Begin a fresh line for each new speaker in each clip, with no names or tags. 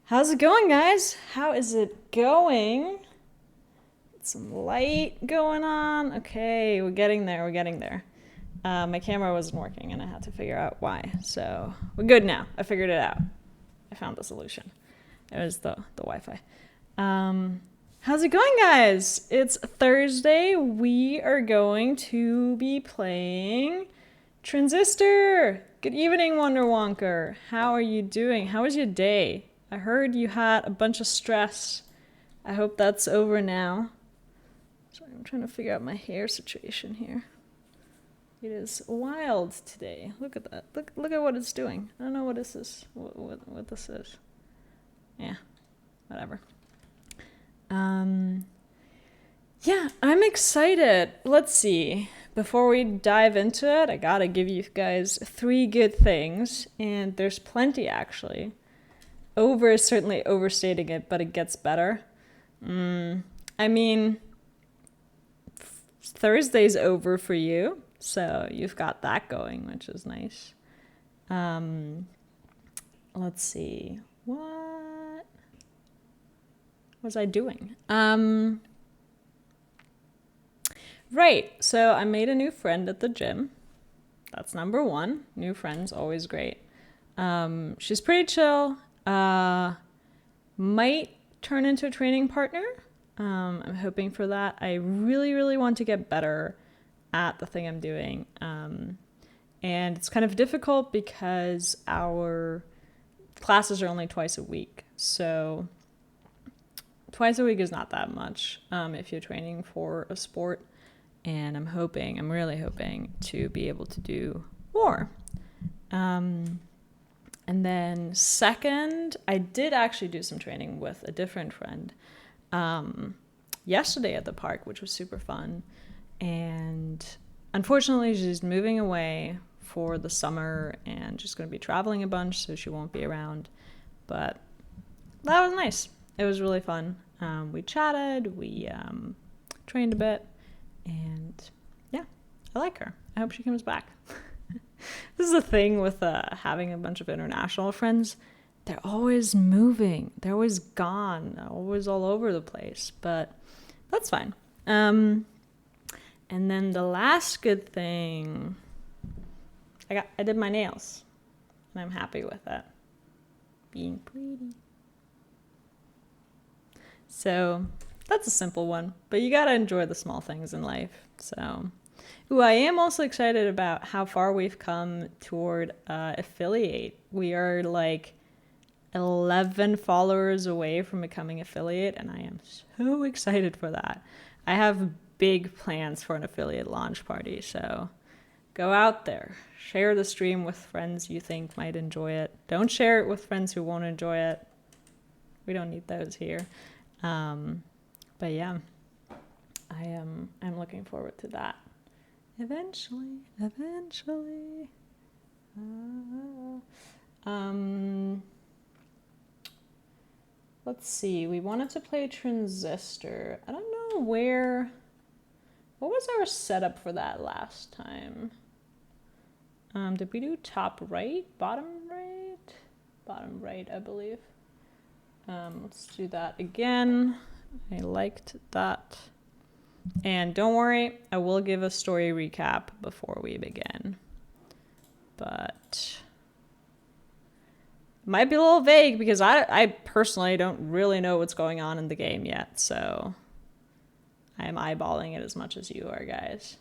How's it going, guys? How is it going? Some light going on. Okay, we're getting there. We're getting there. My camera wasn't working and I had to figure out why. So we're good now. I figured it out. I found the solution. It was the Wi-Fi. How's it going, guys? It's Thursday. We are going to be playing Transistor. Good evening, Wonder Wonker. How are you doing? How was your day? I heard you had a bunch of stress. I hope that's over now. Sorry, I'm trying to figure out my hair situation here. It is wild today. Look at that. Look at what it's doing. I don't know what this is. What this is. Yeah, whatever. Yeah, I'm excited. Let's see. Before we dive into it, I gotta give you guys 3 good things, and there's plenty actually. Over is certainly overstating it, but it gets better. I mean, Thursday's over for you, so you've got that going, which is nice. Let's see. What was I doing? Right, so I made a new friend at the gym. That's number 1. New friends, always great. She's pretty chill. Might turn into a training partner. I'm hoping for that. I really, really want to get better at the thing I'm doing. And it's kind of difficult because our classes are only twice a week. So twice a week is not that much if you're training for a sport. And I'm really hoping to be able to do more. And then second, I did actually do some training with a different friend yesterday at the park, which was super fun. And unfortunately, she's moving away for the summer and just going to be traveling a bunch, so she won't be around. But that was nice. It was really fun. We chatted, we trained a bit, and yeah, I like her. I hope she comes back. This is the thing with having a bunch of international friends. They're always moving. They're always gone. They're always all over the place. But that's fine. And then the last good thing, I did my nails. And I'm happy with that. Being pretty. So that's a simple one. But you gotta enjoy the small things in life. So... Ooh, I am also excited about how far we've come toward affiliate. We are like 11 followers away from becoming affiliate, and I am so excited for that. I have big plans for an affiliate launch party, so go out there. Share the stream with friends you think might enjoy it. Don't share it with friends who won't enjoy it. We don't need those here. But yeah, I'm looking forward to that. Eventually. Let's see. We wanted to play Transistor. I don't know where... What was our setup for that last time? Did we do top right? Bottom right? Bottom right, I believe. Let's do that again. I liked that. And don't worry, I will give a story recap before we begin. But it might be a little vague because I personally don't really know what's going on in the game yet. So I am eyeballing it as much as you are, guys.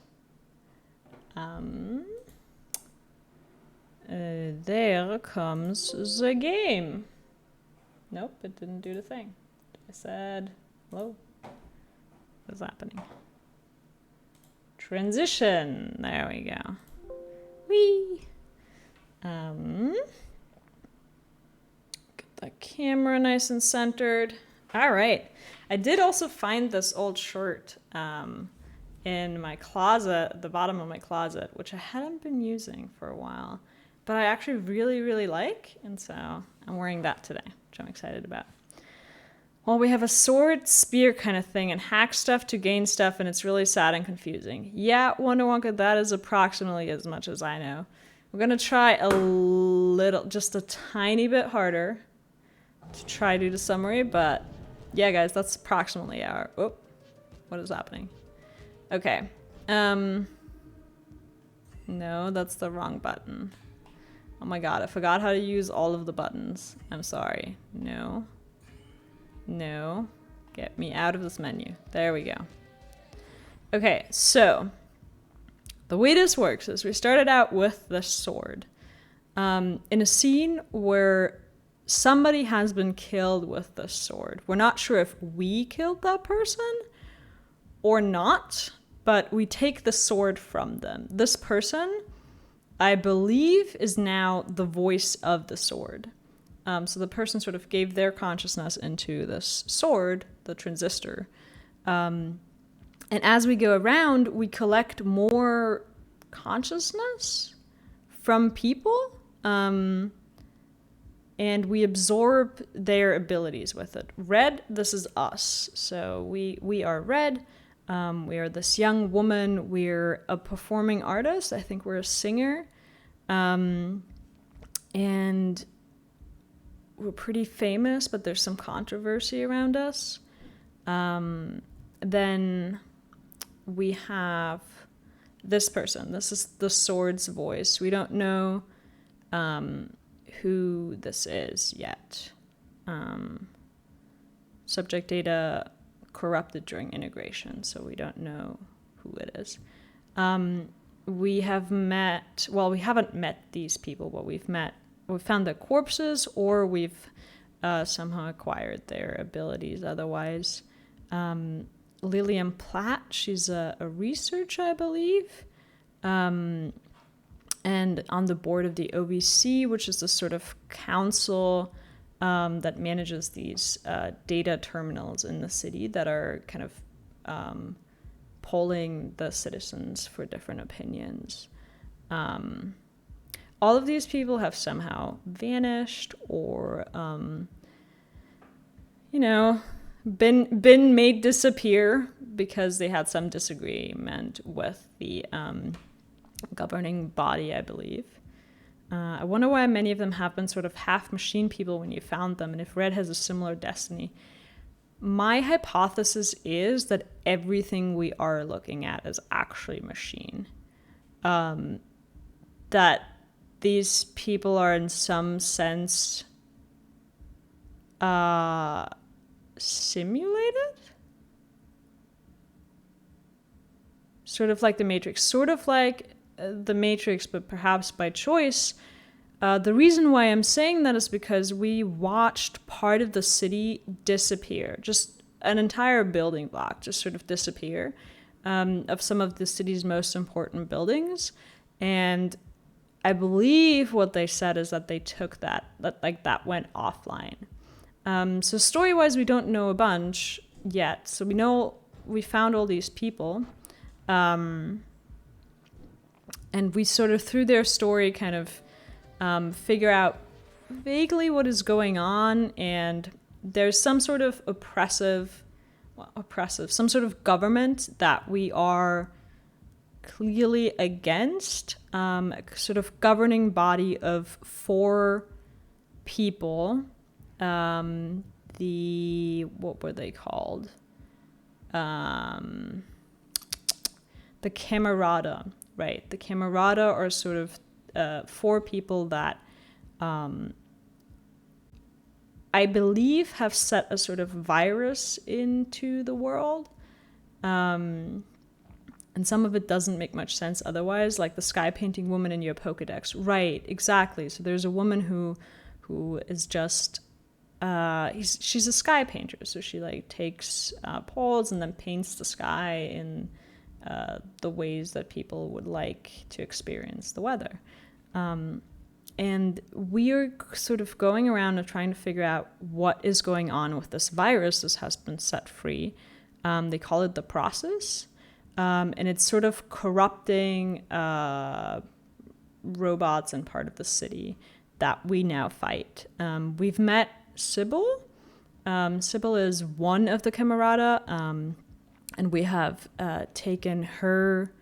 There comes the game. Nope, it didn't do the thing. I said, hello. What is happening? Transition. There we go. Whee! Get the camera nice and centered. All right. I did also find this old shirt in my closet, at the bottom of my closet, which I hadn't been using for a while. But I actually really, really like, and so I'm wearing that today, which I'm excited about. Well, we have a sword spear kind of thing and hack stuff to gain stuff, and it's really sad and confusing. Yeah, Wonder Wonka, that is approximately as much as I know. We're going to try a little, just a tiny bit harder. to try to do the summary, but yeah, guys, that's approximately our... Oh, what is happening? Okay. No, that's the wrong button. Oh my god, I forgot how to use all of the buttons. I'm sorry. No. No. Get me out of this menu. There we go. Okay, so the way this works is we started out with the sword. In a scene where somebody has been killed with the sword. We're not sure if we killed that person or not, but we take the sword from them. This person, I believe, is now the voice of the sword. So the person sort of gave their consciousness into this sword, the transistor. And as we go around, we collect more consciousness from people, and we absorb their abilities with it. Red, this is us. So we are Red. We are this young woman. We're a performing artist. I think we're a singer. And we're pretty famous, but there's some controversy around us. Then we have this person. This is the sword's voice. We don't know who this is yet. Subject data corrupted during integration, so we don't know who it is. We have met, well, we haven't met these people, but we've found their corpses, or we've somehow acquired their abilities otherwise. Lillian Platt, she's a researcher, I believe, and on the board of the OVC, which is the sort of council that manages these data terminals in the city that are kind of polling the citizens for different opinions. All of these people have somehow vanished or, been made disappear because they had some disagreement with the governing body, I believe. I wonder why many of them have been sort of half machine people when you found them, and if Red has a similar destiny. My hypothesis is that everything we are looking at is actually machine. That these people are in some sense simulated? Sort of like the Matrix. Sort of like the Matrix, but perhaps by choice. The reason why I'm saying that is because we watched part of the city disappear. Just an entire building block just sort of disappear of some of the city's most important buildings. And I believe what they said is that they took that went offline. So story-wise, we don't know a bunch yet. So we know we found all these people. And we sort of, through their story, kind of figure out vaguely what is going on. And there's some sort of some sort of government that we are clearly against, a sort of governing body of 4 people. What were they called? The Camerata, right? The Camerata are sort of 4 people that I believe have set a sort of virus into the world. And some of it doesn't make much sense otherwise, like the sky painting woman in your Pokedex. Right, exactly. So there's a woman who is just, she's a sky painter. So she takes poles and then paints the sky in the ways that people would like to experience the weather. And we are sort of going around and trying to figure out what is going on with this virus. This has been set free. They call it the process. And it's sort of corrupting robots and part of the city that we now fight. We've met Sybil. Sybil is one of the Camerata, and we have taken her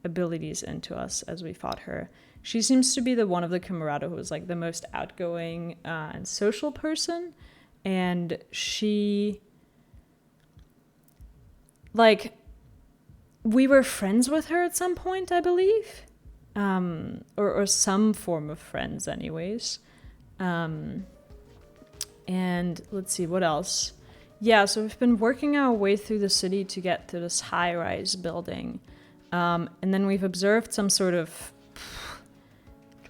abilities into us as we fought her. She seems to be the one of the Camerata who was the most outgoing and social person. And she, like, we were friends with her at some point, I believe. Or some form of friends anyways. And let's see, what else? Yeah, so we've been working our way through the city to get to this high-rise building. And then we've observed some sort of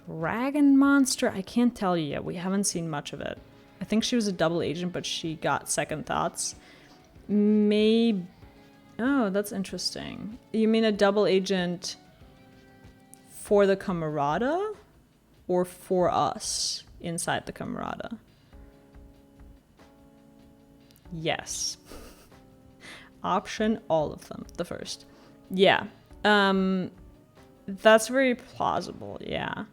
dragon monster. I can't tell you yet. We haven't seen much of it. I think she was a double agent, but she got second thoughts. Maybe... Oh, that's interesting. You mean a double agent for the Camerata? Or for us inside the Camerata? Yes. Option, all of them. The first. Yeah. That's very plausible, yeah.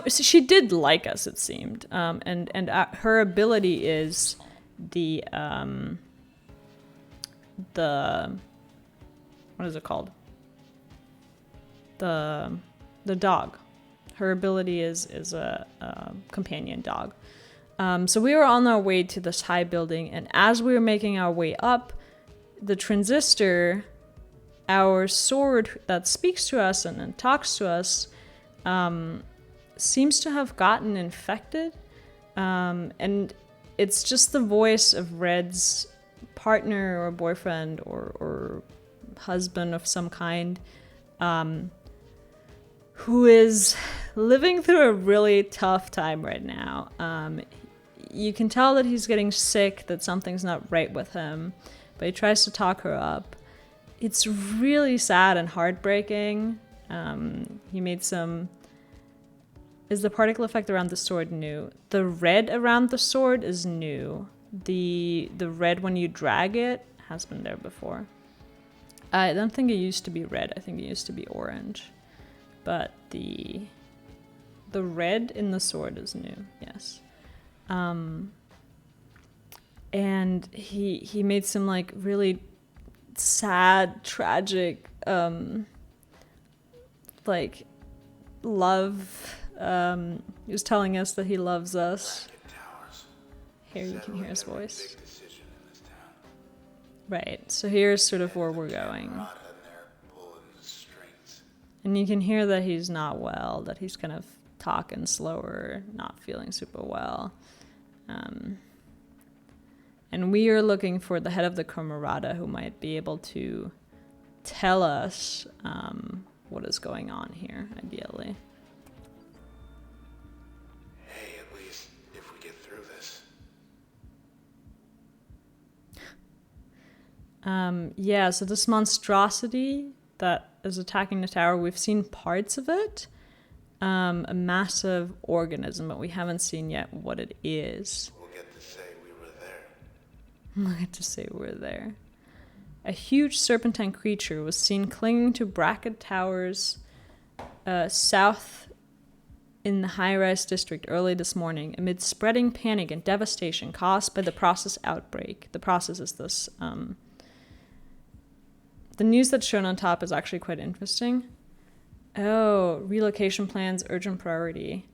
She did like us, it seemed. And her ability is the what is it called? The dog. Her ability is a companion dog. So we were on our way to this high building, and as we were making our way up, the transistor, our sword that speaks to us and talks to us, seems to have gotten infected. And it's just the voice of Red's partner or boyfriend or husband of some kind, who is living through a really tough time right now. You can tell that he's getting sick, that something's not right with him, but he tries to talk her up. It's really sad and heartbreaking. He made some... Is the particle effect around the sword new? The red around the sword is new. The red when you drag it has been there before. I don't think it used to be red. I think it used to be orange. But the red in the sword is new, yes. And he made some like really sad, tragic, like love. He was telling us that he loves us. Here you can hear his voice. Right, so here's sort of where we're going. And you can hear that he's not well, that he's kind of talking slower, not feeling super well. And we are looking for the head of the Camerata who might be able to tell us what is going on here, ideally.
Hey, at least if we get through this.
Yeah, so this monstrosity that is attacking the tower, we've seen parts of it. A massive organism, but we haven't seen yet what it is.
We'll get to say we were there.
We'll get to say we're there. A huge serpentine creature was seen clinging to Bracket Towers south in the high-rise district early this morning amid spreading panic and devastation caused by the process outbreak. The process is this... The news that's shown on top is actually quite interesting. Oh, relocation plans, urgent priority.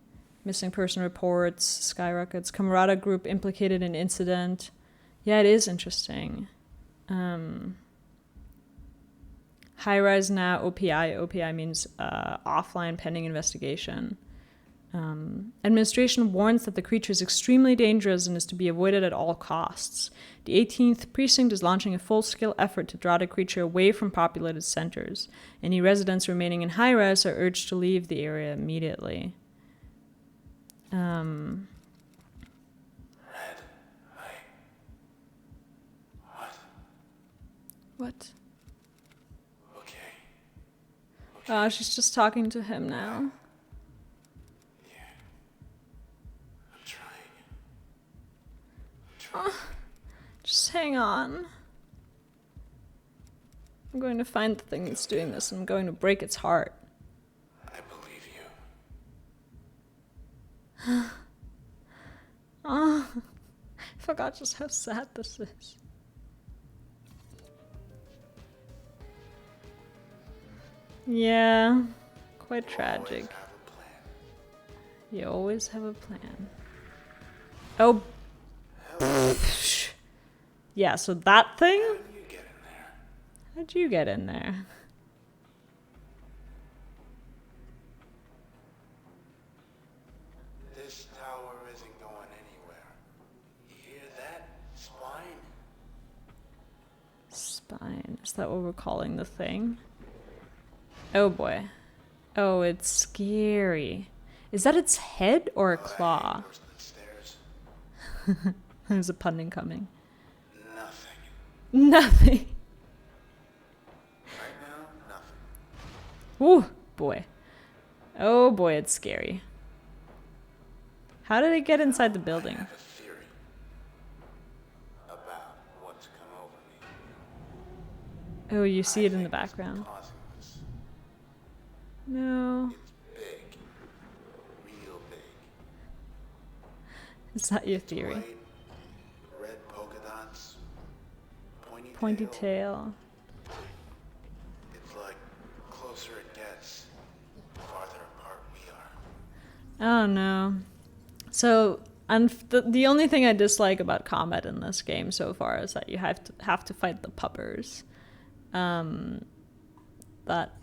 Missing person reports, skyrockets. Camerata group implicated in incident. Yeah, it is interesting. High rise now, OPI. OPI means offline pending investigation. Administration warns that the creature is extremely dangerous and is to be avoided at all costs. The 18th Precinct is launching a full-scale effort to draw the creature away from populated centers. Any residents remaining in high-rise are urged to leave the area immediately.
Red,
What?
Okay.
Oh, she's just talking to him now. Just hang on. I'm going to find the thing that's doing this and I'm going to break its heart.
I believe you.
Oh, I forgot just how sad this is. Yeah, quite tragic.
You always have a plan.
You always have a plan. Oh,
Hello.
yeah, so that thing?
How did you get in there?
How'd you get in there?
This tower isn't going anywhere. You hear that? Spine?
Spine. Is that what we're calling the thing? Oh boy. Oh, it's scary. Is that its head or a
Oh, I hate
claw?
those stairs.
There's a pun incoming.
Nothing.
Nothing.
Right now, nothing.
Ooh, boy. Oh boy, it's scary. How did it get inside the
I
building?
have a theory about what's come over me.
Oh, you see
I
it in the
think what's
background.
causing this.
No.
It's big. Real big.
Is that your
It's
theory?
white, red polka dots,
Pointy tail.
It's like closer it gets, farther apart we are.
Oh no. So, the only thing I dislike about combat in this game so far is that you have to fight the puppers. That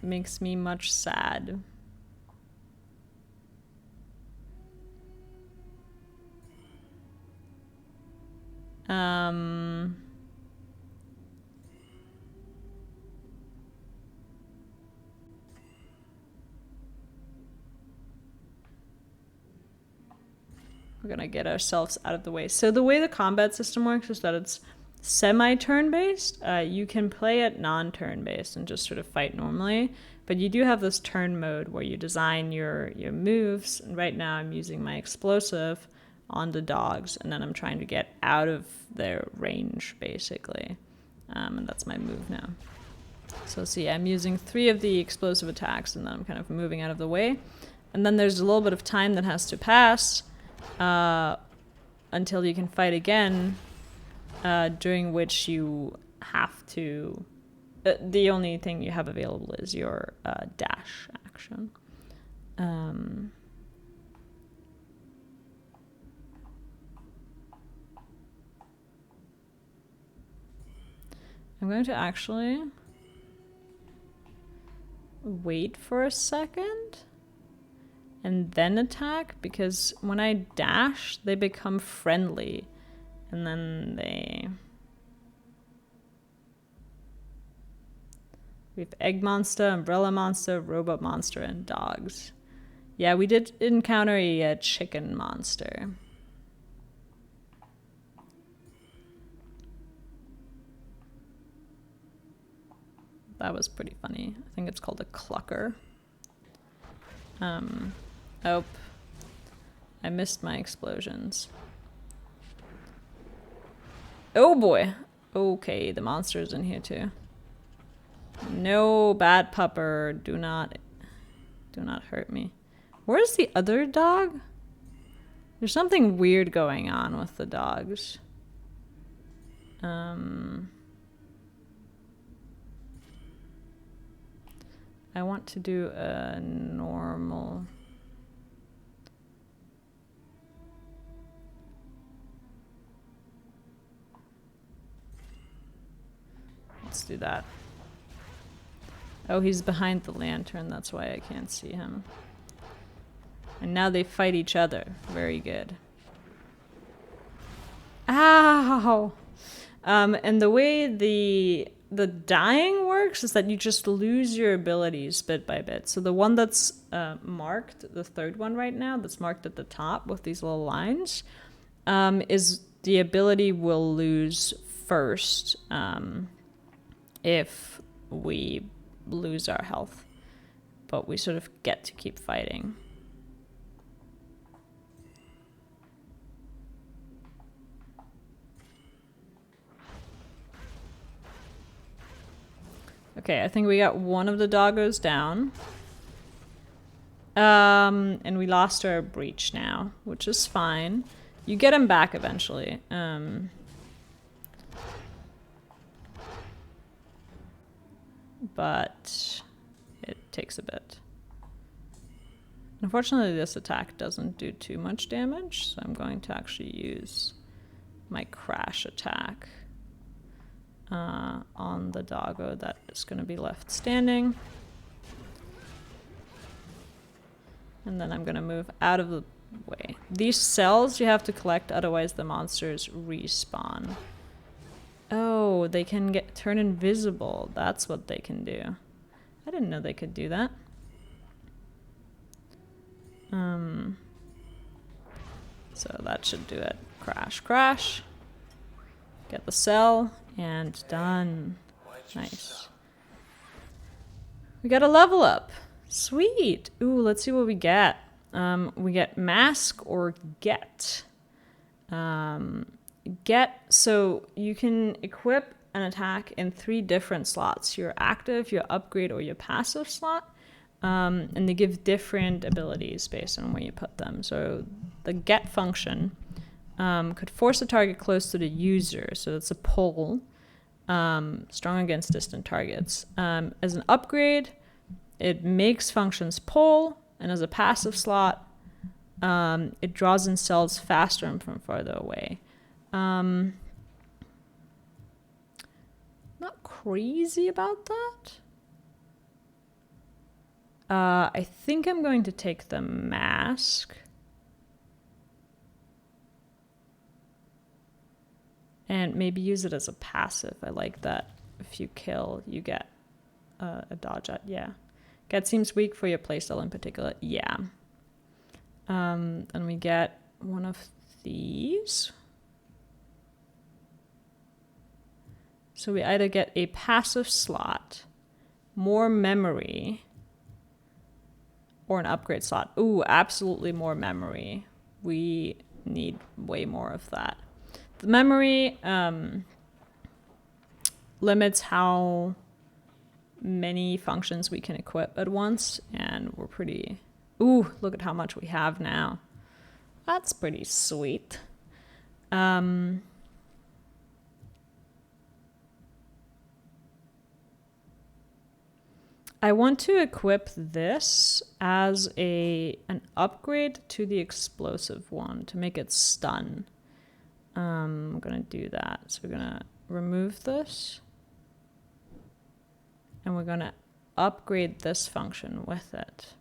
makes me much sad. We're gonna get ourselves out of the way. So the way the combat system works is that it's semi-turn-based. You can play it non-turn-based and just sort of fight normally, but you do have this turn mode where you design your moves. And right now I'm using my explosive on the dogs, and then I'm trying to get out of their range, basically. And that's my move now. So see, I'm using 3 of the explosive attacks, and then I'm kind of moving out of the way. And then there's a little bit of time that has to pass until you can fight again, during which you have to... the only thing you have available is your dash action. I'm going to actually wait for a second and then attack, because when I dash, they become friendly, and then we have Egg Monster, Umbrella Monster, Robot Monster, and dogs. Yeah, we did encounter a chicken monster. That was pretty funny. I think it's called a clucker. Oh, I missed my explosions. Oh boy. Okay, the monster's in here too. No, bad pupper. Do not hurt me. Where's the other dog? There's something weird going on with the dogs. I want to do a normal... Let's do that. Oh, he's behind the lantern. That's why I can't see him. And now they fight each other. Very good. Ow! And the way the dying works is that you just lose your abilities bit by bit. So the one that's marked, the third one right now, that's marked at the top with these little lines, is the ability we'll lose first if we lose our health. But we sort of get to keep fighting. Okay, I think we got one of the doggos down. And we lost our breach now, which is fine. You get him back eventually. But it takes a bit. Unfortunately, this attack doesn't do too much damage, so I'm going to actually use my crash attack on the doggo that is going to be left standing. And then I'm going to move out of the way. These cells you have to collect, otherwise the monsters respawn. Oh, they can turn invisible. That's what they can do. I didn't know they could do that. So that should do it. Crash, crash. Get the cell, and done. Nice. We got a level up. Sweet. Ooh, let's see what we get. We get mask or get. Get, so you can equip an attack in 3 different slots. Your active, your upgrade, or your passive slot. And they give different abilities based on where you put them. So the get function could force a target close to the user. So it's a pull, strong against distant targets. As an upgrade, it makes functions pull, and as a passive slot, it draws in cells faster and from farther away. Not crazy about that. I think I'm going to take the mask. And maybe use it as a passive. I like that. If you kill, you get a dodge at. Yeah. Get seems weak for your playstyle in particular. Yeah. And we get one of these. So we either get a passive slot, more memory, or an upgrade slot. Ooh, absolutely more memory. We need way more of that. The memory limits how many functions we can equip at once, and we're pretty... Ooh, look at how much we have now. That's pretty sweet. I want to equip this as an upgrade to the explosive one to make it stun. I'm going to do that. So we're going to remove this. And we're going to upgrade this function with it.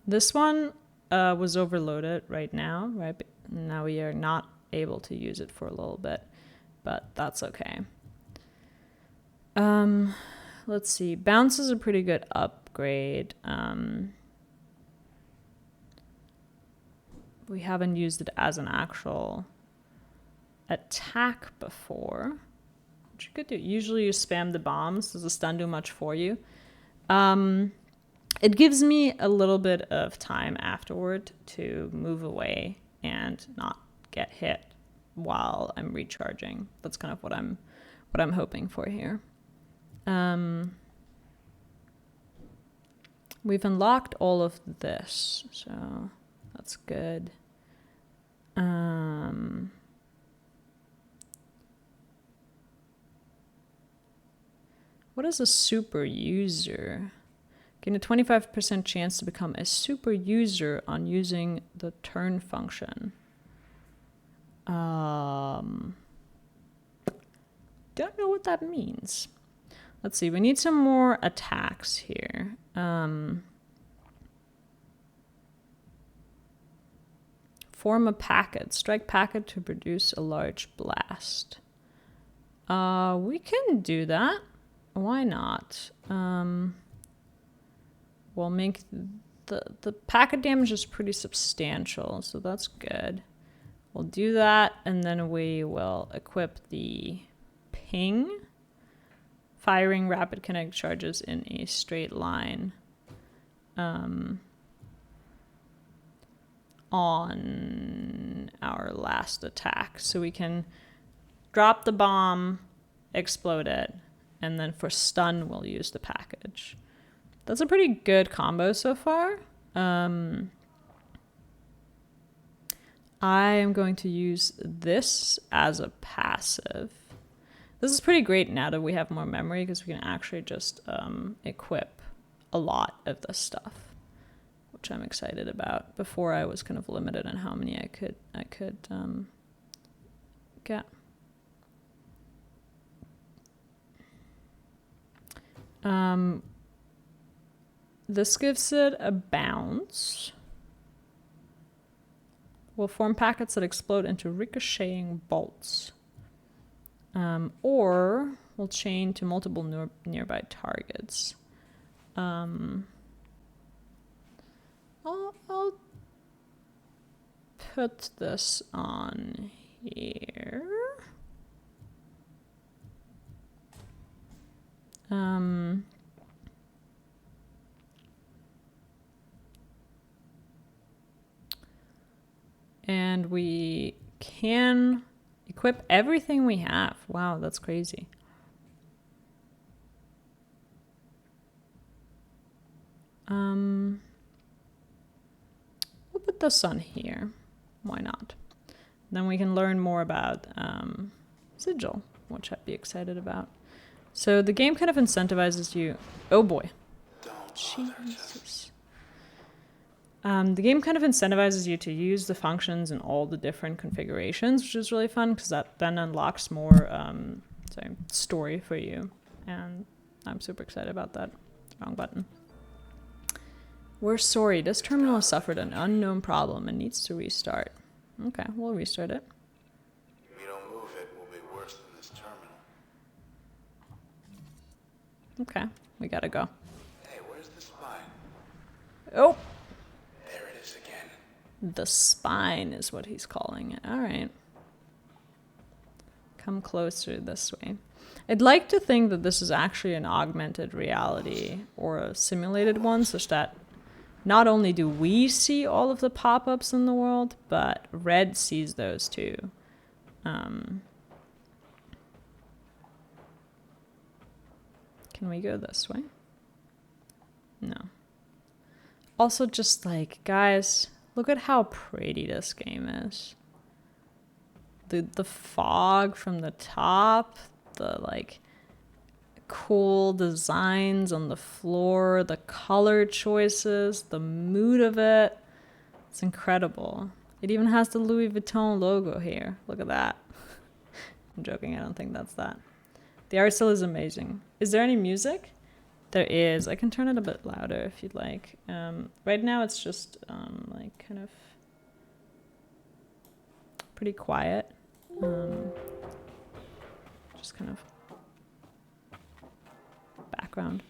This one was overloaded right now, right? Now we are not able to use it for a little bit, but that's okay. Let's see. Bounce is a pretty good upgrade. We haven't used it as an actual attack before. Which you could do. Usually you spam the bombs. Does the stun do much for you? It gives me a little bit of time afterward to move away and not get hit while I'm recharging. That's kind of what I'm hoping for here. We've unlocked all of this, so that's good. What is a super user? Gain a 25% chance to become a super user on using the turn function. Don't know what that means. Let's see, we need some more attacks here. Form a packet. Strike packet to produce a large blast. We can do that. Why not? We'll make the packet damage is pretty substantial, so that's good. We'll do that, and then we will equip the ping. Firing rapid kinetic charges in a straight line on our last attack. So we can drop the bomb, explode it, and then for stun we'll use the package. That's a pretty good combo so far. I am going to use this as a passive. This is pretty great now that we have more memory because we can actually just equip a lot of this stuff, which I'm excited about. Before I was kind of limited on how many I could get. This gives it a bounce. Will form packets that explode into ricocheting bolts. Or will chain to multiple nearby targets. I'll put this on here. And we can equip everything we have. Wow, that's crazy. We'll put this on here. Why not? Then we can learn more about Sigil, which I'd be excited about. So the game kind of incentivizes you. Oh boy. Jesus. The game kind of incentivizes you to use the functions in all the different configurations, which is really fun because that then unlocks more story for you. And I'm super excited about that. Wrong button. We're sorry. This terminal has suffered an unknown problem and needs to restart. Okay, we'll restart it.
If we don't move it, we'll be worse than this terminal.
Okay, we gotta go.
Hey, where's the spine?
Oh!
There it is again.
The spine is what he's calling it. Alright. Come closer this way. I'd like to think that this is actually an augmented reality or a simulated one, such that not only do we see all of the pop-ups in the world, but Red sees those too. Can we go this way? No. Also, just like, guys, look at how pretty this game is. The fog from the top, the like cool designs on the floor, the color choices, the mood of it. It's incredible. It even has the Louis Vuitton logo here. Look at that. I'm joking, I don't think that's that. The art still is amazing. Is there any music? There is. I can turn it a bit louder if you'd like. Right now it's just like kind of pretty quiet. Just kind of background.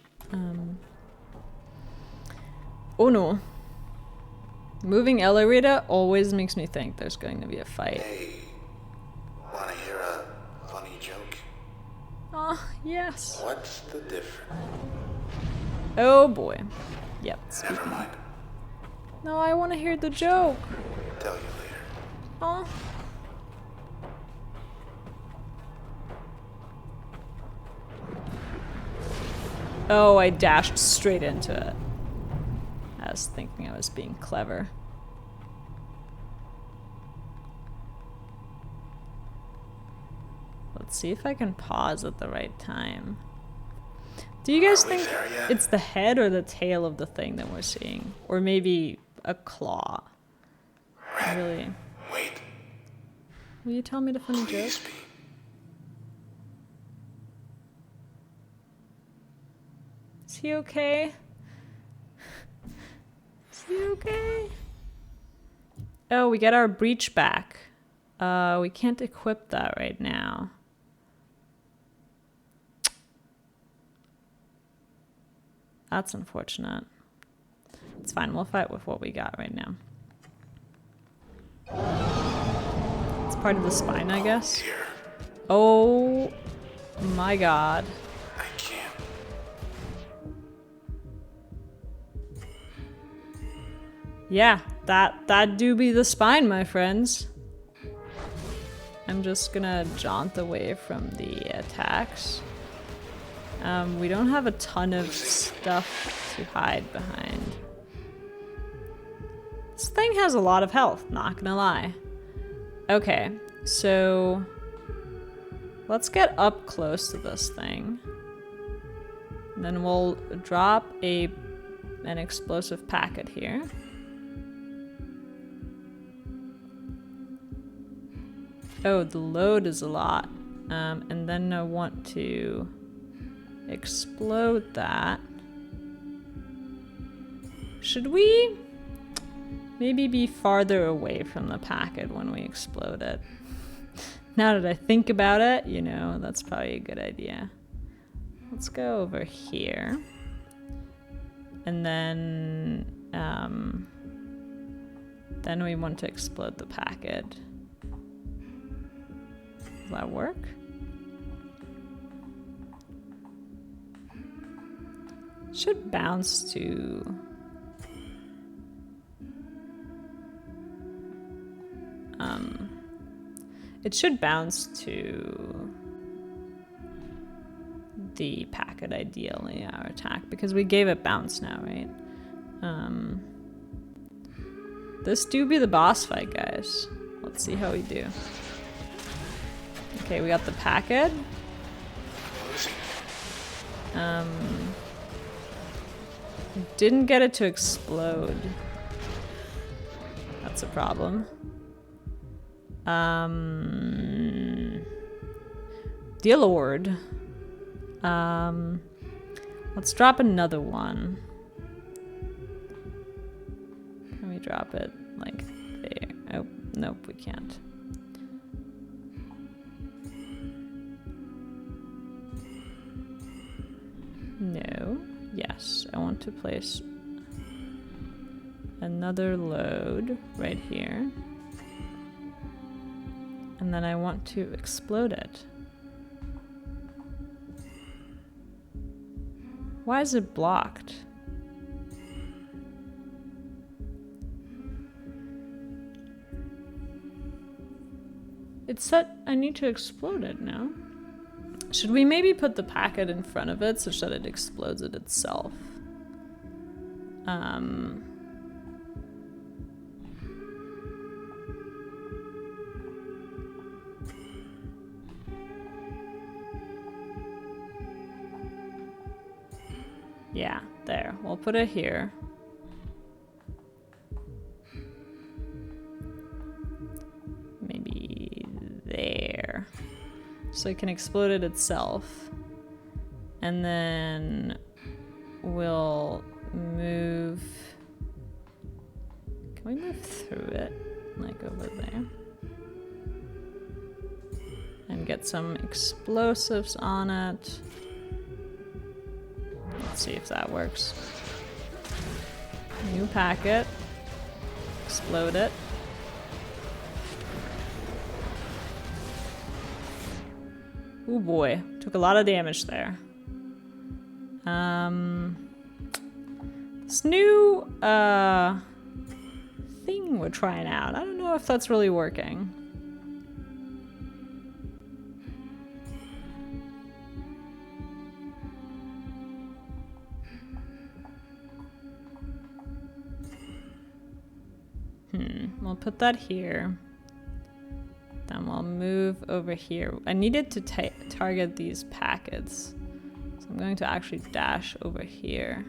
Oh no. Moving elevator always makes me think there's going to be a fight.
Hey, wanna hear a funny joke?
Oh, yes.
What's the difference?
Oh boy. Yep.
Never mind.
No, I want to hear the joke.
Tell you later.
Oh. Oh, I dashed straight into it. I was thinking I was being clever. Let's see if I can pause at the right time. Do you guys think it's the head or the tail of the thing that we're seeing? Or maybe a claw?
Red,
Really?
wait.
Will you tell me the funny joke?
Please be.
Is he okay? Is he okay? Oh, we get our breach back. We can't equip that right now. That's unfortunate. It's fine, we'll fight with what we got right now. It's part of the spine, I guess.
Dear,
Oh my god.
I can't.
Yeah, that do be the spine, my friends. I'm just gonna jaunt away from the attacks. We don't have a ton of stuff to hide behind. This thing has a lot of health, not gonna lie. Okay, so let's get up close to this thing. Then we'll drop a an explosive packet here. Oh, the load is a lot. And then I want to explode that. Should we maybe be farther away from the packet when we explode it? Now that I think about it, you know, that's probably a good idea. Let's go over here. And then we want to explode the packet. Does that work? Should bounce to... it should bounce to the packet ideally, our attack, because we gave it bounce now, right? This do be the boss fight, guys. Let's see how we do. Okay, we got the packet. Didn't get it to explode. That's a problem. Dear Lord. Let's drop another one. Can we drop it like there? Oh, nope, we can't. No. Yes, I want to place another load right here. And then I want to explode it. Why is it blocked? It said I need to explode it now. Should we maybe put the packet in front of it such that it explodes it itself? Yeah, there. We'll put it here. Maybe there. So it can explode it itself. And then we'll move... Can we move through it? Like over there. And get some explosives on it. Let's see if that works. New packet. Explode it. Oh boy, took a lot of damage there. This new thing we're trying out, I don't know if that's really working. We'll put that here. Then we'll move over here. I needed to target these packets. So I'm going to actually dash over here.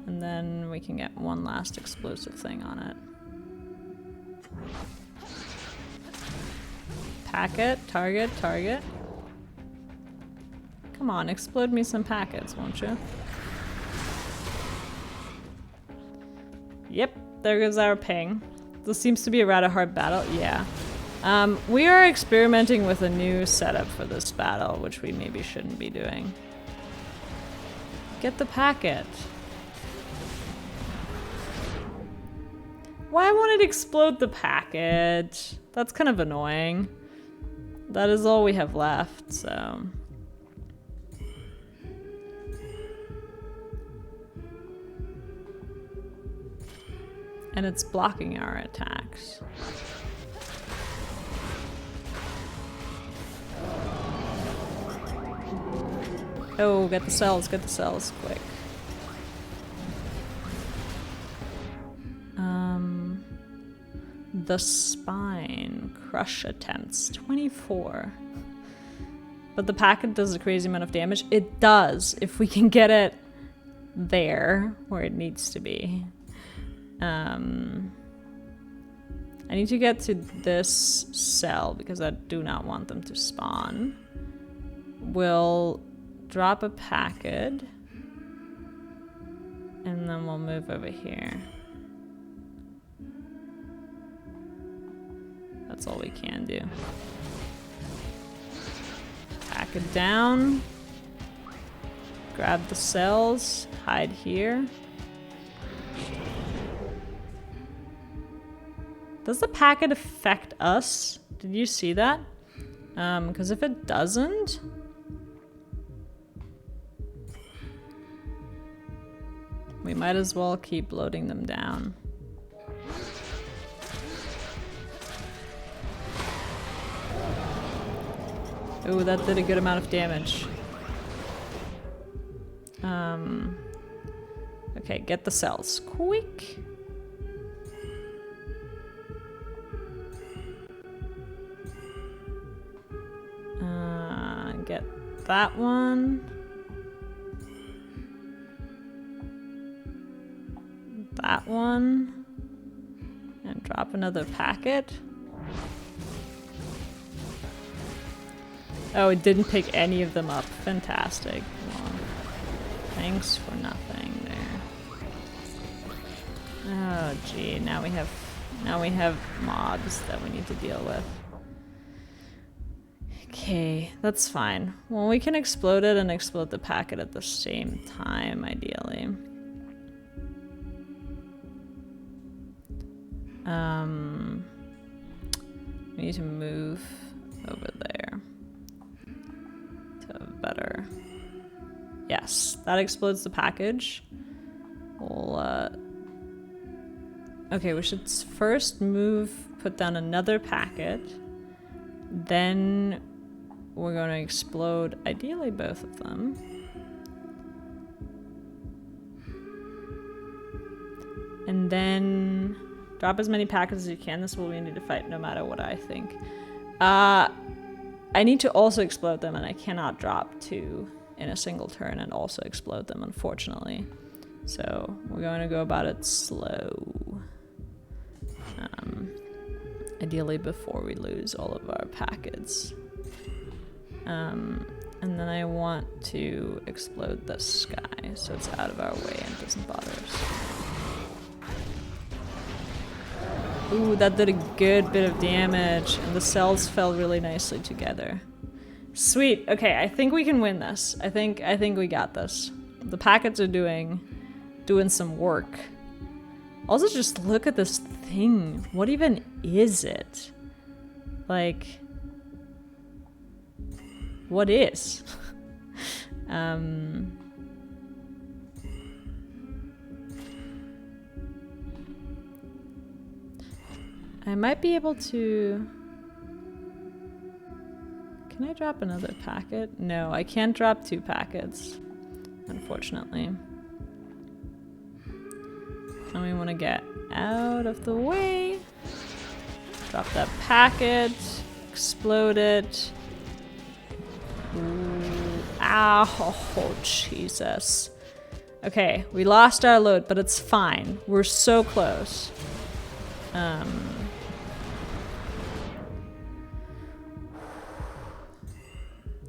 And then we can get one last explosive thing on it. Packet, target, target. Come on, explode me some packets, won't you? Yep, there goes our ping. This seems to be a rather hard battle. Yeah. We are experimenting with a new setup for this battle, which we maybe shouldn't be doing. Get the packet. Why won't it explode the packet? That's kind of annoying. That is all we have left, so... And it's blocking our attacks. Oh, get the cells, quick. The spine. Crush attempts. 24. but the packet does a crazy amount of damage. It does, if we can get it there, where it needs to be. I need to get to this cell, because I do not want them to spawn. We'll drop a packet, and then we'll move over here. That's all we can do. Pack it down. Grab the cells. Hide here. Does the packet affect us? Did you see that? Because if it doesn't... we might as well keep loading them down. Ooh, that did a good amount of damage. Okay, get the cells. Quick! Get that one. That one. And drop another packet. Oh, it didn't pick any of them up. Fantastic. Well, thanks for nothing there. Oh gee, now we have mobs that we need to deal with. Okay, that's fine. Well, we can explode it and explode the packet at the same time, ideally. We need to move over there to better. Yes, that explodes the package. We'll, okay, we should first put down another packet. Then we're going to explode, ideally, both of them. And then drop as many packets as you can. This is what we need to fight, no matter what I think. I need to also explode them, and I cannot drop two in a single turn and also explode them, unfortunately. So we're going to go about it slow. Ideally before we lose all of our packets. And then I want to explode this guy so it's out of our way and doesn't bother us. Ooh, that did a good bit of damage, and the cells fell really nicely together. Sweet. Okay, I think we can win this. I think we got this. The packets are doing some work. Also, just look at this thing. What even is it? Like, what is? I might be able to... Can I drop another packet? No, I can't drop two packets, unfortunately. And we want to get out of the way. Drop that packet. Explode it. Ooh. Ow. Oh, Jesus. Okay, we lost our load, but it's fine. We're so close.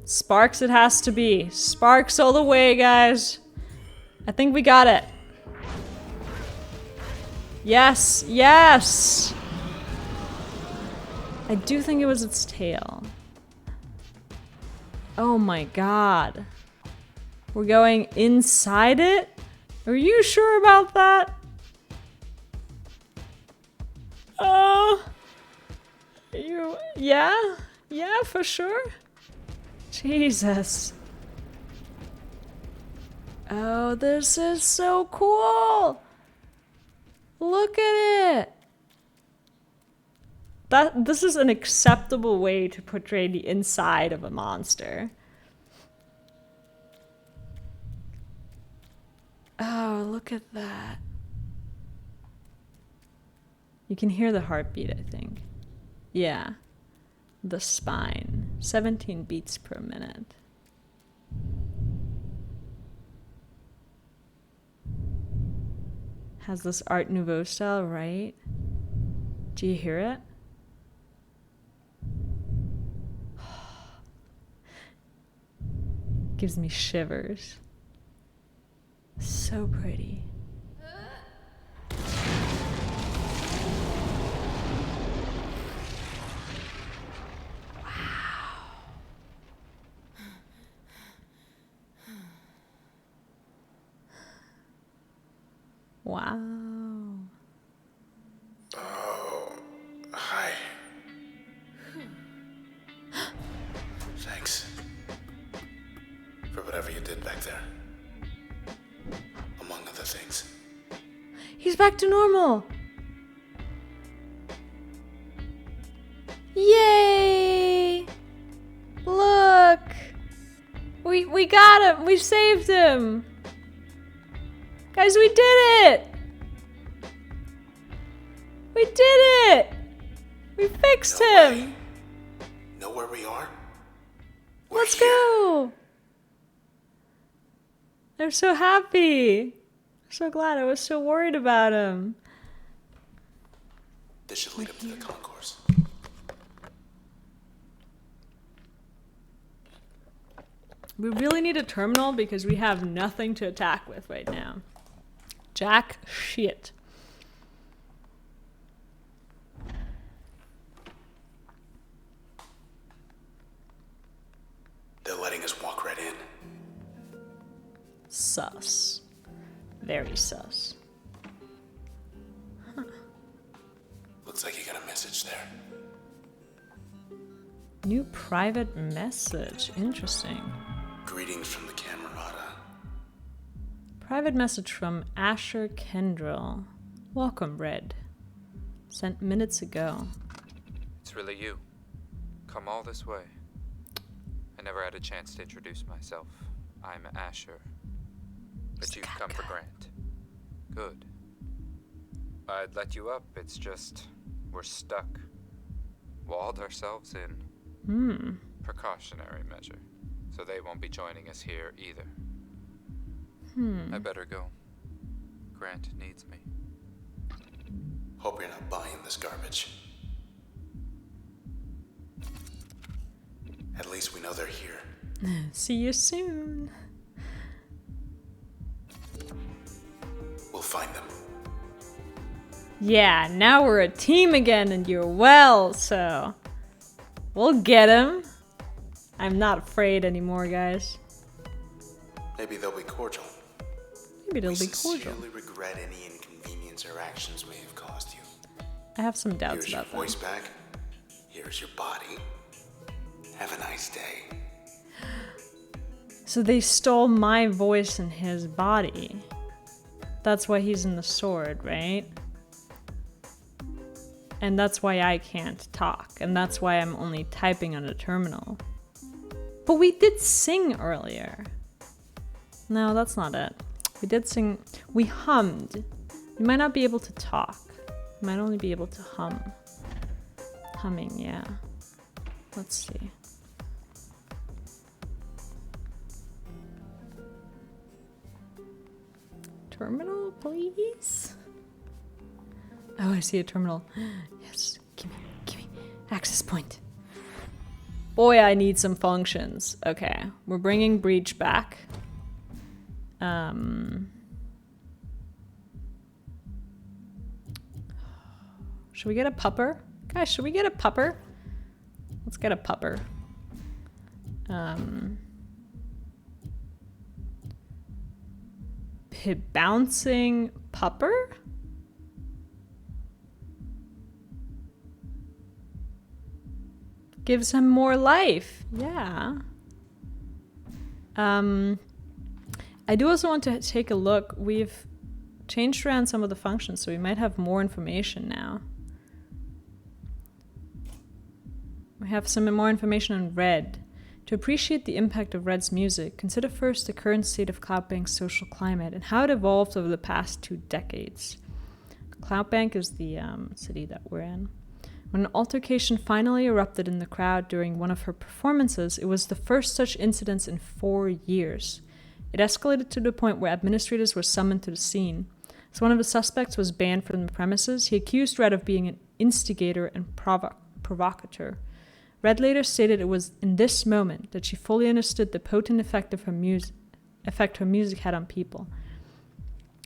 Sparks it has to be. Sparks all the way, guys. I think we got it. Yes, yes! I do think it was its tail. Oh my god. We're going inside it? Are you sure about that? Yeah? Yeah, for sure? Jesus. Oh, this is so cool! Look at it! This is an acceptable way to portray the inside of a monster. Oh, look at that. You can hear the heartbeat, I think. Yeah. The spine. 17 beats per minute. Has this Art Nouveau style, right? Do you hear it? Gives me shivers. So pretty. Wow.
Oh, hi. Thanks. For whatever you did back there. Among other things.
He's back to normal. Yay! Look! We got him! We saved him! Guys, we did it! We did it! We fixed him!
Way. Know where we are?
Let's go! I'm so happy. I'm so glad. I was so worried about him.
This should lead up to the concourse.
We really need a terminal because we have nothing to attack with right now. Jack shit.
They're letting us walk right in.
Sus. Very sus. Huh.
Looks like you got a message there.
New private message. Interesting.
Greetings from the Camerata.
Private message from Asher Kendrill. Welcome, Red. Sent minutes ago.
It's really you. Come all this way. I never had a chance to introduce myself. I'm Asher. But you've come for Grant. Good. I'd let you up, it's just we're stuck. Walled ourselves in. Precautionary measure. So they won't be joining us here either. I better go. Grant needs me.
Hope you're not buying this garbage. At least we know they're here.
See you soon.
We'll find them.
Yeah, now we're a team again and you're well, so we'll get him. I'm not afraid anymore, guys.
Maybe they'll be cordial.
Maybe they'll
We
be cordial.
sincerely regret any inconvenience our actions may have caused you.
I have some doubts
Here's your
about that.
voice back. Here's your body. Have a nice day.
So they stole my voice and his body. That's why he's in the sword, right? And that's why I can't talk. And that's why I'm only typing on a terminal. But we did sing earlier. No, that's not it. We did sing. We hummed. We might not be able to talk. We might only be able to hum. Humming, yeah. Let's see. Terminal, please? Oh, I see a terminal. Yes, give me access point. Boy, I need some functions. Okay, we're bringing Breach back. Should we get a pupper? Guys, should we get a pupper? Let's get a pupper. Bouncing pupper? Gives him more life. Yeah. I do also want to take a look. We've changed around some of the functions, so we might have more information now. We have some more information on Red. To appreciate the impact of Red's music, consider first the current state of Cloudbank's social climate and how it evolved over the past 2 decades. Cloudbank is the city that we're in. When an altercation finally erupted in the crowd during one of her performances, it was the first such incident in 4 years. It escalated to the point where administrators were summoned to the scene. As one of the suspects was banned from the premises, he accused Red of being an instigator and provocateur. Red later stated it was in this moment that she fully understood the potent effect her music had on people.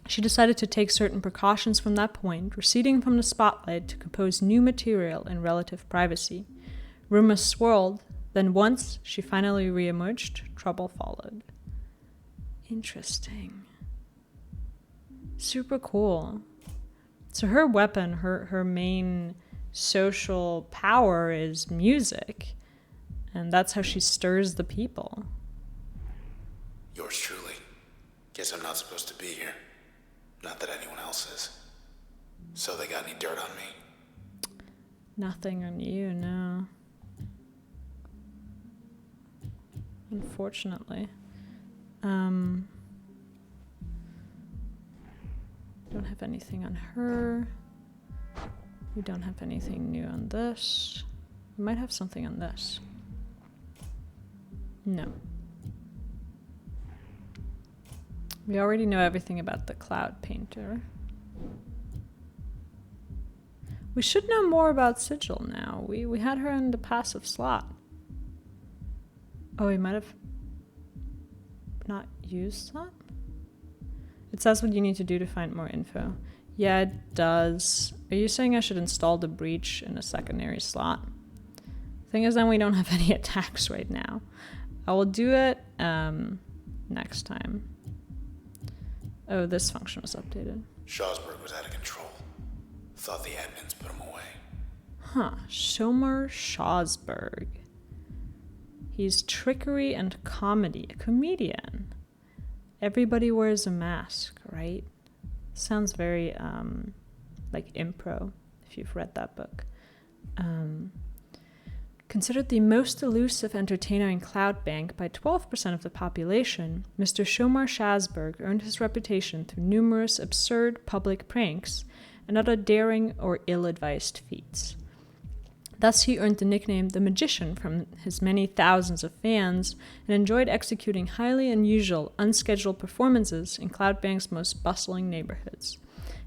She decided to take certain precautions from that point, receding from the spotlight to compose new material in relative privacy. Rumors swirled, then once she finally re-emerged, trouble followed. Interesting. Super cool. So her weapon, her main social power is music, and that's how she stirs the people.
Yours truly. Guess I'm not supposed to be here. Not that anyone else is. So they got any dirt on me?
Nothing on you, no. Unfortunately. Don't have anything on her. We don't have anything new on this. We might have something on this. No. We already know everything about the cloud painter. We should know more about Sigil now. We had her in the passive slot. Oh, we might have not used that? It says what you need to do to find more info. Yeah, it does. Are you saying I should install the breach in a secondary slot? Thing is, then we don't have any attacks right now. I will do it next time. Oh, this function was updated.
Shawsburg was out of control. Thought the admins put him away.
Huh, Shomer Shawsburg. He's trickery and comedy, a comedian. Everybody wears a mask, right? Sounds very like impro, if you've read that book. Considered the most elusive entertainer in Cloudbank by 12% of the population, Mr. Shomar Shazberg earned his reputation through numerous absurd public pranks and other daring or ill-advised feats. Thus, he earned the nickname The Magician from his many thousands of fans and enjoyed executing highly unusual, unscheduled performances in Cloudbank's most bustling neighborhoods.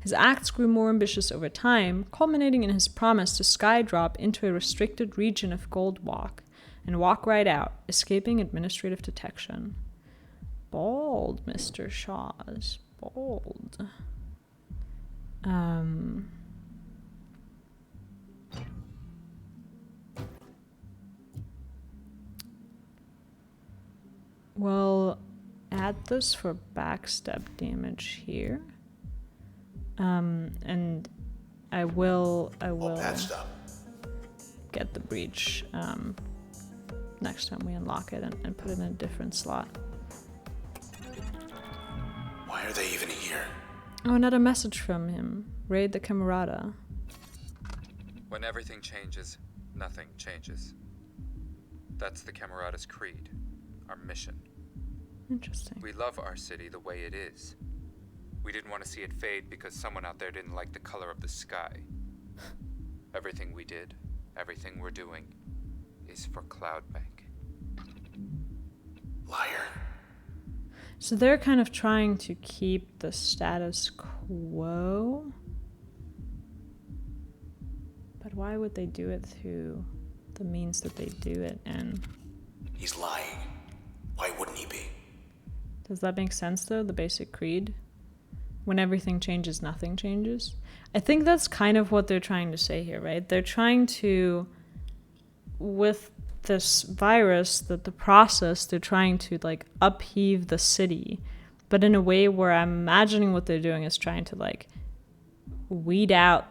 His acts grew more ambitious over time, culminating in his promise to skydrop into a restricted region of Goldwalk and walk right out, escaping administrative detection. Bold, Mr. Shaws. Bold. We'll add this for backstab damage here. And I will
All patched up.
get the breach next time we unlock it and put it in a different slot.
Why are they even here?
Oh, another message from him. Raid the Camerata.
When everything changes, nothing changes. That's the Camerata's creed, our mission.
Interesting.
We love our city the way it is. We didn't want to see it fade because someone out there didn't like the color of the sky. Everything we did, everything we're doing, is for Cloudbank.
Liar.
So they're kind of trying to keep the status quo. But why would they do it through the means that they do it in?
He's lying. Why wouldn't he be?
Does that make sense, though, the basic creed? When everything changes, nothing changes? I think that's kind of what they're trying to say here, right? They're trying to, with this virus, that the process, they're trying to, like, upheave the city. But in a way where I'm imagining what they're doing is trying to, like, weed out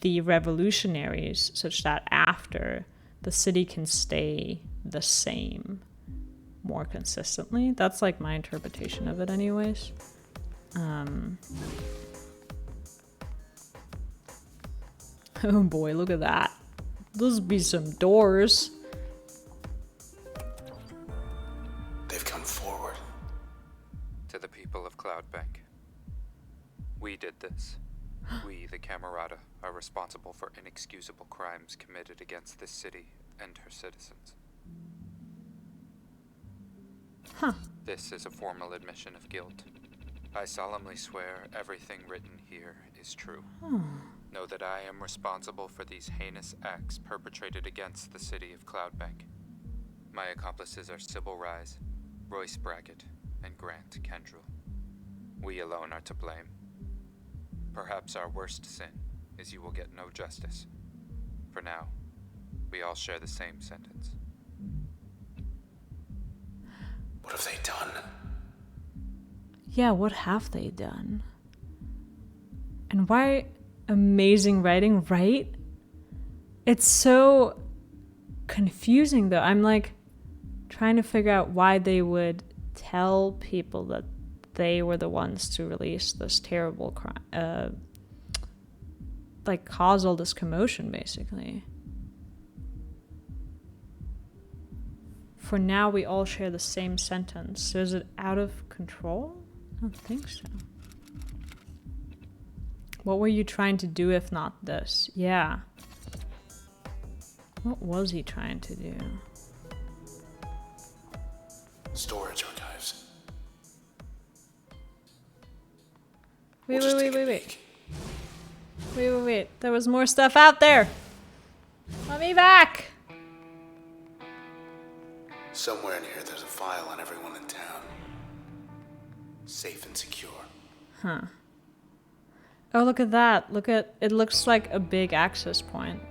the revolutionaries such that after the city can stay the same more consistently. That's like my interpretation of it anyways. Oh boy, look at that. Those be some doors.
They've come forward.
To the people of Cloudbank. We did this. We, the Camerata, are responsible responsible for inexcusable crimes committed against this city and her citizens.
Huh.
This is a formal admission of guilt. I solemnly swear everything written here is true. Know that I am responsible for these heinous acts perpetrated against the city of Cloudbank. My accomplices are Sybil Rise, Royce Brackett, and Grant Kendrell. We alone are to blame. Perhaps our worst sin is you will get no justice. For now, we all share the same sentence.
What have they done?
Yeah, what have they done? And why amazing writing, right? It's so confusing though. I'm like trying to figure out why they would tell people that they were the ones to release this terrible crime, like cause all this commotion basically. For now, we all share the same sentence. So is it out of control? I don't think so. What were you trying to do if not this? Yeah. What was he trying to do?
Storage archives.
Wait,
We'll just
wait,
take a
wait, wait, wait.
peek.
Wait, wait, wait. There was more stuff out there. Let me back.
Somewhere in here, there's a file on everyone in town. Safe and secure.
Huh. Oh, look at that. Look at, it looks like a big access point.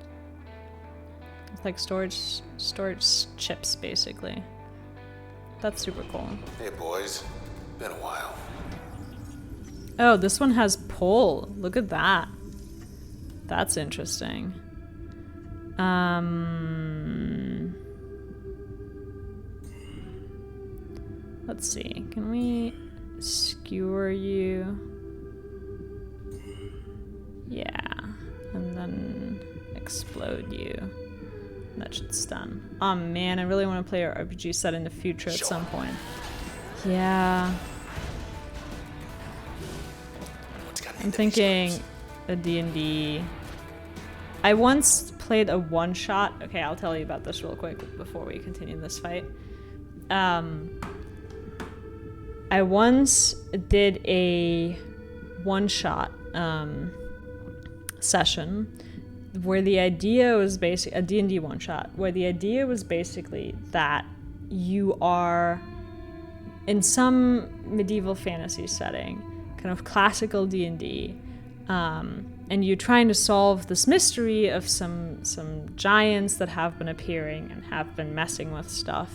It's like storage chips, basically. That's super cool.
Hey, boys. Been a while.
Oh, this one has pull. Look at that. That's interesting. Let's see. Can we skewer you? Yeah. And then explode you. That should stun. Oh man, I really want to play our RPG set in the future at some point. Yeah. I'm thinking a D&D. I once played a one-shot. Okay, I'll tell you about this real quick before we continue this fight. I once did a one-shot session where the idea was basically a D&D one-shot, where the idea was basically that you are in some medieval fantasy setting, kind of classical D&D, and you're trying to solve this mystery of some giants that have been appearing and have been messing with stuff.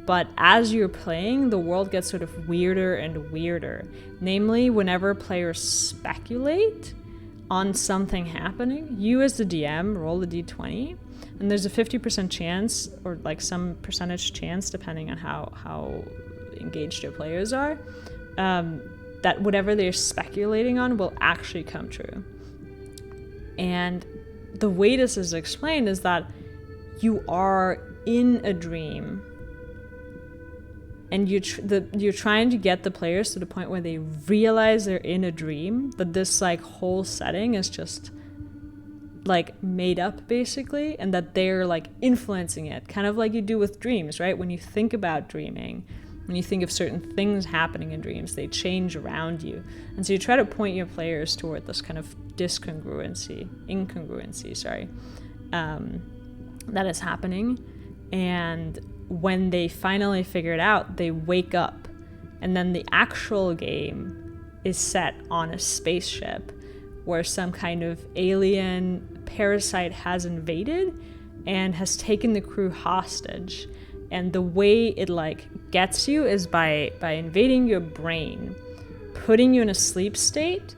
But as you're playing, the world gets sort of weirder and weirder. Namely, whenever players speculate on something happening, you as the DM roll a d20, and there's a 50% chance, or like some percentage chance, depending on how engaged your players are, that whatever they're speculating on will actually come true. And the way this is explained is that you are in a dream, and you're trying to get the players to the point where they realize they're in a dream, that this like whole setting is just like made up basically, and that they're like influencing it, kind of like you do with dreams, right? When you think about dreaming, when you think of certain things happening in dreams, they change around you. And so you try to point your players toward this kind of incongruency, that is happening. And when they finally figure it out, they wake up. And then the actual game is set on a spaceship where some kind of alien parasite has invaded and has taken the crew hostage. And the way it like gets you is by invading your brain, putting you in a sleep state,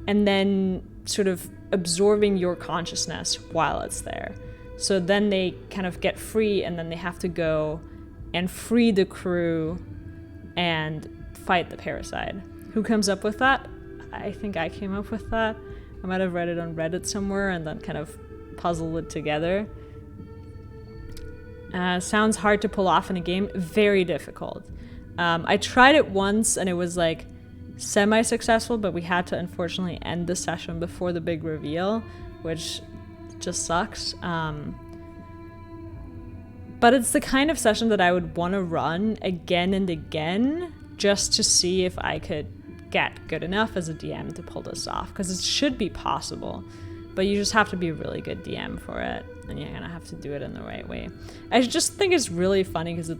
and then sort of absorbing your consciousness while it's there. So then they kind of get free, and then they have to go and free the crew and fight the parasite. Who comes up with that? I think I came up with that. I might have read it on Reddit somewhere and then kind of puzzled it together. Sounds hard to pull off in a game. Very difficult. I tried it once and it was like semi-successful, but we had to unfortunately end the session before the big reveal, which just sucks. But it's the kind of session that I would want to run again and again just to see if I could get good enough as a DM to pull this off, because it should be possible, but you just have to be a really good DM for it, and you're gonna have to do it in the right way. I just think it's really funny because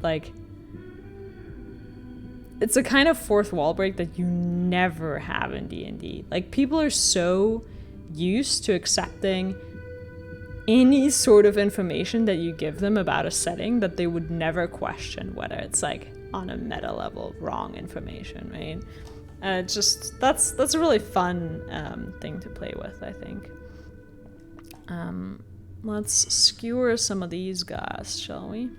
it's a kind of fourth wall break that you never have in D&D. Like, people are so used to accepting any sort of information that you give them about a setting that they would never question whether it's like on a meta level wrong information, right? Just that's a really fun thing to play with, I think. Let's skewer some of these guys, shall we?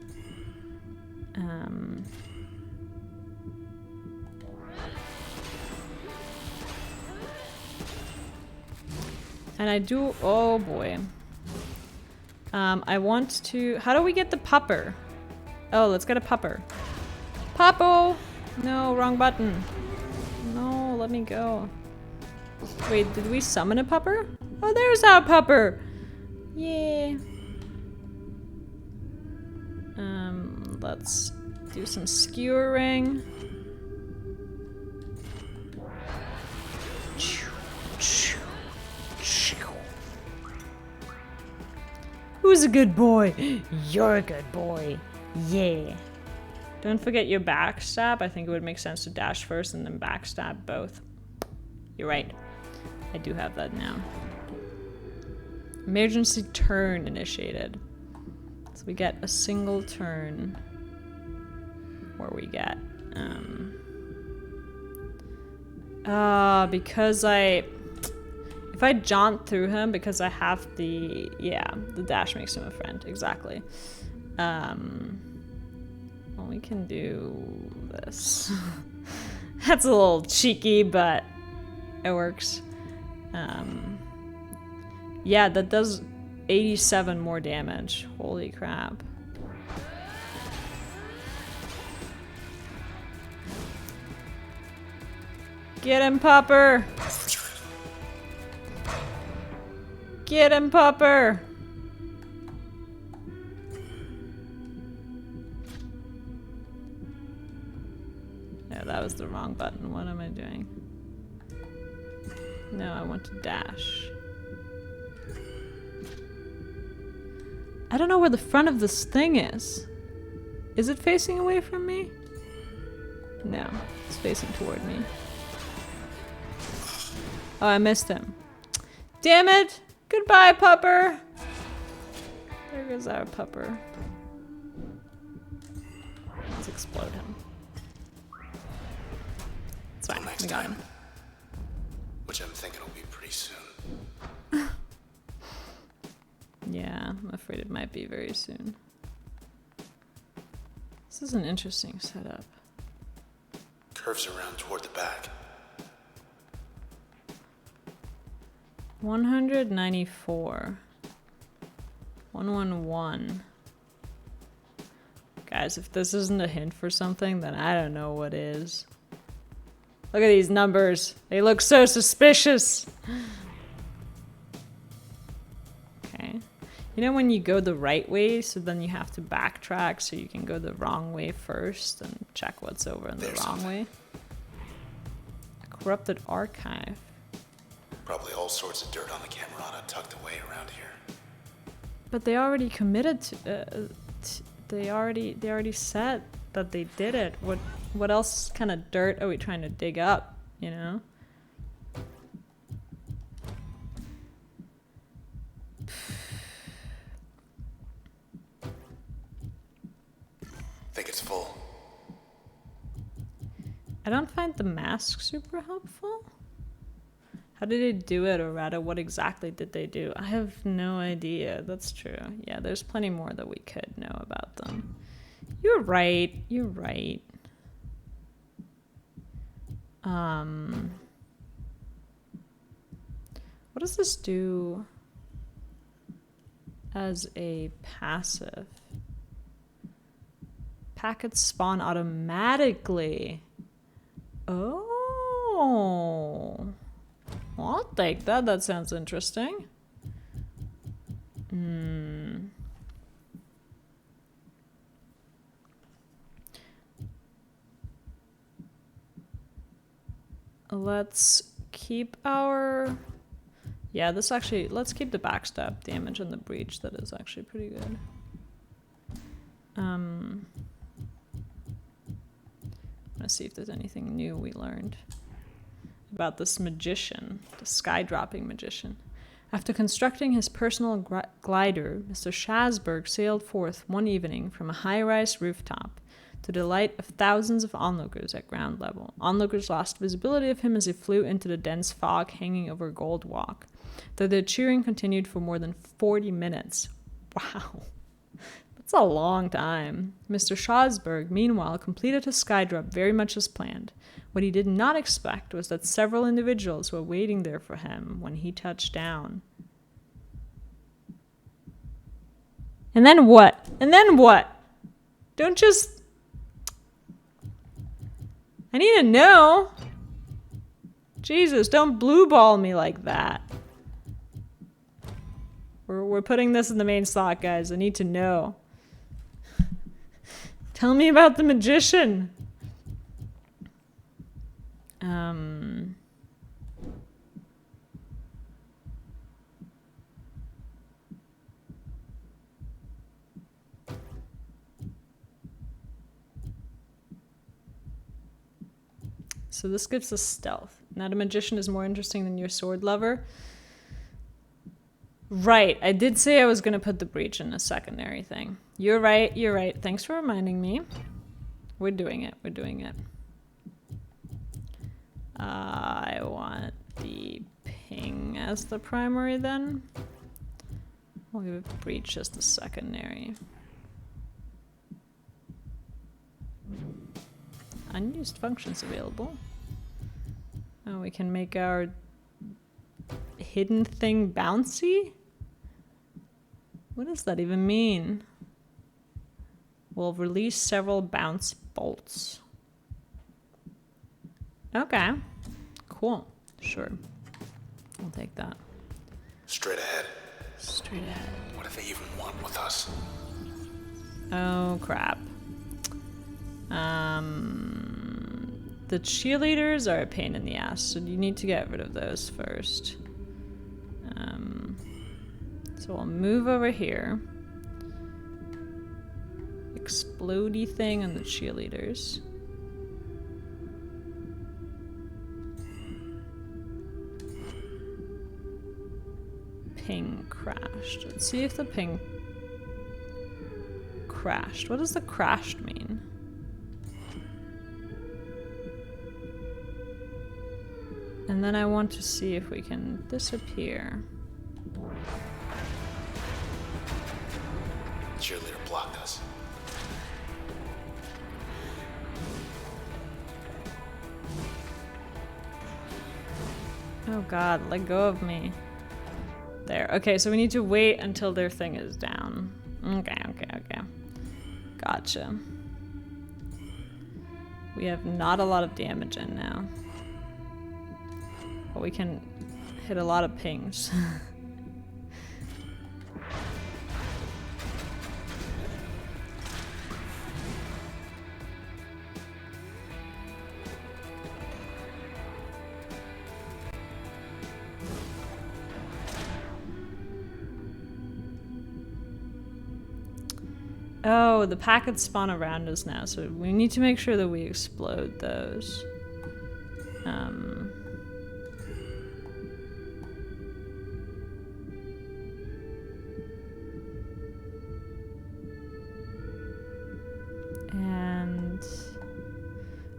And I do, oh boy. I want to, how do we get the pupper? Oh, let's get a pupper. Puppo! No, wrong button. No, let me go. Wait, did we summon a pupper? Oh, there's our pupper! Yeah. Let's do some skewering. Who's a good boy? You're a good boy. Yeah. Don't forget your backstab. I think it would make sense to dash first and then backstab both. You're right. I do have that now. Emergency turn initiated. So we get a single turn where we get because if I jaunt through him, because I have the dash makes him a friend, exactly. Well, we can do this. That's a little cheeky, but it works. Yeah, that does 87 more damage. Holy crap. Get him, Pupper! Get him, Pupper! No, that was the wrong button. What am I doing? No, I want to dash. I don't know where the front of this thing is. Is it facing away from me? No, it's facing toward me. Oh, I missed him. Damn it! Goodbye, Pupper! There goes our Pupper. Let's explode him. It's fine, we got him.
Which I'm thinking will be pretty soon.
Yeah, I'm afraid it might be very soon. This is an interesting setup.
Curves around toward the back.
194. 111. Guys, if this isn't a hint for something, then I don't know what is. Look at these numbers. They look so suspicious. Okay. You know when you go the right way, so then you have to backtrack so you can go the wrong way first and check what's over in the wrong way? A corrupted archive.
Probably all sorts of dirt on the Camerata tucked away around here.
But they already committed to, they already said that they did it. What else kind of dirt are we trying to dig up, you know?
Think it's full.
I don't find the mask super helpful. How did they do it, or rather, what exactly did they do? I have no idea. That's true. Yeah, there's plenty more that we could know about them. You're right. You're right. What does this do as a passive? Packets spawn automatically. Oh. Well, I'll take that. That sounds interesting. Let's keep our... Yeah, this actually... Let's keep the backstab damage on the breach. That is actually pretty good. I'm gonna see if there's anything new we learned about this magician, the sky-dropping magician. After constructing his personal glider, Mr. Shasberg sailed forth one evening from a high-rise rooftop to the delight of thousands of onlookers at ground level. Onlookers lost visibility of him as he flew into the dense fog hanging over Gold Walk, though the cheering continued for more than 40 minutes. Wow. That's a long time. Mr. Shasberg, meanwhile, completed his skydrop very much as planned. What he did not expect was that several individuals were waiting there for him when he touched down. And then what? And then what? Don't just... I need to know. Jesus, don't blue ball me like that. We're putting this in the main slot, guys. I need to know. Tell me about the magician. So this gives us stealth. Now the magician is more interesting than your sword lover. Right, I did say I was going to put the breach in a secondary thing. You're right, you're right. Thanks for reminding me. We're doing it, we're doing it. I want the ping as the primary then. We'll give breach as the secondary. Unused functions available. Oh, we can make our hidden thing bouncy? What does that even mean? We'll release several bounce bolts. Okay. Cool. Sure. I'll take that.
Straight ahead.
Straight ahead.
What do they even want with us?
Oh, crap. The cheerleaders are a pain in the ass, so you need to get rid of those first. So we'll move over here. Explodey thing on the cheerleaders. Ping crashed. Let's see if the ping crashed. What does the crashed mean? And then I want to see if we can disappear.
Cheerleader blocked us.
Oh god, let go of me. There. Okay, so we need to wait until their thing is down. Okay. Gotcha. We have not a lot of damage in now. But we can hit a lot of pings. Oh, the packets spawn around us now, so we need to make sure that we explode those. And...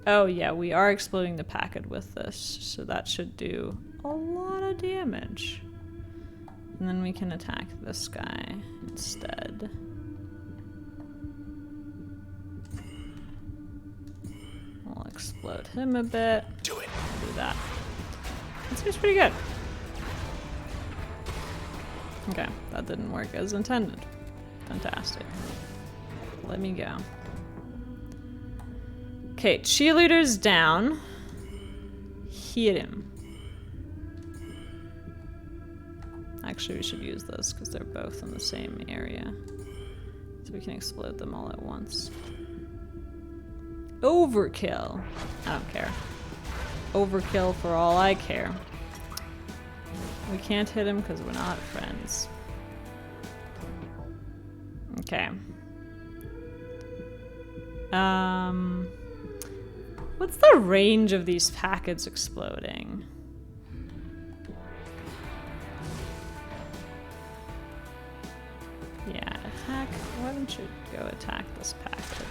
oh yeah, we are exploding the packet with this, so that should do a lot of damage. And then we can attack this guy instead. We'll explode him a bit.
Do it.
Do that. That seems pretty good. Okay, that didn't work as intended. Fantastic. Let me go. Okay, cheerleader's down. Hit him. Actually, we should use those because they're both in the same area. So we can explode them all at once. Overkill. I don't care. Overkill for all I care. We can't hit him because we're not friends. Okay. What's the range of these packets exploding? Yeah, attack. Why don't you go attack this packet?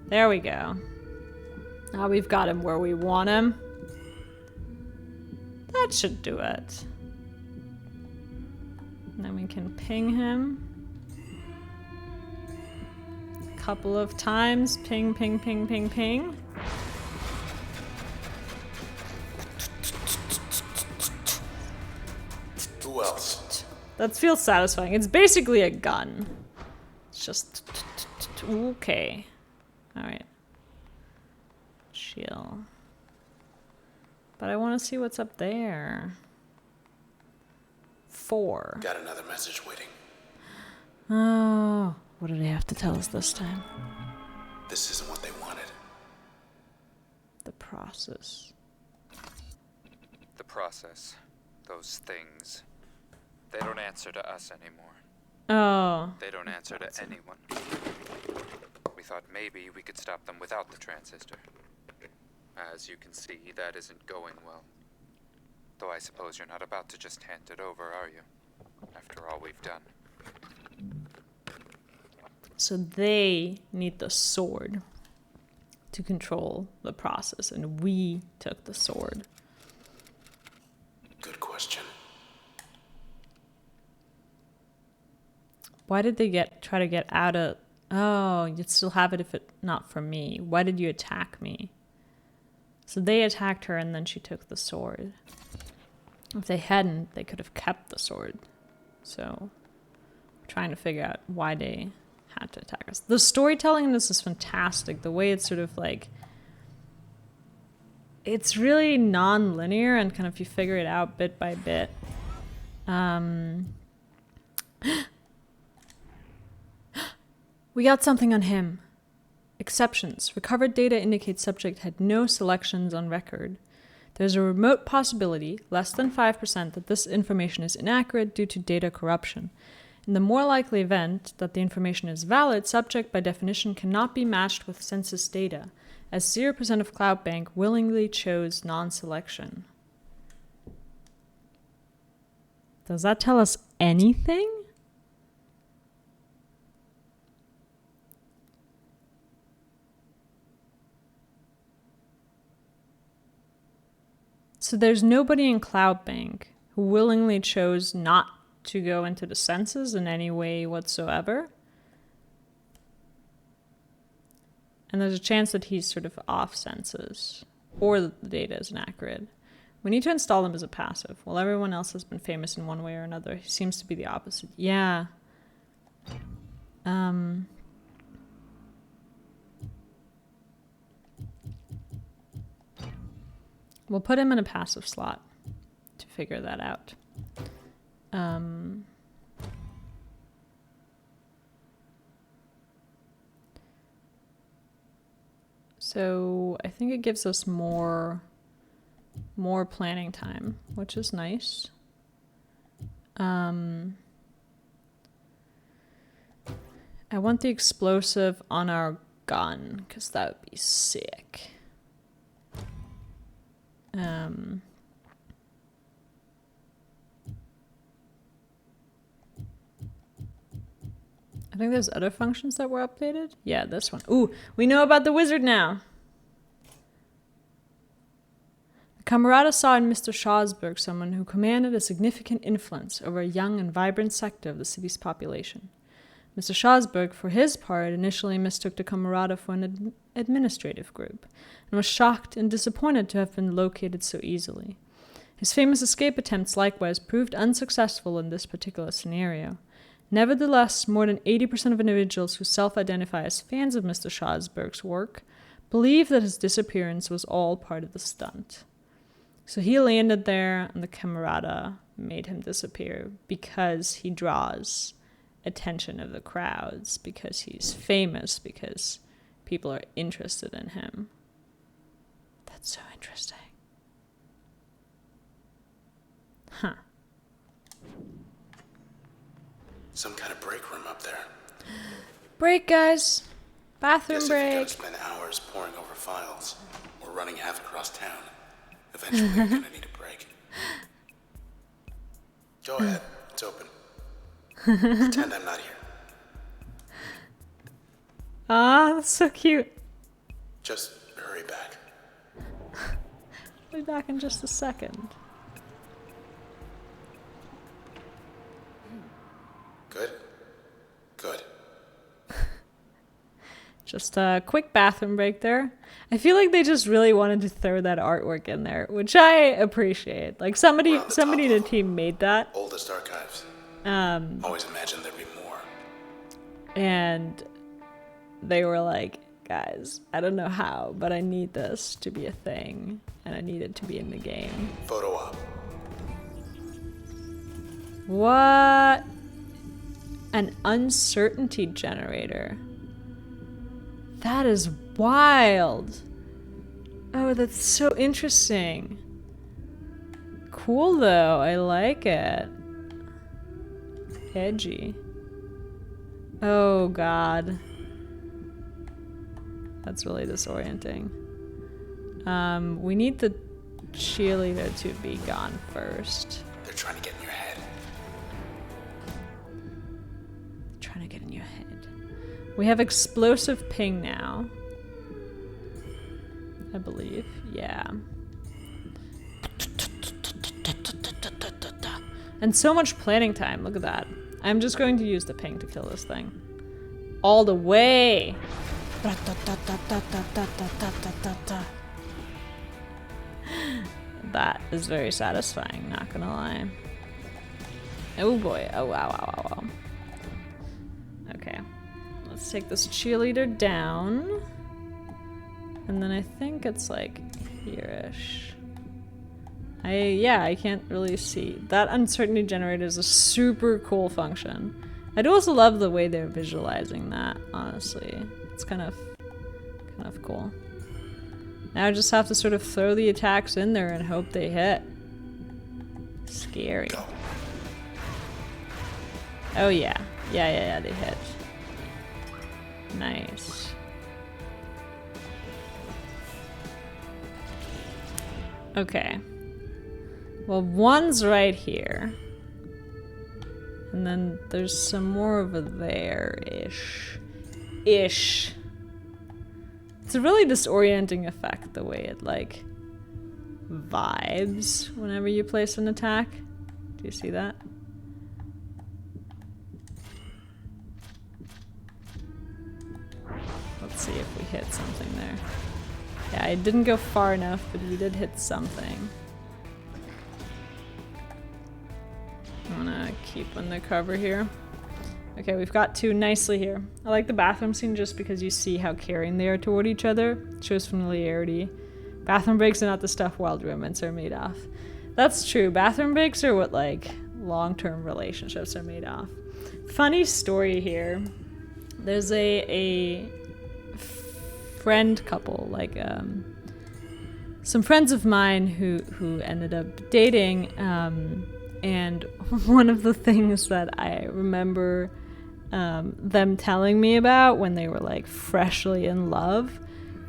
There we go. Now we've got him where we want him. That should do it. And then we can ping him. A couple of times. Ping, ping, ping, ping, ping.
Who else?
That feels satisfying. It's basically a gun. It's just... Okay. Alright. Chill. But I want to see what's up there. 4.
Got another message waiting.
Oh, what do they have to tell us this time?
This isn't what they wanted.
The process.
The process. Those things. They don't answer to us anymore.
Oh.
They don't answer to anyone. We thought maybe we could stop them without the transistor. As you can see, that isn't going well. Though I suppose you're not about to just hand it over, are you? After all we've done.
So they need the sword to control the process, and we took the sword.
Good question.
Why did they try to get out of... Oh, you'd still have it if it not from me. Why did you attack me? So they attacked her and then she took the sword. If they hadn't, they could have kept the sword. So, we're trying to figure out why they had to attack us. The storytelling in this is fantastic. The way it's sort of like... It's really non-linear and kind of you figure it out bit by bit. We got something on him. Exceptions. Recovered data indicates subject had no selections on record. There's a remote possibility, less than 5%, that this information is inaccurate due to data corruption. In the more likely event that the information is valid, subject by definition cannot be matched with census data, as 0% of CloudBank willingly chose non-selection. Does that tell us anything? So there's nobody in CloudBank who willingly chose not to go into the census in any way whatsoever. And there's a chance that he's sort of off census, or that the data is inaccurate. We need to install him as a passive. While everyone else has been famous in one way or another, he seems to be the opposite. Yeah. We'll put him in a passive slot to figure that out. So I think it gives us more planning time, which is nice. I want the explosive on our gun, because that would be sick. I think there's other functions that were updated. Yeah, this one. Ooh, we know about the wizard now. The Camerata saw in Mr. Schosberg someone who commanded a significant influence over a young and vibrant sector of the city's population. Mr. Schosberg, for his part, initially mistook the Camerata for an administrative group, and was shocked and disappointed to have been located so easily. His famous escape attempts likewise proved unsuccessful in this particular scenario. Nevertheless, more than 80% of individuals who self-identify as fans of Mr. Schosberg's work believe that his disappearance was all part of the stunt. So he landed there, and the Camerata made him disappear because he draws attention of the crowds, because he's famous, because people are interested in him. That's so interesting. Huh.
Some kind of break room up there.
Break, guys. Bathroom
Guess if you
break.
gotta spend hours poring over files or running half across town, eventually you're gonna need a break. Go ahead, it's open. Pretend I'm not here.
Ah, that's so cute.
Just hurry back.
I'll be back in just a second.
Good? Good.
Just a quick bathroom break there. I feel like they just really wanted to throw that artwork in there, which I appreciate. Like somebody in the team made that.
Oldest archives. Always imagined there'd be more.
And they were like, guys, I don't know how, but I need this to be a thing. And I need it to be in the game.
Photo op.
What? An uncertainty generator. That is wild. Oh, that's so interesting. Cool though, I like it. Edgy. Oh god. That's really disorienting. We need the cheerleader to be gone first.
They're trying to get in your head.
Trying to get in your head. We have explosive ping now. I believe. Yeah. And so much planning time. Look at that. I'm just going to use the ping to kill this thing. All the way. That is very satisfying, not gonna lie. Oh boy. Oh wow, wow, wow, wow. Okay. Let's take this cheerleader down. And then I think it's like here-ish. I can't really see. That uncertainty generator is a super cool function. I do also love the way they're visualizing that, honestly. It's kind of cool. Now I just have to sort of throw the attacks in there and hope they hit. Scary.
Go.
Oh yeah. Yeah, they hit. Nice. Okay. Well, one's right here. And then there's some more over there-ish. Ish. It's a really disorienting effect, the way it, like, vibes whenever you place an attack. Do you see that? Let's see if we hit something there. Yeah, I didn't go far enough, but we did hit something. I'm gonna keep undercover here. Okay, we've got two nicely here. I like the bathroom scene just because you see how caring they are toward each other. It shows familiarity. Bathroom breaks are not the stuff wild romance are made of. That's true. Bathroom breaks are what, like, long-term relationships are made of. Funny story here. There's a friend couple, like, some friends of mine who ended up dating, and one of the things that I remember them telling me about when they were like freshly in love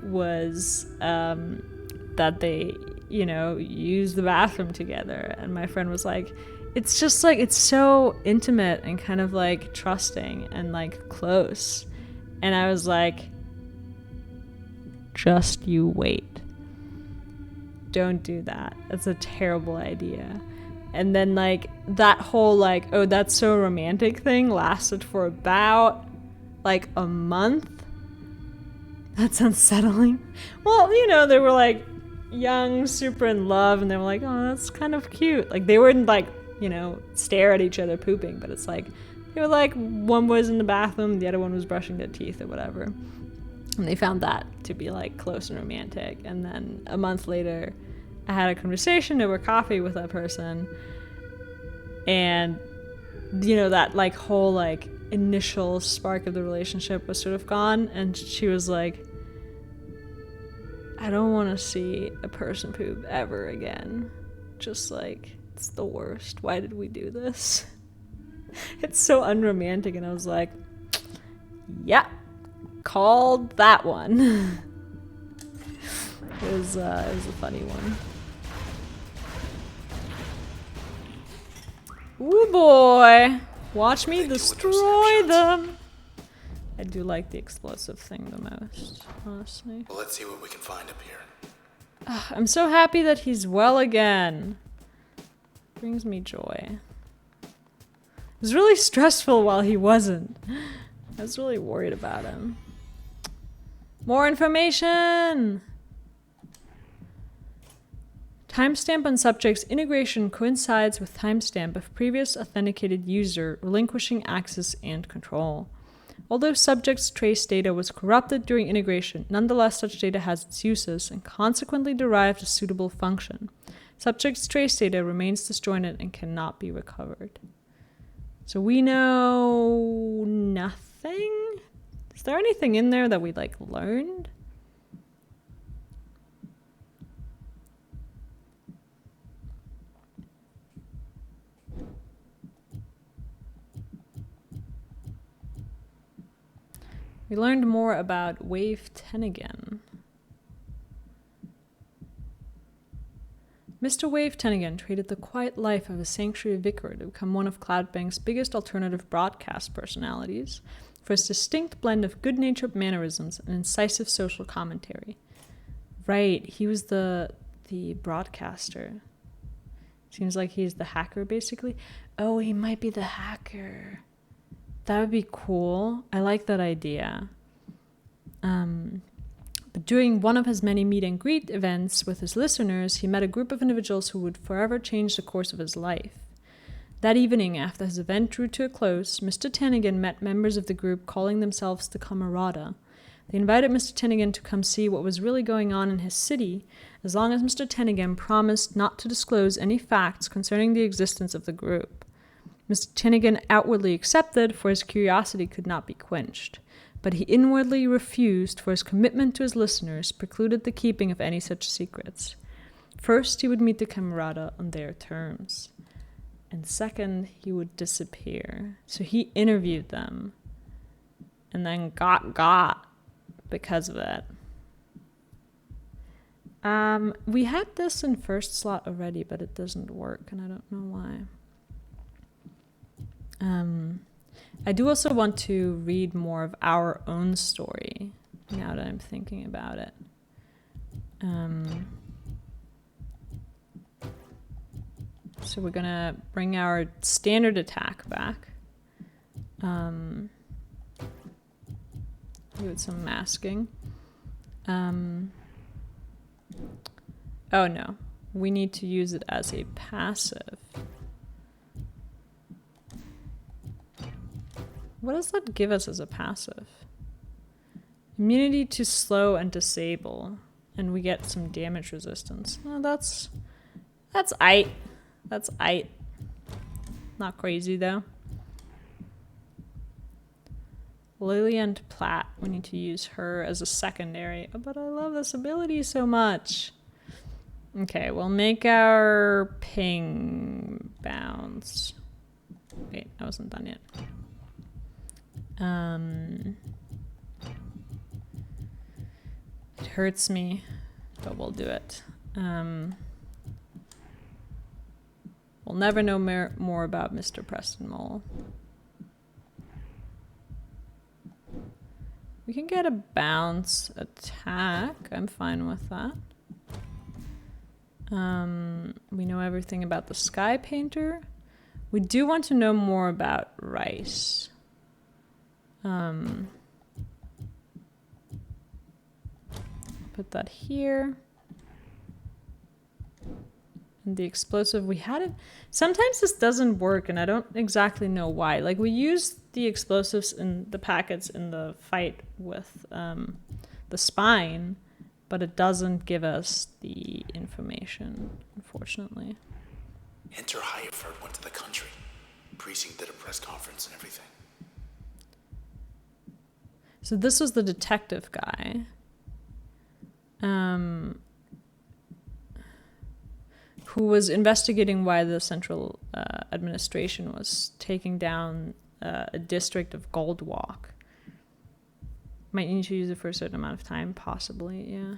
was that they, you know, use the bathroom together. And my friend was like, it's just like, it's so intimate and kind of like trusting and like close. And I was like, just you wait. Don't do that. That's a terrible idea. And then, like, that whole, like, oh, that's so romantic thing lasted for about, like, a month. That's unsettling. Well, you know, they were, like, young, super in love, and they were like, oh, that's kind of cute. Like, they wouldn't, like, you know, stare at each other pooping, but it's like, they were, like, one was in the bathroom, the other one was brushing their teeth or whatever. And they found that to be, like, close and romantic. And then a month later, I had a conversation over coffee with that person, And, you know, that like whole like initial spark of the relationship was sort of gone. And she was like, I don't want to see a person poop ever again. Just like, it's the worst. Why did we do this? It's so unromantic. And I was like, yeah, called that one. It was a funny one. Ooh boy, watch me destroy them. I do like the explosive thing the most, honestly.
Well, let's see what we can find up here.
I'm so happy that he's well again. Brings me joy. It was really stressful while he wasn't. I was really worried about him. More information! Timestamp on subject's integration coincides with timestamp of previous authenticated user relinquishing access and control. Although subject's trace data was corrupted during integration, nonetheless such data has its uses and consequently derived a suitable function. Subject's trace data remains disjointed and cannot be recovered. So we know nothing? Is there anything in there that we like learned? We learned more about Wave 10 again. Mr. Wave 10 again traded the quiet life of a sanctuary vicar to become one of Cloudbank's biggest alternative broadcast personalities for his distinct blend of good-natured mannerisms and incisive social commentary. Right, he was the broadcaster. Seems like he's the hacker, basically. Oh, he might be the hacker. That would be cool. I like that idea. But during one of his many meet and greet events with his listeners, he met a group of individuals who would forever change the course of his life. That evening, after his event drew to a close, Mr. Tannigan met members of the group calling themselves the Camerata. They invited Mr. Tannigan to come see what was really going on in his city, as long as Mr. Tannigan promised not to disclose any facts concerning the existence of the group. Mr. Tannigan outwardly accepted, for his curiosity could not be quenched. But he inwardly refused, for his commitment to his listeners precluded the keeping of any such secrets. First, he would meet the Camerata on their terms. And second, he would disappear. So he interviewed them. And then got because of it. We had this in first slot already, but it doesn't work, and I don't know why. I do also want to read more of our own story, now that I'm thinking about it. So we're gonna bring our standard attack back. Give it some masking. Oh no, we need to use it as a passive. What does that give us as a passive? Immunity to slow and disable. And we get some damage resistance. Oh, that's aight. That's aight. Not crazy though. Lillian Platt. We need to use her as a secondary. Oh, but I love this ability so much. Okay, we'll make our ping bounce. Wait, I wasn't done yet. It hurts me, but we'll do it. We'll never know more about Mr. Preston Mole. We can get a bounce attack. I'm fine with that. We know everything about the Sky Painter. We do want to know more about Rice. Put that here. And the explosive, we had it. Sometimes this doesn't work, and I don't exactly know why. Like, we used the explosives in the packets in the fight with the spine, but it doesn't give us the information, unfortunately.
Hinter Hyaford went to the country. Precinct did a press conference and everything.
So this was the detective guy. Who was investigating why the central administration was taking down a district of Goldwalk. Might need to use it for a certain amount of time, possibly, yeah.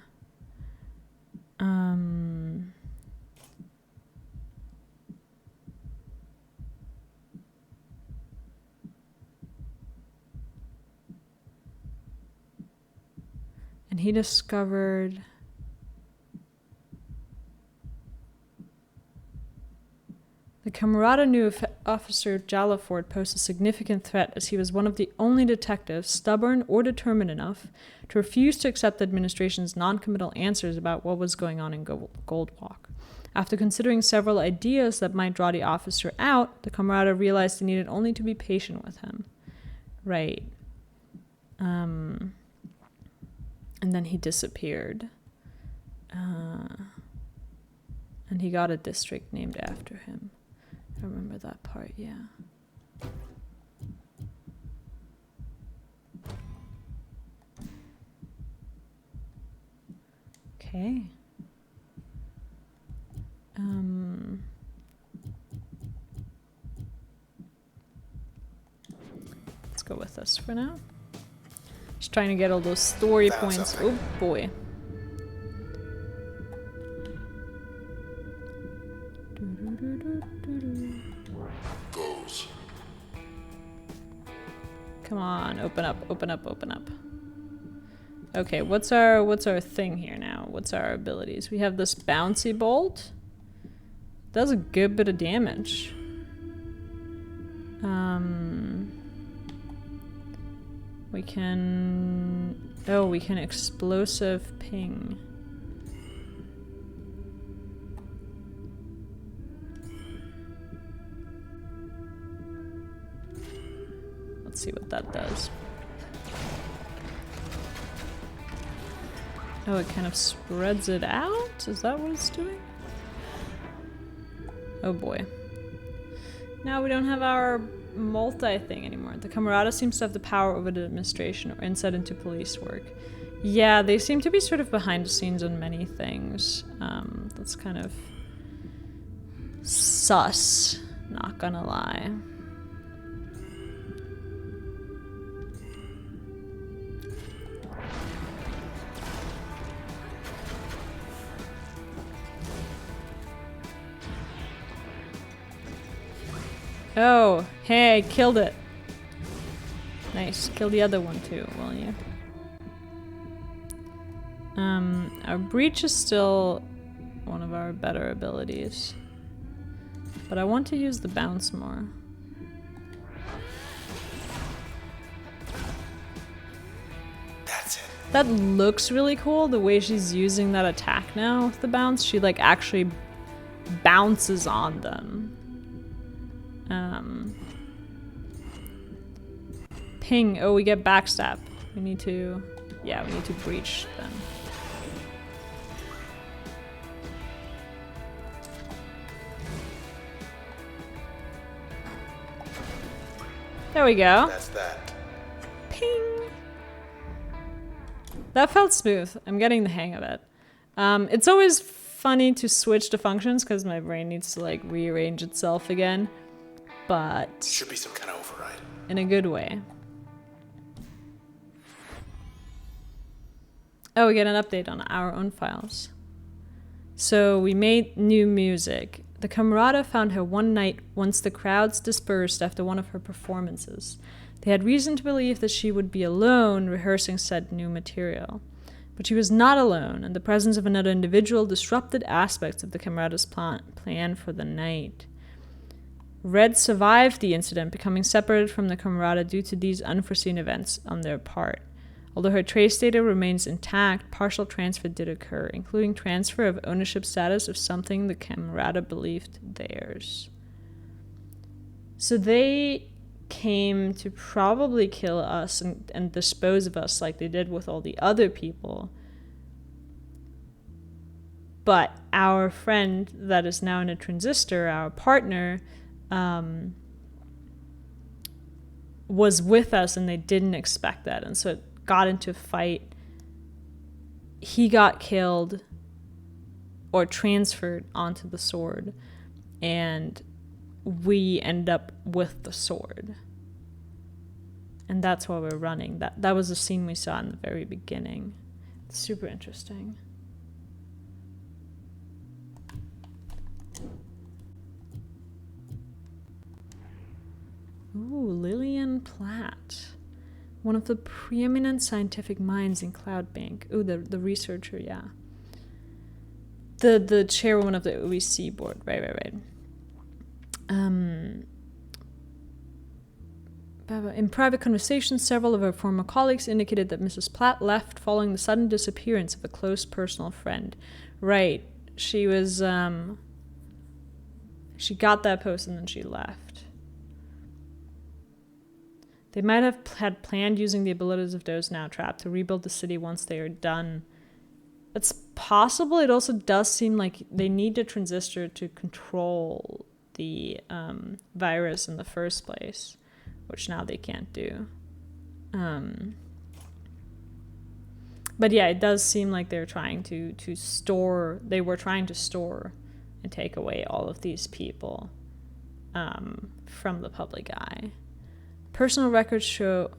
And he discovered the Camerata knew Officer Jalaford posed a significant threat, as he was one of the only detectives stubborn or determined enough to refuse to accept the administration's non-committal answers about what was going on in Goldwalk. After considering several ideas that might draw the officer out, the Camerata realized they needed only to be patient with him. Right. And then he disappeared. And he got a district named after him. I remember that part, yeah. Okay. Let's go with this for now. Just trying to get all those story points. Oh boy.
Goes.
Come on, open up, open up, open up. Okay, what's our thing here now? What's our abilities? We have this bouncy bolt. Does a good bit of damage. We can explosive ping. Let's see what that does. Oh, it kind of spreads it out? Is that what it's doing? Oh boy. Now we don't have our multi thing anymore. The Camerata seems to have the power over the administration or insight into police work. Yeah, they seem to be sort of behind the scenes on many things. That's kind of sus, not gonna lie. Oh, hey, killed it. Nice. Kill the other one too, will you? Our breach is still one of our better abilities. But I want to use the bounce more.
That's it.
That looks really cool, the way she's using that attack now with the bounce. She like actually bounces on them. Ping. Oh, we get backstab. We need to... Yeah, we need to breach them. There we go.
That's that.
Ping. That felt smooth. I'm getting the hang of it. It's always funny to switch the functions because my brain needs to like rearrange itself again. But
Should be some kind of override.
in a good way. Oh, we get an update on our own files. So we made new music. The Camerata found her one night once the crowds dispersed after one of her performances. They had reason to believe that she would be alone rehearsing said new material. But she was not alone, and the presence of another individual disrupted aspects of the Camerata's plan for the night. Red survived the incident, becoming separated from the Camerata due to these unforeseen events on their part. Although her trace data remains intact, partial transfer did occur, including transfer of ownership status of something the Camerata believed theirs. So they came to probably kill us and dispose of us like they did with all the other people. But our friend that is now in a transistor, our partner, was with us, and they didn't expect that. And so it got into a fight. He got killed or transferred onto the sword, and we end up with the sword. And that's why we're running. That was a scene we saw in the very beginning. It's super interesting. Ooh, Lillian Platt. One of the preeminent scientific minds in Cloud Bank. Ooh, the researcher, yeah. The chairwoman of the OEC board. Right. In private conversations, several of her former colleagues indicated that Mrs. Platt left following the sudden disappearance of a close personal friend. Right. She was, she got that post and then she left. They might have had planned using the abilities of those now trapped to rebuild the city once they are done. It's possible. It also does seem like they need the transistor to control the virus in the first place, which now they can't do. But yeah, it does seem like they're trying to store and take away all of these people from the public eye. Personal records show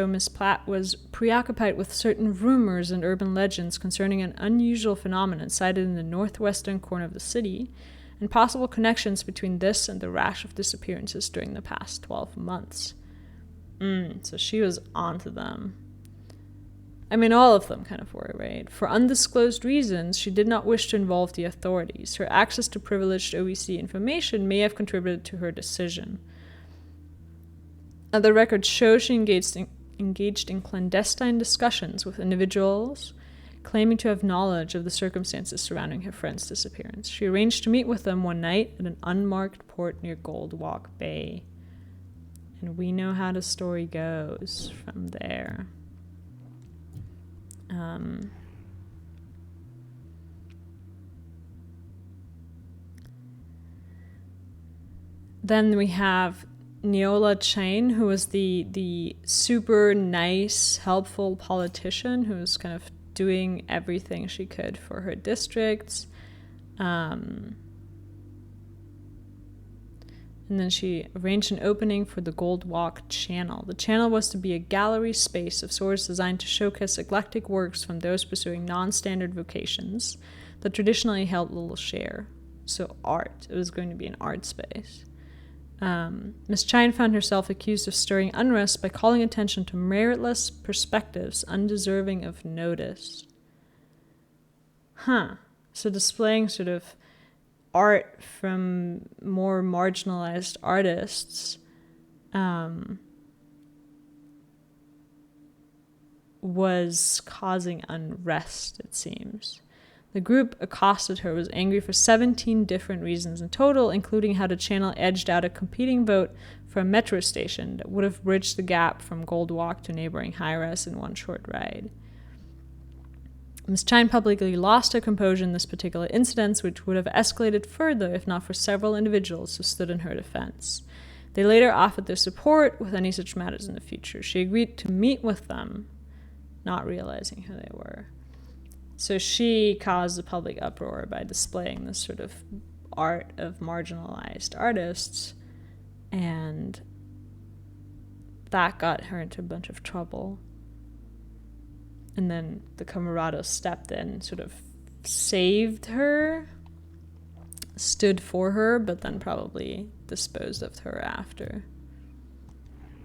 Miss Platt was preoccupied with certain rumors and urban legends concerning an unusual phenomenon cited in the northwestern corner of the city, and possible connections between this and the rash of disappearances during the past 12 months. So she was onto them. I mean, all of them kind of were, right? For undisclosed reasons, she did not wish to involve the authorities. Her access to privileged OEC information may have contributed to her decision. The records show she engaged in clandestine discussions with individuals claiming to have knowledge of the circumstances surrounding her friend's disappearance. She arranged to meet with them one night at an unmarked port near Goldwalk Bay. And we know how the story goes from there. Then we have Neola Chain, who was the super nice, helpful politician who was kind of doing everything she could for her districts. And then she arranged an opening for the Goldwalk Channel. The channel was to be a gallery space of sorts designed to showcase eclectic works from those pursuing non-standard vocations that traditionally held little share. So art. It was going to be an art space. Miss Chine found herself accused of stirring unrest by calling attention to meritless perspectives undeserving of notice. So displaying sort of art from more marginalized artists was causing unrest, it seems. The group accosted her, was angry for 17 different reasons in total, including how the channel edged out a competing vote for a metro station that would have bridged the gap from Goldwalk to neighboring High-Res in one short ride. Miss Chine publicly lost her composure in this particular incident, which would have escalated further if not for several individuals who stood in her defense. They later offered their support with any such matters in the future. She agreed to meet with them, not realizing who they were. So she caused a public uproar by displaying this sort of art of marginalized artists, and that got her into a bunch of trouble. And then the Camarados stepped in, sort of saved her, stood for her, but then probably disposed of her after.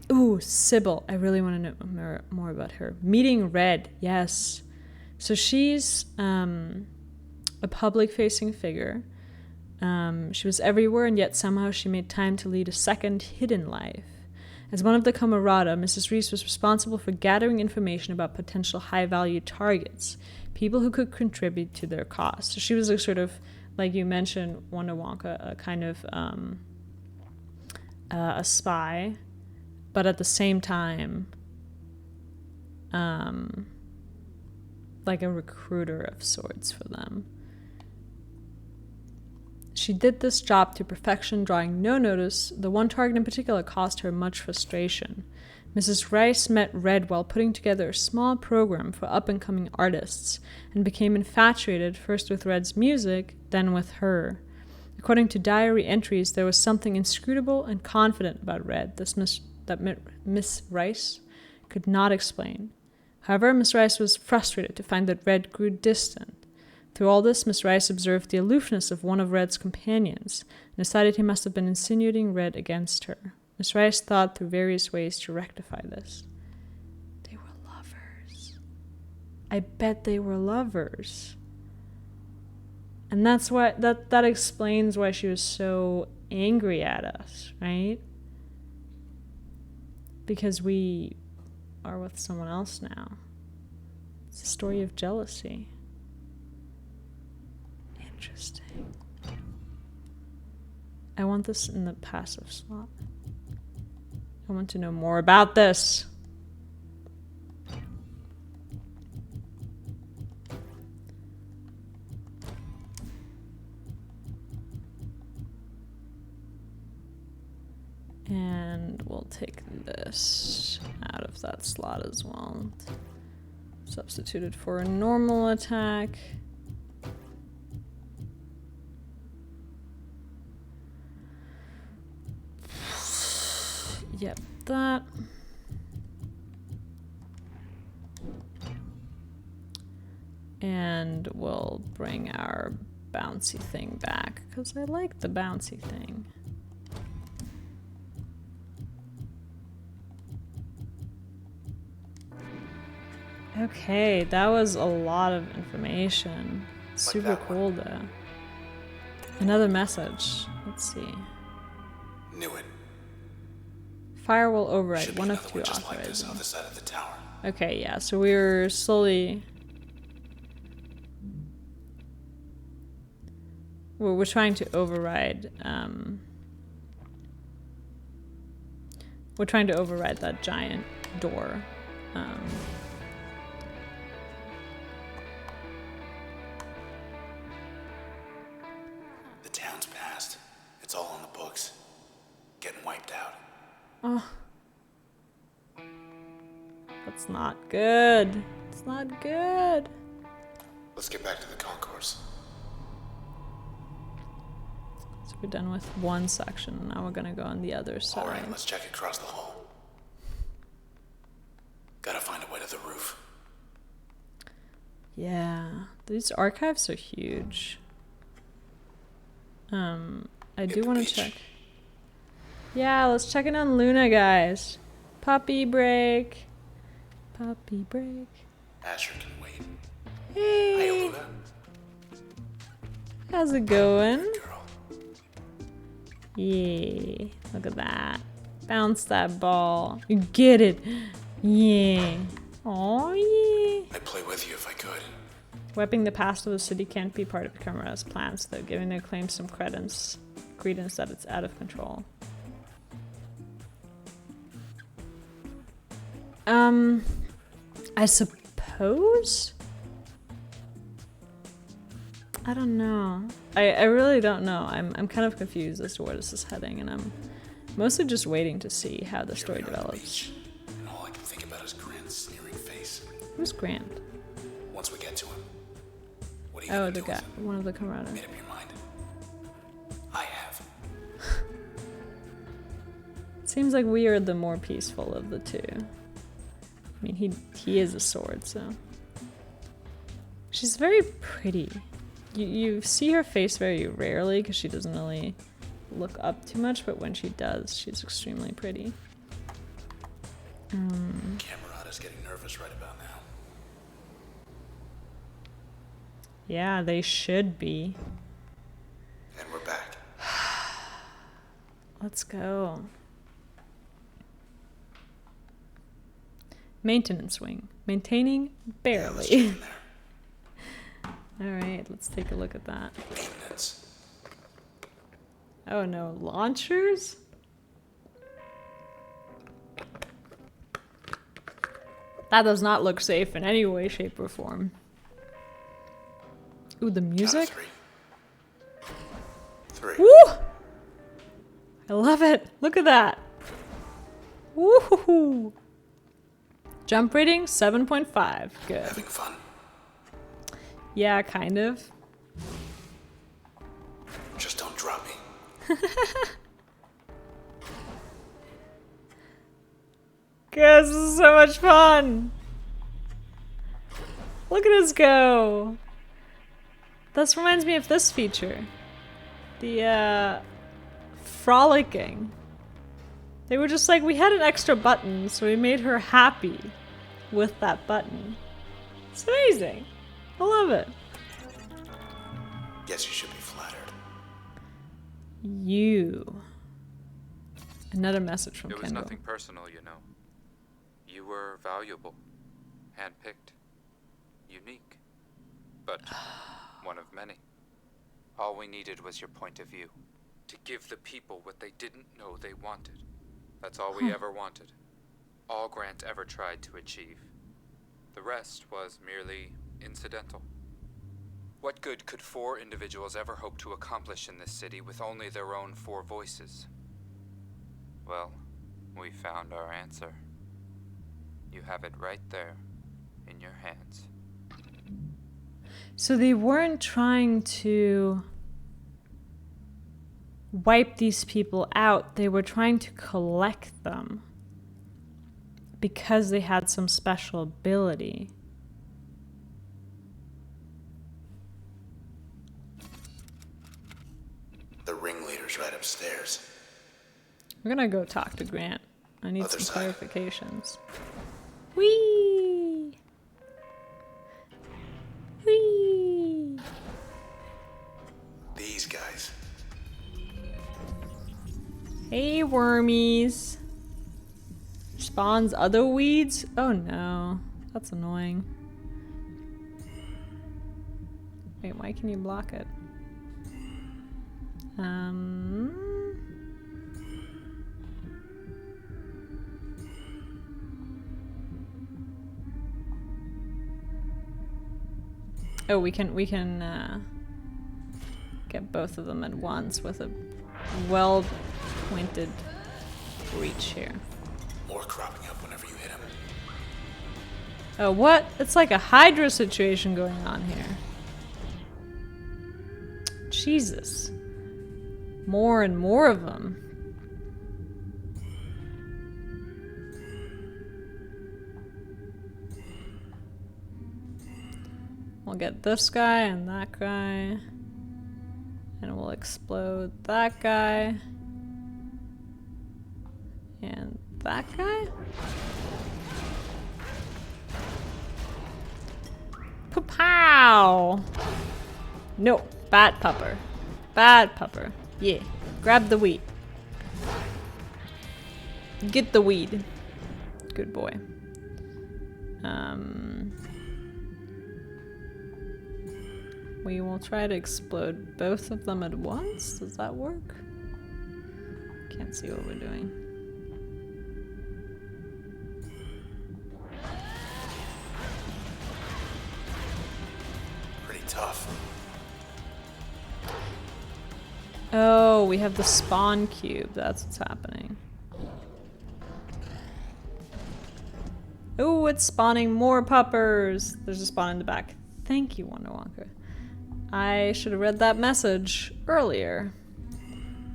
Ooh, Sybil. I really want to know more about her. Meeting Red, yes. So she's a public-facing figure. She was everywhere, and yet somehow she made time to lead a second hidden life. As one of the Camarada, Mrs. Reese was responsible for gathering information about potential high-value targets, people who could contribute to their cause. So she was a sort of, like you mentioned, Wanda Wonka, a kind of a spy, but at the same time, like a recruiter of sorts for them. She did this job to perfection, drawing no notice. The one target in particular caused her much frustration. Mrs. Rice met Red while putting together a small program for up-and-coming artists and became infatuated first with Red's music, then with her. According to diary entries, there was something inscrutable and confident about Red that Miss Rice could not explain. However, Miss Rice was frustrated to find that Red grew distant. Through all this, Miss Rice observed the aloofness of one of Red's companions and decided he must have been insinuating Red against her. Miss Rice thought through various ways to rectify this. They were lovers. I bet they were lovers. And that's why that explains why she was so angry at us, right? Because we are with someone else now. It's a story of jealousy. Interesting. I want this in the passive slot. I want to know more about this. And we'll take this out of that slot as well. Substituted for a normal attack. Yep, that. And we'll bring our bouncy thing back, because I like the bouncy thing. Okay, that was a lot of information. Super cool though. Another message. Let's see.
Knew it.
Fire will override
Should
one
be
of
another
two
one just like this
authorizing.
on the side of the tower.
Okay, yeah, so we're slowly... We're trying to override, we're trying to override that giant door.
The town's past. It's all in the books. Getting wiped out.
Oh. That's not good. It's not good.
Let's get back to the concourse.
So we're done with one section. Now we're gonna go on the other side.
Alright, let's check across the hall. Gotta find a way to the roof.
Yeah, these archives are huge. I do want to check. Yeah, let's check in on Luna, guys. Puppy break. Puppy break.
Asher can wait.
Hey.
Hey, Luna.
How's it going?
Girl.
Yeah, look at that. Bounce that ball. You get it. Yeah. Oh yeah.
I'd play with you if I could.
Wiping the past of the city can't be part of Kamara's plans, though, giving their claims some credence that it's out of control. I suppose? I don't know. I really don't know. I'm kind of confused as to where this is heading, and I'm mostly just waiting to see how the story
Here we are on the
develops.
beach, and all I can think about is Grant's sneering face.
Who's Grant?
Once we get to him, what are you
Oh,
gonna
the
do
guy,
with him?
one of the camaraderie.
Made up your mind? I have.
Seems like we are the more peaceful of the two. I mean, he is a sword, so. She's very pretty. You see her face very rarely because she doesn't really look up too much, but when she does, she's extremely pretty.
Camerata's getting nervous right about now.
Yeah, they should be.
And we're back.
Let's go. Maintenance wing. Maintaining
Yeah, let's check
barely.
in there.
Alright, let's take a look at that.
Maintenance.
Oh no, launchers? That does not look safe in any way, shape, or form. Ooh, the music.
Count of three.
Woo! I love it. Look at that. Woohoo! Jump rating 7.5. Good.
Having fun?
Yeah, kind of.
Just don't drop me.
Guys, this is so much fun. Look at us go. This reminds me of this feature. The, frolicking. They were just like, we had an extra button, so we made her happy with that button. It's amazing. I love it.
Guess you should be flattered.
You. Another message from
It was
Kendall.
nothing personal, you know. You were valuable, handpicked, unique, but one of many. All we needed was your point of view, to give the people what they didn't know they wanted. That's all we ever wanted. All Grant ever tried to achieve. The rest was merely incidental. What good could 4 individuals ever hope to accomplish in this city with only their own 4 voices? Well, we found our answer. You have it right there, in your hands.
So they weren't trying to wipe these people out. They were trying to collect them because they had some special ability.
The ringleader's right upstairs.
We're gonna go talk to Grant. I need
Other
some
side.
clarifications. Whee! Whee!
These guys.
Hey, wormies. Spawns other weeds? Oh no. That's annoying. Wait, why can you block it? Oh, we can get both of them at once with a well-pointed reach here.
More cropping up whenever you hit him.
Oh, what? It's like a Hydra situation going on here. Jesus. More and more of them. We'll get this guy and that guy. And we'll explode that guy. And that guy? Pow! No, bad pupper. Bad pupper. Yeah, grab the weed. Get the weed. Good boy. We will try to explode both of them at once. Does that work? Can't see what we're doing.
Pretty tough.
Oh, we have the spawn cube. That's what's happening. Oh, it's spawning more puppers. There's a spawn in the back. Thank you, Wonder Wonka. I should have read that message earlier.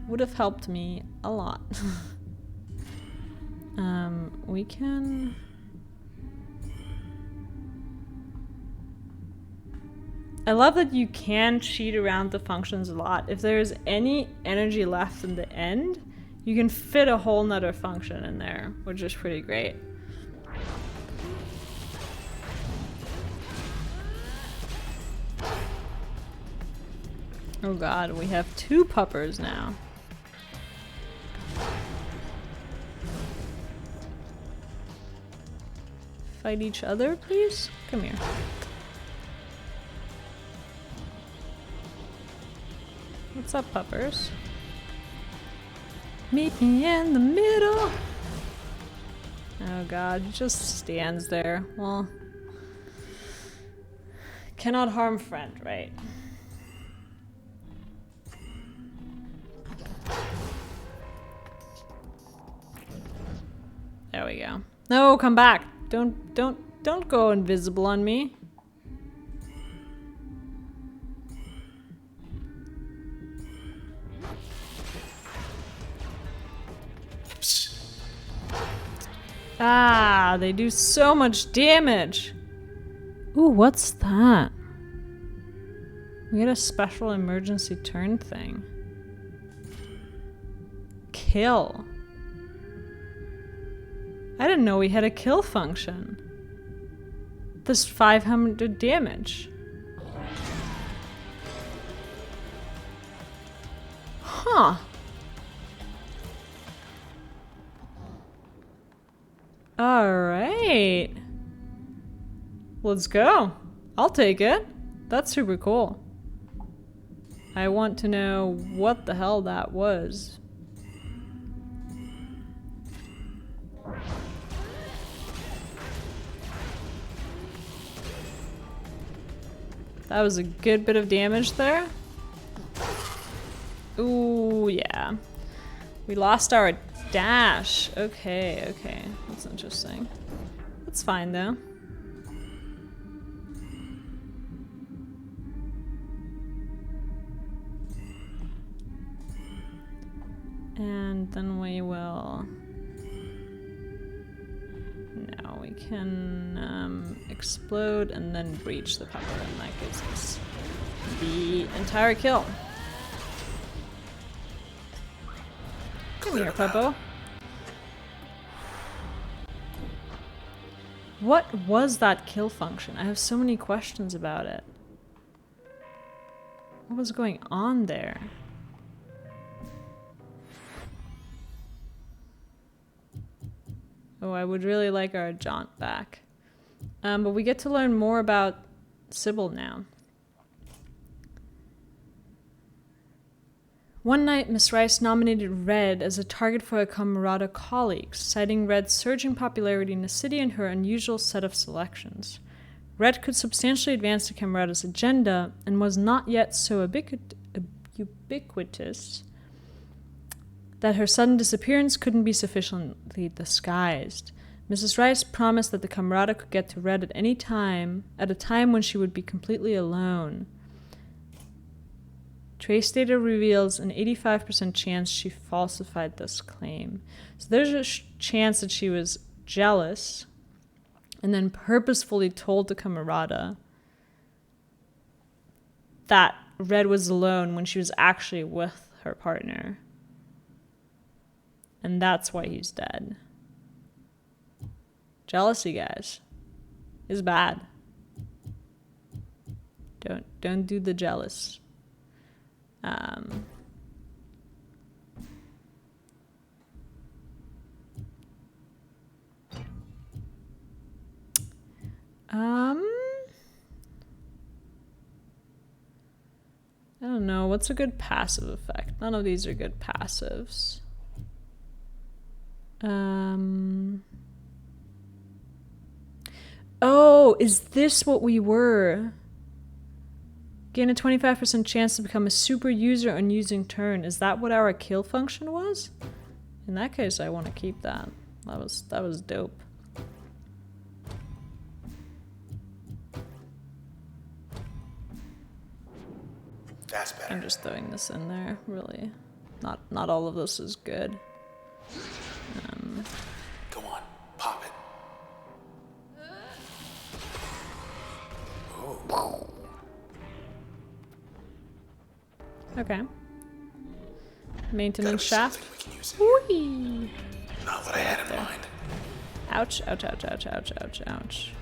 Would have helped me a lot. We can... I love that you can cheat around the functions a lot. If there's any energy left in the end, you can fit a whole nother function in there, which is pretty great. Oh god, we have 2 puppers now. Fight each other, please? Come here. What's up, puppers? Meet me in the middle! Oh god, he just stands there. Well... Cannot harm friend, right? There we go. No, come back. Don't go invisible on me. Ah, they do so much damage. Ooh, what's that? We get a special emergency turn thing. Kill. I didn't know we had a kill function. This 500 damage. Huh. Alright. Let's go. I'll take it. That's super cool. I want to know what the hell that was. That was a good bit of damage there. Ooh, yeah. We lost our dash. Okay, okay. That's interesting. That's fine though. And then we will... No, we can explode and then breach the pepper, and that gives us the entire kill. Come here, Peppo. What was that kill function? I have so many questions about it. What was going on there? Oh, I would really like our jaunt back. But we get to learn more about Sybil now. One night, Miss Rice nominated Red as a target for her Camerata colleagues, citing Red's surging popularity in the city and her unusual set of selections. Red could substantially advance the Camerata's agenda and was not yet so ubiquitous that her sudden disappearance couldn't be sufficiently disguised. Mrs. Rice promised that the Camerata could get to Red at any time, at a time when she would be completely alone. Trace data reveals an 85% chance she falsified this claim. So there's a chance that she was jealous and then purposefully told the Camerata that Red was alone when she was actually with her partner. And that's why he's dead. Jealousy, guys, is bad. Don't do the jealous. I don't know. What's a good passive effect? None of these are good passives. Oh, is this what we were? Gain a 25% chance to become a super user on using turn. Is that what our kill function was? In that case, I want to keep that. That was dope.
That's better.
I'm just throwing this in there, really. Not all of this is good.
Go on, pop it. Ooh.
Okay. Maintenance
Gotta be
shaft.
something we can use in here.
Whee!
Not what I had in mind.
Ouch, ouch, ouch, ouch, ouch, ouch, ouch.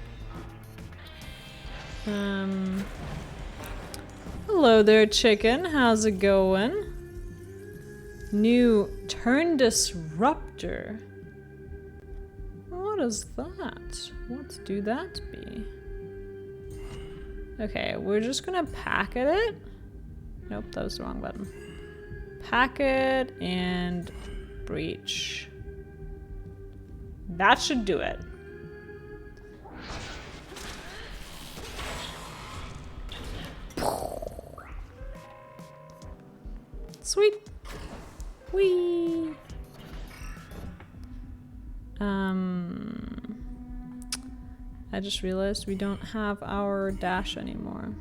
Hello there, chicken. How's it going? New turn disruptor. What is that? What do that be? Okay, we're just gonna packet it. Nope, that was the wrong button. Packet and breach. That should do it. Sweet. Whee. I just realized we don't have our dash anymore.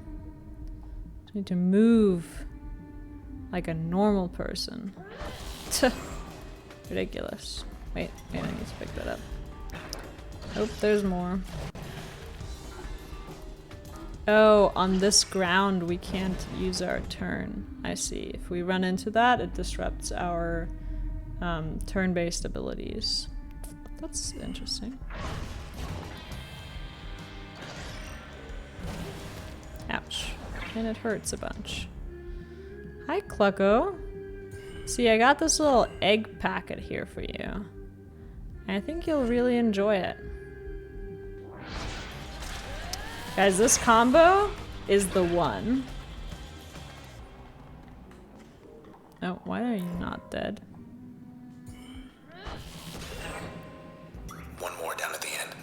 Just need to move like a normal person. Ridiculous. Wait, I need to pick that up. Oh, there's more. Oh, on this ground we can't use our turn. I see. If we run into that, it disrupts our turn-based abilities. That's interesting. Ouch. And it hurts a bunch. Hi, Clucko. See, I got this little egg packet here for you. I think you'll really enjoy it. Guys, this combo is the one. Oh, why are you not dead?
One more down at the end.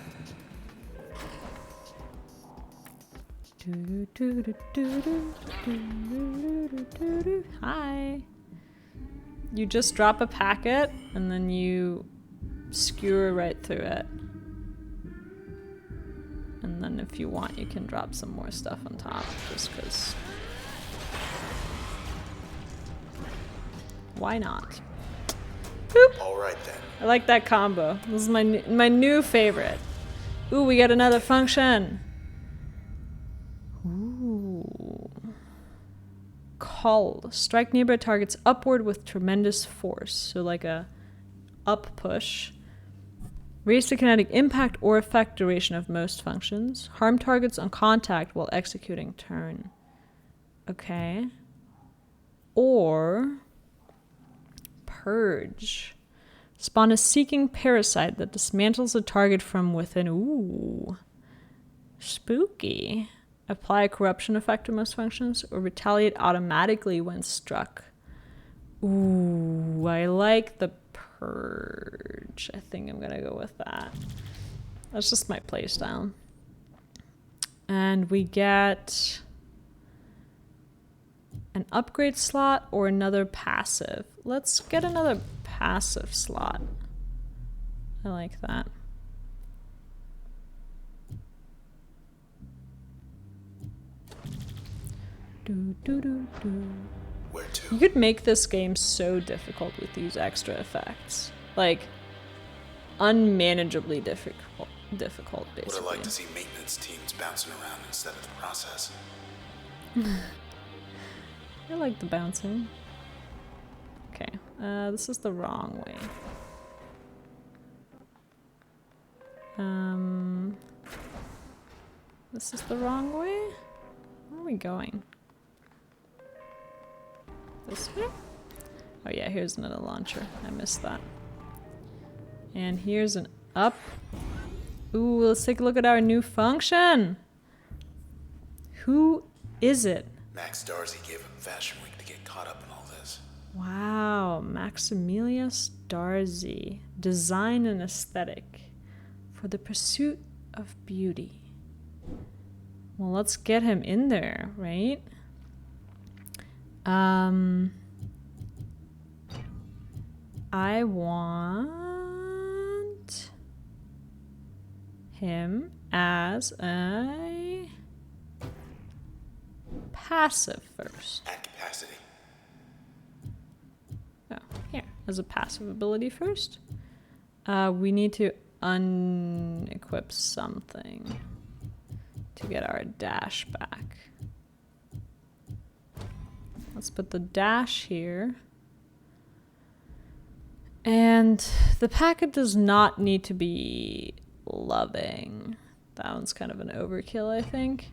Hi. You just drop a packet and then you skewer right through it. And then if you want, you can drop some more stuff on top, just because. Why not? Boop!
All right then.
I like that combo. This is my new favorite. Ooh, we got another function. Ooh. Called. Strike nearby targets upward with tremendous force. So like a up push. Raise the kinetic impact or effect duration of most functions. Harm targets on contact while executing turn. Okay. Or purge. Spawn a seeking parasite that dismantles a target from within. Ooh. Spooky. Apply a corruption effect to most functions or retaliate automatically when struck. Ooh, I like the purge. I think I'm gonna go with that. That's just my playstyle. And we get an upgrade slot or another passive. Let's get another passive slot. I like that. Do, do, do, do.
Where to?
You could make this game so difficult with these extra effects. Like, unmanageably difficult, basically.
Would have liked to see maintenance teams bouncing around instead of the process.
I like the bouncing. Okay, this is the wrong way. This is the wrong way? Where are we going? This way? Oh yeah, here's another launcher. I missed that. And here's an up. Ooh, let's take a look at our new function. Who is it?
Max Darcy gave up Fashion Week to get caught up in all this.
Wow, Maximilius Darcy. Design and aesthetic for the pursuit of beauty. Well, let's get him in there, right? I want him as a passive first.
At capacity.
Oh, here, as a passive ability first. We need to unequip something to get our dash back. Let's put the dash here. And the packet does not need to be loving. That one's kind of an overkill, I think.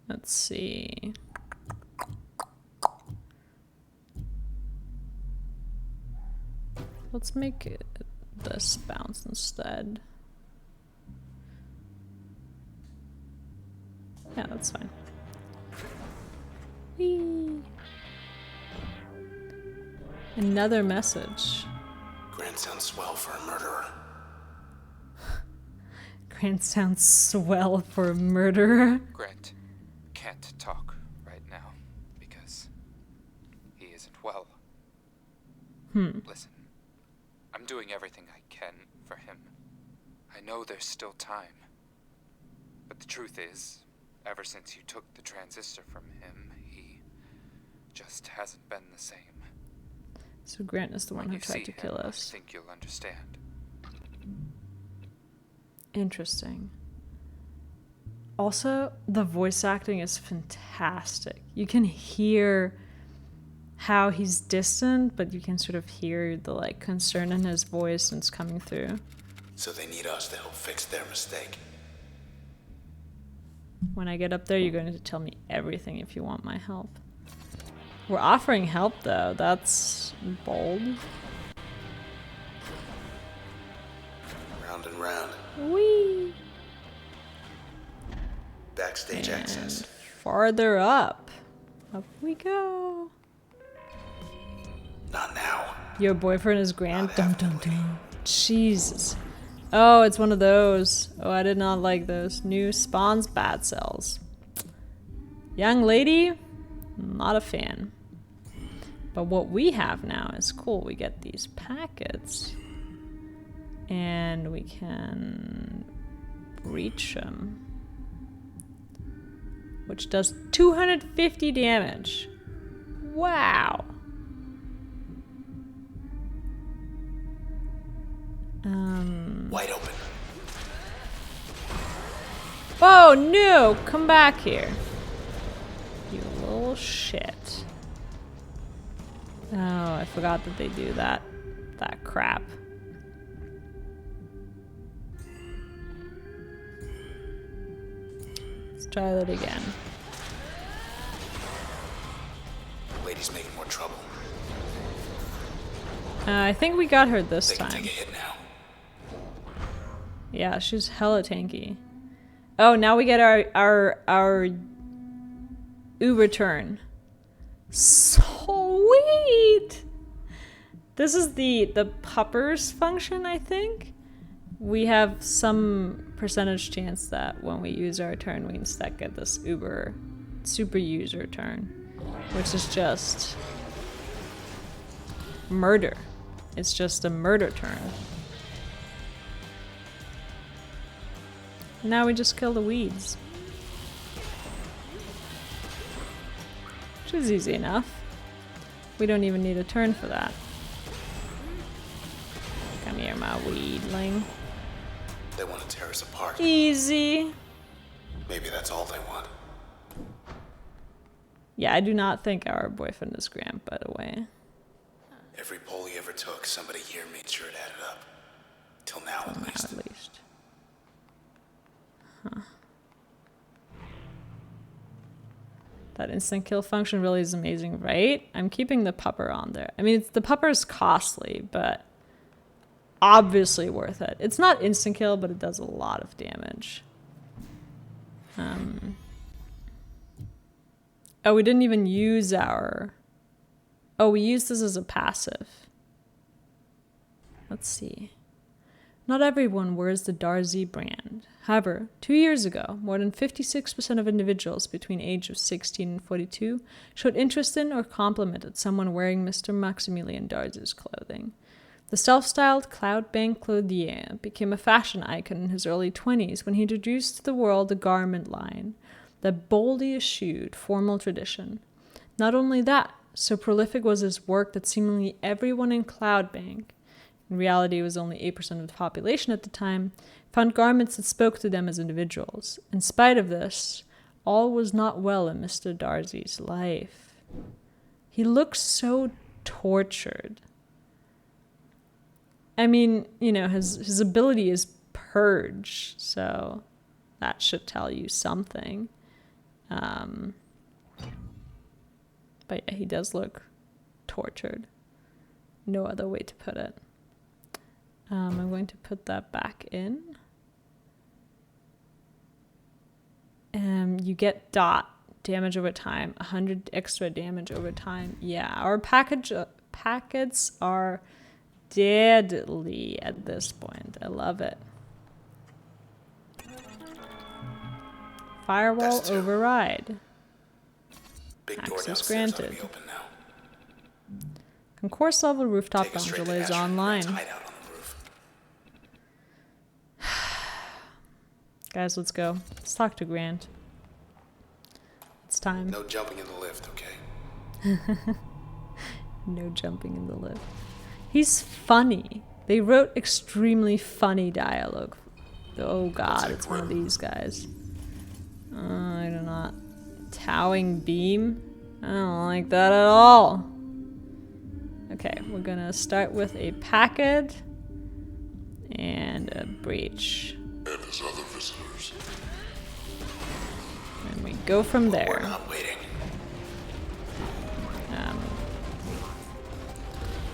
Let's see. Let's make it this bounce instead. Yeah, that's fine. Whee! Another message.
Grant sounds swell for a murderer.
Grant sounds swell for a murderer.
Grant can't talk right now because he isn't well. Listen, I'm doing everything I can for him. I know there's still time. But the truth is, ever since you took the transistor from him, he just hasn't been the same.
So Grant is the one
When
who
you
tried
see
to kill
him,
us.
I think you'll understand.
Interesting. Also, the voice acting is fantastic. You can hear how he's distant, but you can sort of hear the like concern in his voice, and it's coming through.
So they need us to help fix their mistake.
When I get up there, you're going to tell me everything if you want my help. We're offering help, though. That's bold.
Round and round.
Whee!
Backstage
And
access.
farther up. Up we go.
Not now.
Your boyfriend is Grant.
Not
Dum
after
dum
Lee.
dum. Jesus. Oh, it's one of those. Oh, I did not like those. New spawns bad cells. Young lady, not a fan. But what we have now is cool. We get these packets. And we can breach them. Which does 250 damage. Wow.
Wide open.
Oh no! Come back here. You little shit. Oh, I forgot that they do that. That crap. Let's try that again.
Lady's making more trouble.
I think we got her this
They can
time.
take a hit now.
Yeah, she's hella tanky. Oh, now we get our Uber turn. Sweet. This is the puppers function, I think. We have some percentage chance that when we use our turn, we instead get this Uber super user turn, which is just murder. It's just a murder turn. Now we just kill the weeds. Which is easy enough. We don't even need a turn for that. Come here, my weedling.
They want to tear us apart.
Easy.
Maybe that's all they want.
Yeah, I do not think our boyfriend is Grant, by the way.
Every poll he ever took, somebody here made sure it added up. Till now, at least.
At least. Huh. That instant kill function really is amazing, right? I'm keeping the pupper on there. I mean, the pupper is costly, but obviously worth it. It's not instant kill, but it does a lot of damage. Oh, we didn't even use our... Oh, we used this as a passive. Let's see. Not everyone wears the Darzi brand. However, 2 years ago, more than 56% of individuals between age of 16 and 42 showed interest in or complimented someone wearing Mr. Maximilian Darzi's clothing. The self-styled Cloudbank clothier became a fashion icon in his early 20s when he introduced to the world a garment line that boldly eschewed formal tradition. Not only that, so prolific was his work that seemingly everyone in Cloudbank, in reality it was only 8% of the population at the time, found garments that spoke to them as individuals. In spite of this, all was not well in Mr. Darcy's life. He looked so tortured. I mean, you know, his ability is purge, so that should tell you something. But yeah, he does look tortured. No other way to put it. I'm going to put that back in. You get dot damage over time, 100 extra damage over time. Yeah, our packets are deadly at this point. I love it. Firewall override.
Big door
Access
downstairs ought to
granted.
be open now.
Concourse level rooftop
Take us
bound
straight to
relays
Asher and
online.
Grant's hideout on the roof.
Guys, let's go. Let's talk to Grant. It's time.
No jumping in the lift, okay?
No jumping in the lift. He's funny. They wrote extremely funny dialogue. Oh god, it's one of these guys. I do not. Towing beam? I don't like that at all. Okay, we're gonna start with a packet and a breach.
And his other visitors.
And we go from
We're
there.
not waiting.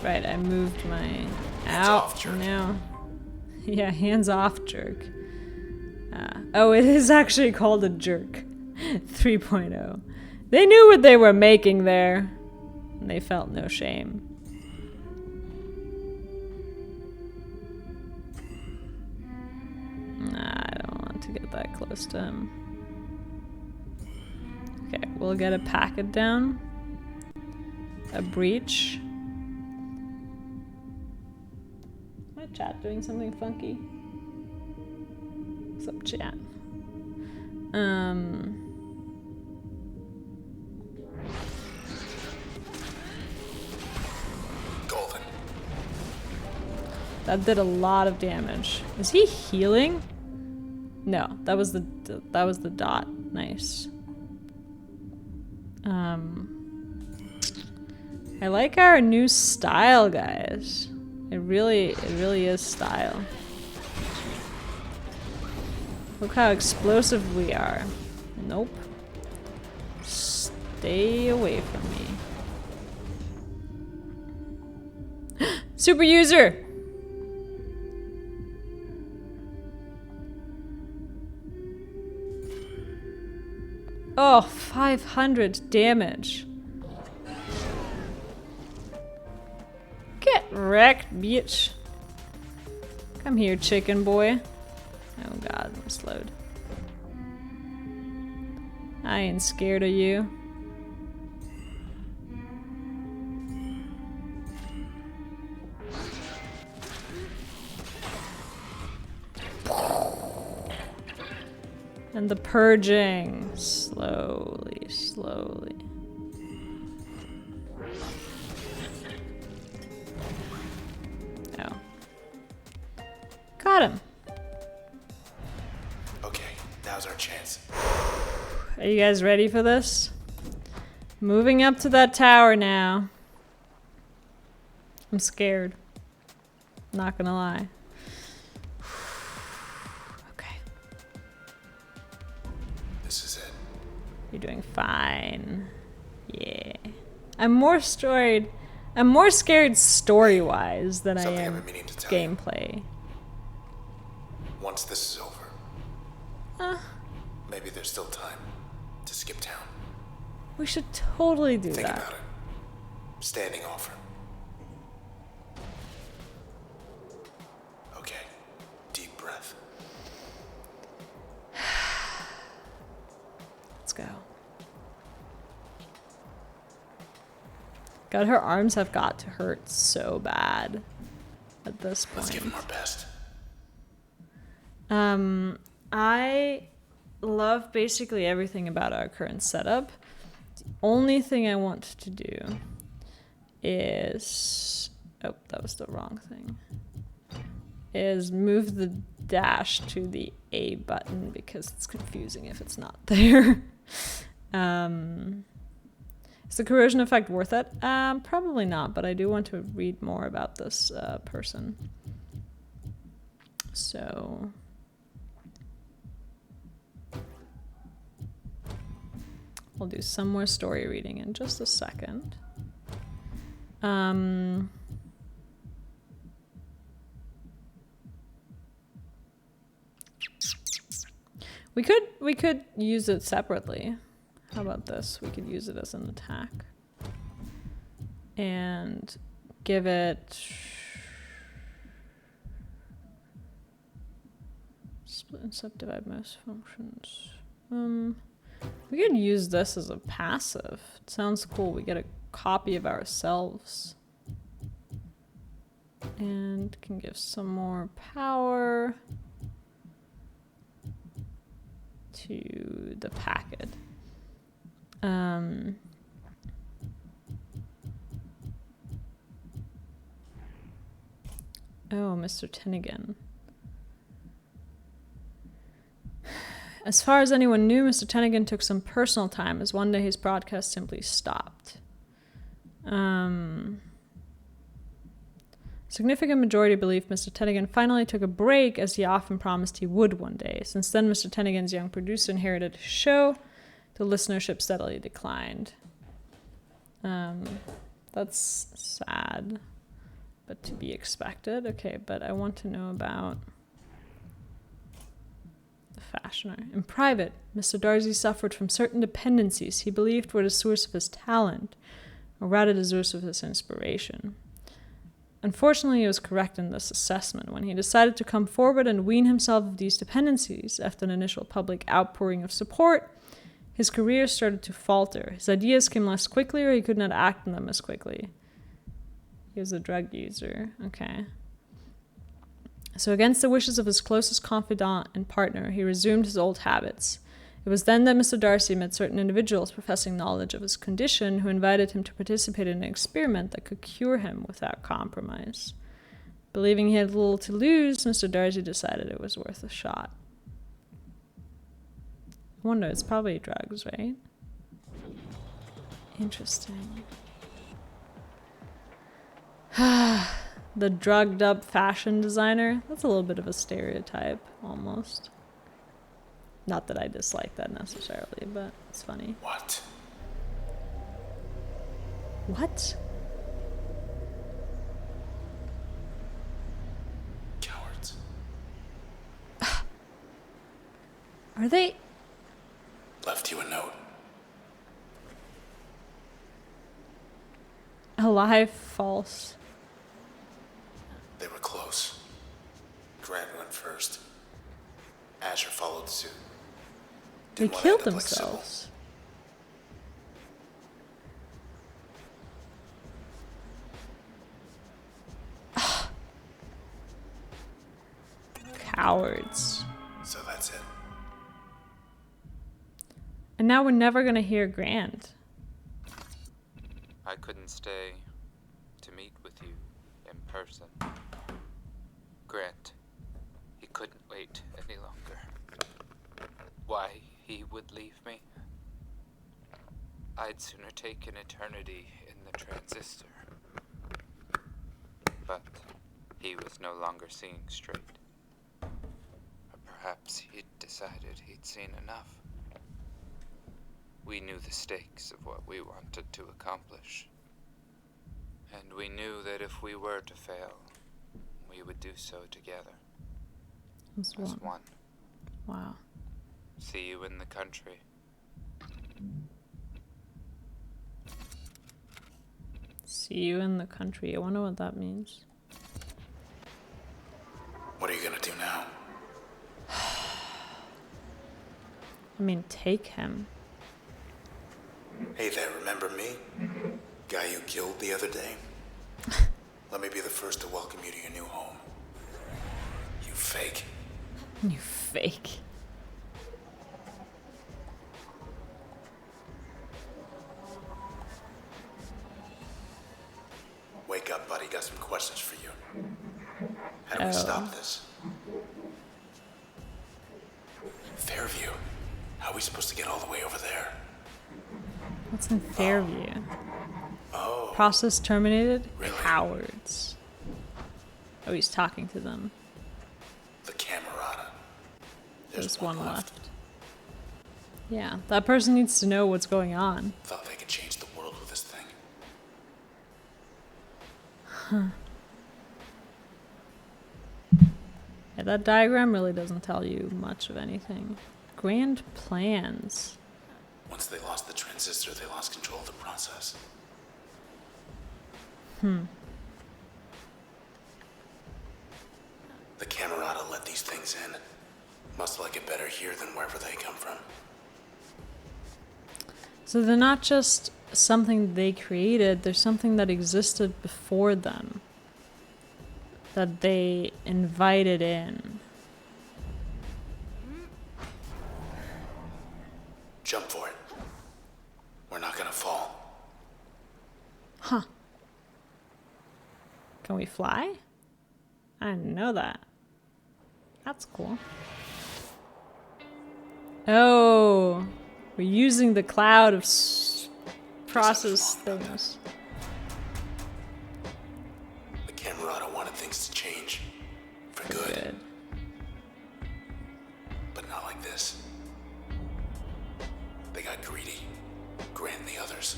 Right, I moved my
Hands off, jerk.
now. Yeah, hands off, jerk. Oh, it is actually called a jerk. 3.0. They knew what they were making there, and they felt no shame. Nah, I don't want to get that close to him. Okay, we'll get a packet down. A breach. Is my chat doing something funky? What's up, chat?
Golden.
That did a lot of damage. Is he healing? No, that was the dot. Nice. I like our new style, guys. It really is style. Look how explosive we are. Nope. Stay away from me. Super user! Oh, 500 damage. Get wrecked, bitch. Come here, chicken boy. Oh god, I'm slowed. I ain't scared of you. And the purging. Slowly, slowly. Oh. Got him.
Okay, now's our chance.
Are you guys ready for this? Moving up to that tower now. I'm scared. Not gonna lie. Okay.
This is it.
You're doing fine. Yeah. I'm more scared story-wise than I
Something I've
am
been meaning to tell you.
gameplay.
Once this is over, maybe there's still time to skip town.
We should totally do
Think
that.
about it. Standing offer. Okay. Deep breath.
Let's go. God, her arms have got to hurt so bad at this point.
Let's give them our best.
I love basically everything about our current setup. The only thing I want to do is... Oh, that was the wrong thing. Is move the dash to the A button because it's confusing if it's not there. Is the corrosion effect worth it? Probably not, but I do want to read more about this person. So... We'll do some more story reading in just a second. We could use it separately. How about this? We could use it as an attack. And give it... Split and subdivide most functions. We could use this as a passive. It sounds cool. We get a copy of ourselves. And can give some more power to the packet. Oh, Mr. Tinnigan. As far as anyone knew, Mr. Tinnigan took some personal time, as one day his broadcast simply stopped. Significant majority believed Mr. Tinnigan finally took a break, as he often promised he would one day. Since then, Mr. Tinnigan's young producer inherited his show. The listenership steadily declined. That's sad, but to be expected. Okay, but I want to know about the fashioner. In private, Mr. Darcy suffered from certain dependencies he believed were the source of his talent, or rather the source of his inspiration. Unfortunately, he was correct in this assessment. When he decided to come forward and wean himself of these dependencies, after an initial public outpouring of support, his career started to falter. His ideas came less quickly, or he could not act on them as quickly. He was a drug user. Okay. So against the wishes of his closest confidant and partner, he resumed his old habits. It was then that Mr. Darcy met certain individuals professing knowledge of his condition who invited him to participate in an experiment that could cure him without compromise. Believing he had little to lose, Mr. Darcy decided it was worth a shot. I wonder, it's probably drugs, right? Interesting. The drugged up fashion designer. That's a little bit of a stereotype, almost. Not that I dislike that necessarily, but it's funny.
What?
What?
Cowards.
Are they?
Left you a note.
Alive, false.
They were close. Grant went first. Asher followed suit.
They
Didn't want to
killed
end up like Sybil.
themselves. Cowards.
So that's it.
And now we're never gonna hear Grant.
I couldn't stay to meet with you in person. Grant, he couldn't wait any longer. Why he would leave me? I'd sooner take an eternity in the transistor. But he was no longer seeing straight. Or perhaps he'd decided he'd seen enough. We knew the stakes of what we wanted to accomplish. And we knew that if we were to fail, we would do so together.
As
As
one.
one.
Wow.
See you in the country.
See you in the country. I wonder what that means.
What are you gonna do now?
I mean, take him.
Hey there, remember me? Guy you killed the other day? Let me be the first to welcome you to your new home. You fake.
You fake.
Wake up, buddy. Got some questions for you. How do we stop this? Fairview. How are we supposed to get all the way over there?
What's in Fairview?
Oh,
Process terminated?
Really?
Cowards. Oh, he's talking to them.
the Camerata.
There's one left. Yeah, that person needs to know what's going on.
Thought they could change the world with this thing.
Yeah, that diagram really doesn't tell you much of anything. Grand plans.
Once they lost the transistor, they lost control of the process. The Camerata let these things in. Must like it better here than wherever they come from.
So they're not just something they created, they're something that existed before them. that they invited in.
Jump for it. We're not gonna fall.
Huh. Can we fly? I didn't know that. That's cool. Oh, we're using the cloud of process things.
The Camerata wanted things to change. For good. But not like this. They got greedy. Grant and the others.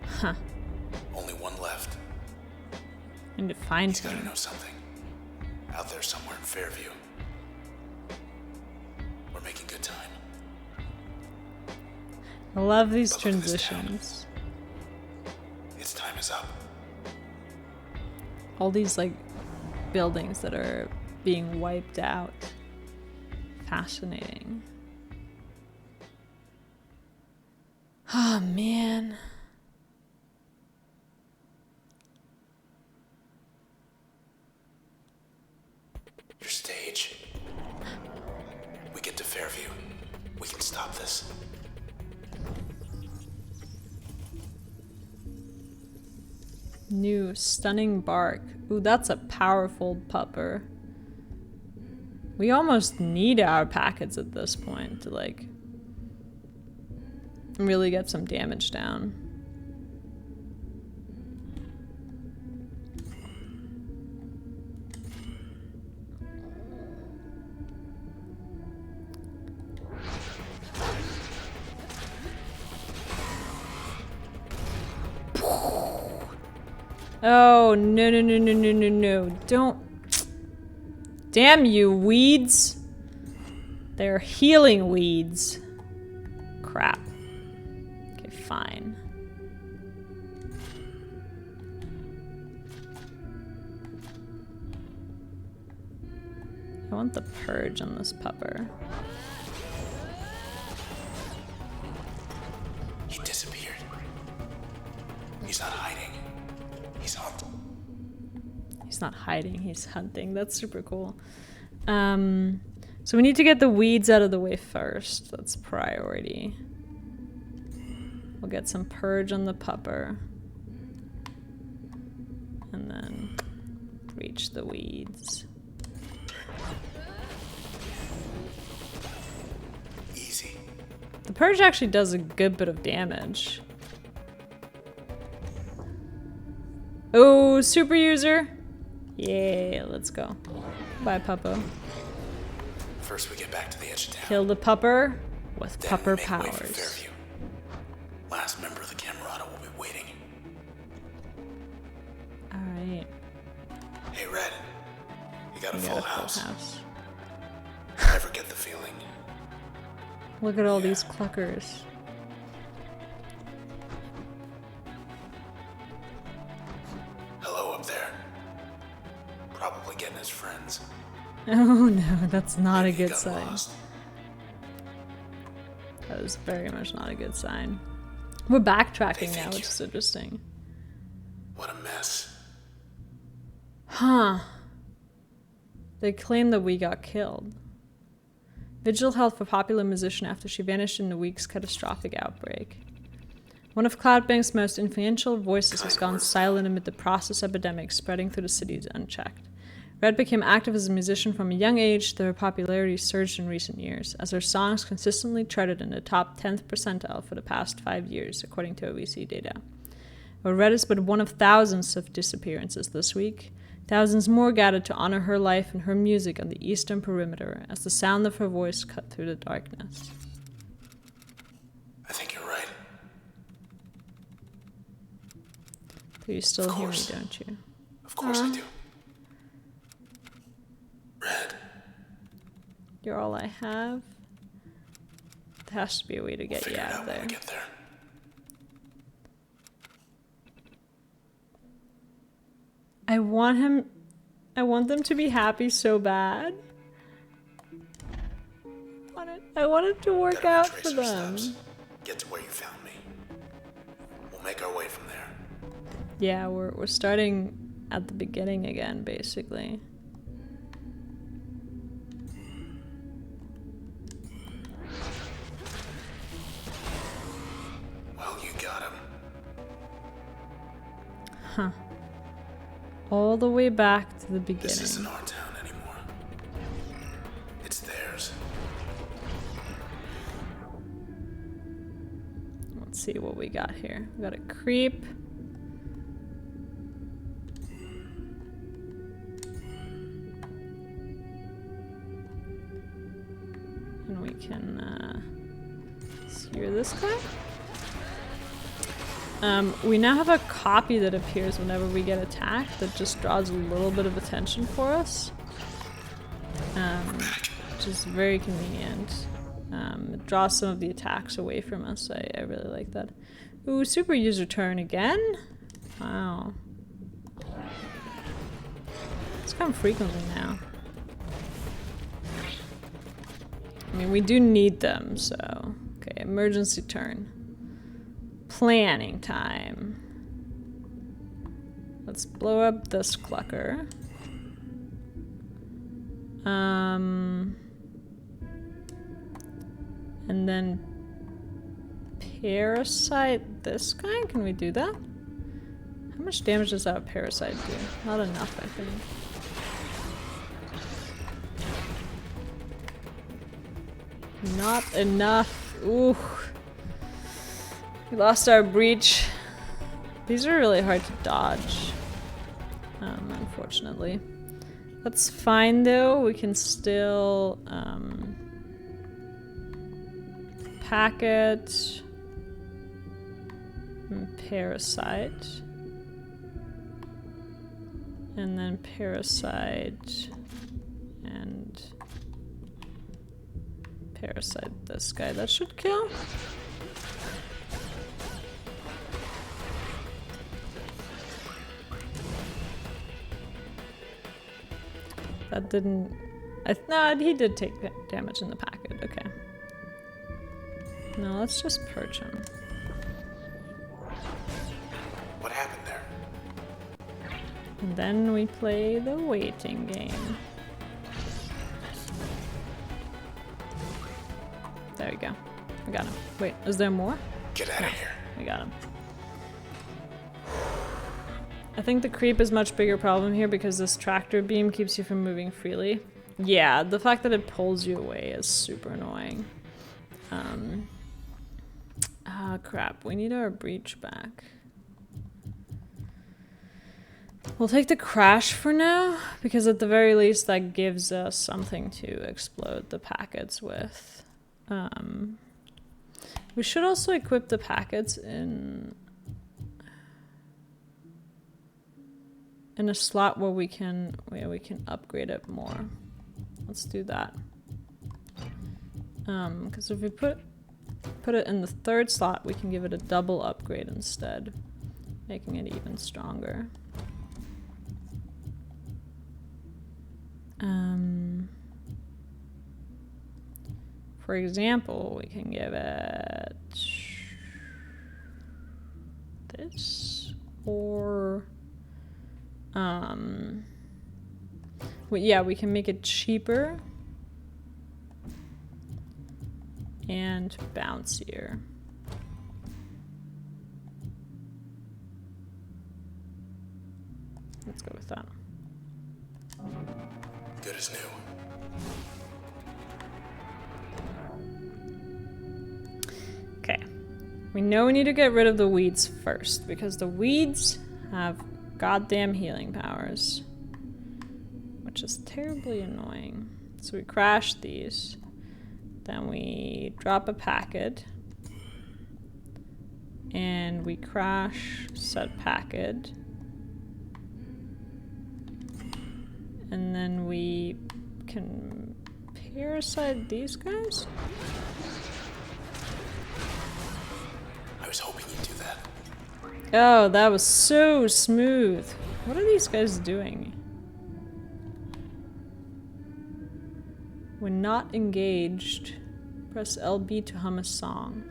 Huh.
Only one left.
And to find
He's gotta
him.
know something. Out there somewhere in Fairview. We're making good time.
I love these
But look at this
transitions.
Its time is up.
All these like buildings that are being wiped out. Fascinating. Oh man.
Your stage. We get to Fairview. We can stop this.
New stunning bark. Ooh, that's a powerful pupper. We almost need our packets at this point to like really get some damage down. Oh, no, no, no, no, no, no, no. Don't. Damn you, weeds. They're healing weeds. Crap. Okay, fine. I want the purge on this pupper.
He disappeared. He's not hiding. He's hunting.
He's not hiding, he's hunting. That's super cool. So we need to get the weeds out of the way first. That's priority. We'll get some purge on the pupper. And then reach the weeds.
Easy.
The purge actually does a good bit of damage. Oh, super user. Yeah, let's go. Bye, Puppo.
First we get back to the edge of town.
Kill the pupper with
Then
pupper
we make way for
powers.
Fairview. Last member of the Camerata will be waiting.
Alright.
Hey, Red. You got a
We
full
got a
house.
full house.
Ever get the feeling?
Look at all these cluckers.
Hello up there. Probably getting his friends.
Oh no, that's not
Maybe
a
he
good
got
sign.
lost.
That is very much not a good sign. We're backtracking
They
now,
think
which is interesting.
What a mess.
Huh. They claim that we got killed. Vigil held for popular musician after she vanished in the week's catastrophic outbreak. One of Cloudbank's most influential voices has gone silent amid the process epidemic spreading through the cities unchecked. Red became active as a musician from a young age, though her popularity surged in recent years, as her songs consistently charted in the top 10th percentile for the past 5 years, according to OVC data. But Red is but one of thousands of disappearances this week. Thousands more gathered to honor her life and her music on the eastern perimeter, as the sound of her voice cut through the darkness.
I think you're right.
Do you still
Of
hear me,
course.
don't you?
Of course I do. Red.
You're all I have. There has to be a way to get you
Figure it
out
out
of
when
there.
we get there.
I want them to be happy so bad. I want it to work
Better
out
retrace
for
our
them.
steps. Get to where you found me. We'll make our way from there.
Yeah, we're starting at the beginning again, basically.
Well, you got him.
Huh. All the way back to the beginning.
This isn't our town anymore. It's theirs.
Let's see what we got here. We got a creep. And we can skewer this guy. We now have a copy that appears whenever we get attacked that just draws a little bit of attention for us. Which is very convenient. It draws some of the attacks away from us. I really like that. Ooh, super user turn again? Wow. It's come frequently now. I mean, we do need them, so... Okay, emergency turn. Planning time. Let's blow up this clucker. And then parasite this guy? Can we do that? How much damage does that parasite do? Not enough, I think. Not enough. Ooh. We lost our breach. These are really hard to dodge. Unfortunately. That's fine though. We can still packet and parasite. And then parasite and parasite this guy. That should kill. That didn't... no, he did take damage in the packet. Okay. No, let's just purge him.
What happened there?
And then we play the waiting game. There we go. We got him. Wait, is there more?
Get out of here.
We got him. I think the creep is a much bigger problem here because this tractor beam keeps you from moving freely. Yeah, the fact that it pulls you away is super annoying. Crap. We need our breach back. We'll take the crash for now, because at the very least that gives us something to explode the packets with. We should also equip the packets in a slot where we can upgrade it more. Let's do that. Because if we put it in the third slot, we can give it a double upgrade instead, making it even stronger. For example, we can give it this, or well, yeah, we can make it cheaper and bouncier. Let's go with that.
Good as new.
Okay. We know we need to get rid of the weeds first, because the weeds have goddamn healing powers, which is terribly annoying. So we crash these. Then we drop a packet. And we crash set packet. And then we can parasite these guys?
I was hoping you'd do that.
Oh, that was so smooth. What are these guys doing? When not engaged, press LB to hum a song.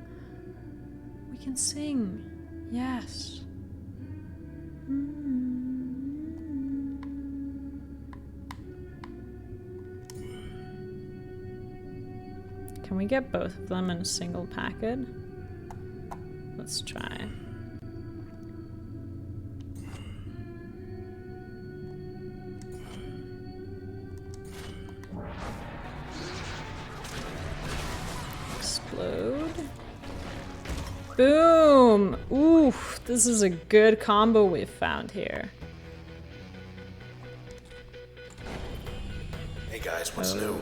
We can sing. Yes. Can we get both of them in a single packet? Let's try. Explode. Boom! Oof, this is a good combo we've found here.
Hey guys, what's new?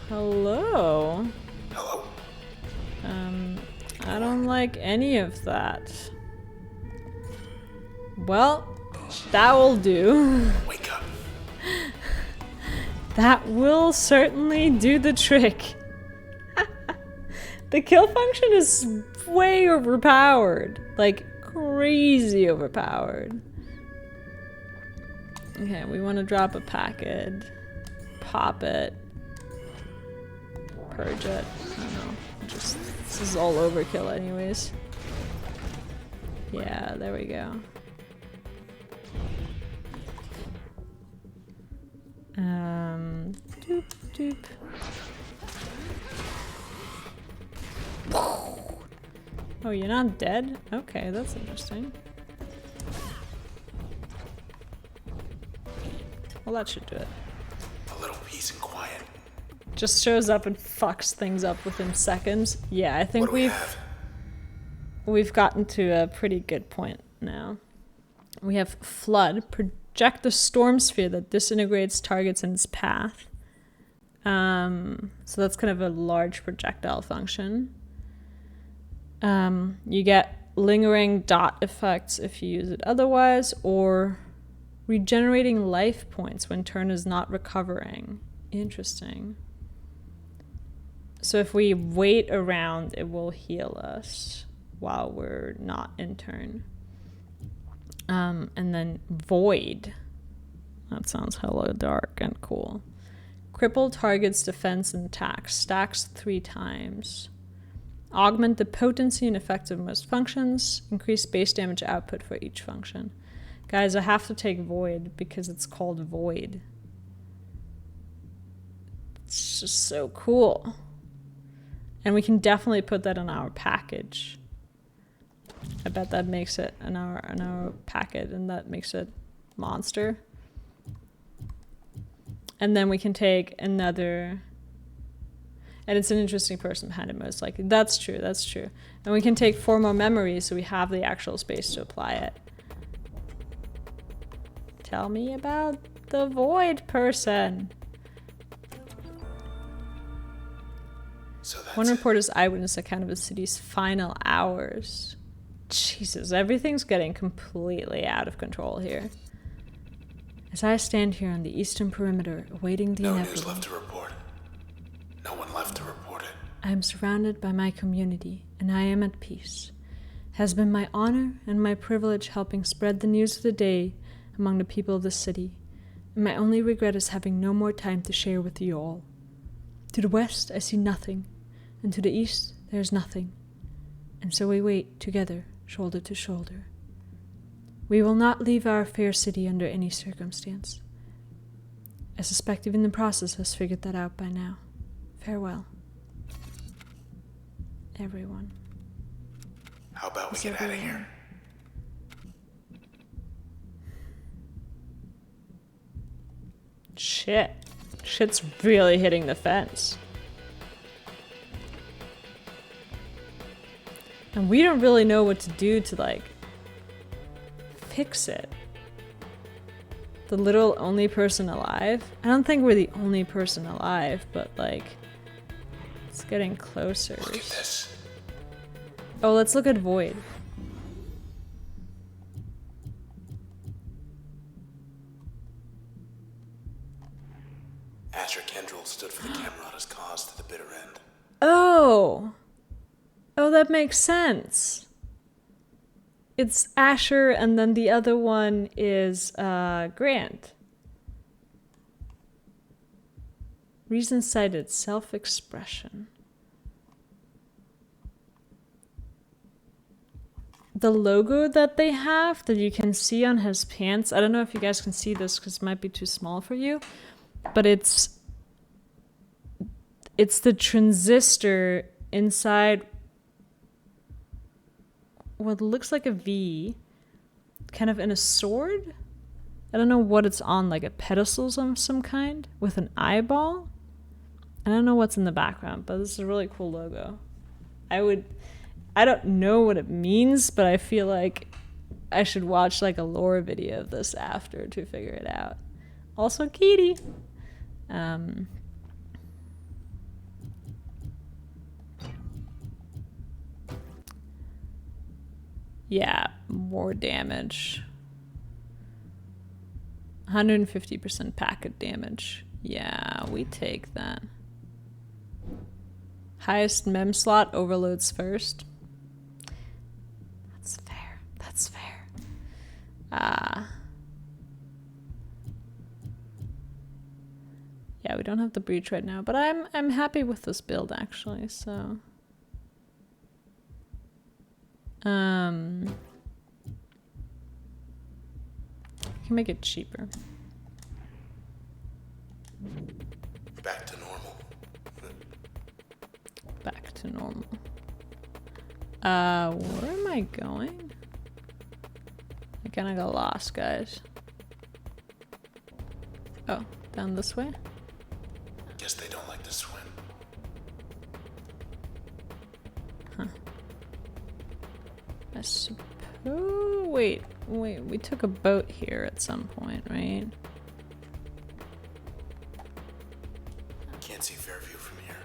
Hello?
Hello?
I don't like any of that. Well, that will do.
Wake up.
That will certainly do the trick. The kill function is way overpowered. Like, crazy overpowered. Okay, we want to drop a packet. Pop it. Purge it. I don't know. Just, this is all overkill anyways. Yeah, there we go. Doop, doop. Oh, you're not dead? Okay, that's interesting. Well, that should do it.
A little peace and quiet.
Just shows up and fucks things up within seconds. Yeah, I think
What do we have?
we've gotten to a pretty good point now. We have Flood. Project the storm sphere that disintegrates targets in its path. So that's kind of a large projectile function. You get lingering dot effects if you use it otherwise, or regenerating life points when turn is not recovering. Interesting. So if we wait around, it will heal us while we're not in turn. And then Void. That sounds hella dark and cool. Cripple target's defense and attack. Stacks 3 times. Augment the potency and effect of most functions. Increase base damage output for each function. Guys, I have to take Void because it's called Void. It's just so cool. And we can definitely put that in our package. I bet that makes it an hour packet, and that makes it monster. And then we can take another, and it's an interesting person behind it most likely. That's true, that's true. And we can take 4 more memories so we have the actual space to apply it. Tell me about the Void person.
So that's
One
it.
reporter's eyewitness account of the city's final hours. Jesus, everything's getting completely out of control here. As I stand here on the eastern perimeter, awaiting the
No news
inevitable,
left to report. No one left to report it.
I am surrounded by my community, and I am at peace. It has been my honor and my privilege helping spread the news of the day among the people of the city, and my only regret is having no more time to share with you all. To the west, I see nothing, and to the east, there is nothing. And so we wait together, shoulder to shoulder. We will not leave our fair city under any circumstance. I suspect even the process has figured that out by now. Farewell. Everyone.
How about we
Is
get out of
everyone?
here?
Shit. Shit's really hitting the fence. And we don't really know what to do to, like, fix it. The literal only person alive? I don't think we're the only person alive, but, like, it's getting closer.
Look at this.
Oh, let's look at Void.
Asher Kendrill stood for the Camerata's cause to the bitter end.
Oh! Oh, that makes sense. It's Asher, and then the other one is Grant. Reason cited, self-expression. The logo that they have that you can see on his pants, I don't know if you guys can see this because it might be too small for you, but it's It's the transistor inside what looks like a V, kind of in a sword. I don't know what it's on, like a pedestal of some kind with an eyeball. I don't know what's in the background, but this is a really cool logo. I don't know what it means, but I feel like I should watch like a lore video of this after to figure it out. Also, Kitty. Yeah, more damage. 150% packet damage. Yeah, we take that. Highest mem slot overloads first. That's fair. That's fair. Yeah, we don't have the breach right now, but I'm happy with this build actually, so I can make it cheaper.
Back to normal.
Back to normal. Where am I going? I kinda got lost, guys. Oh, down this way?
Guess they don't like to swim.
Huh. I suppose... Wait, we took a boat here at some point, right?
Can't see Fairview from here,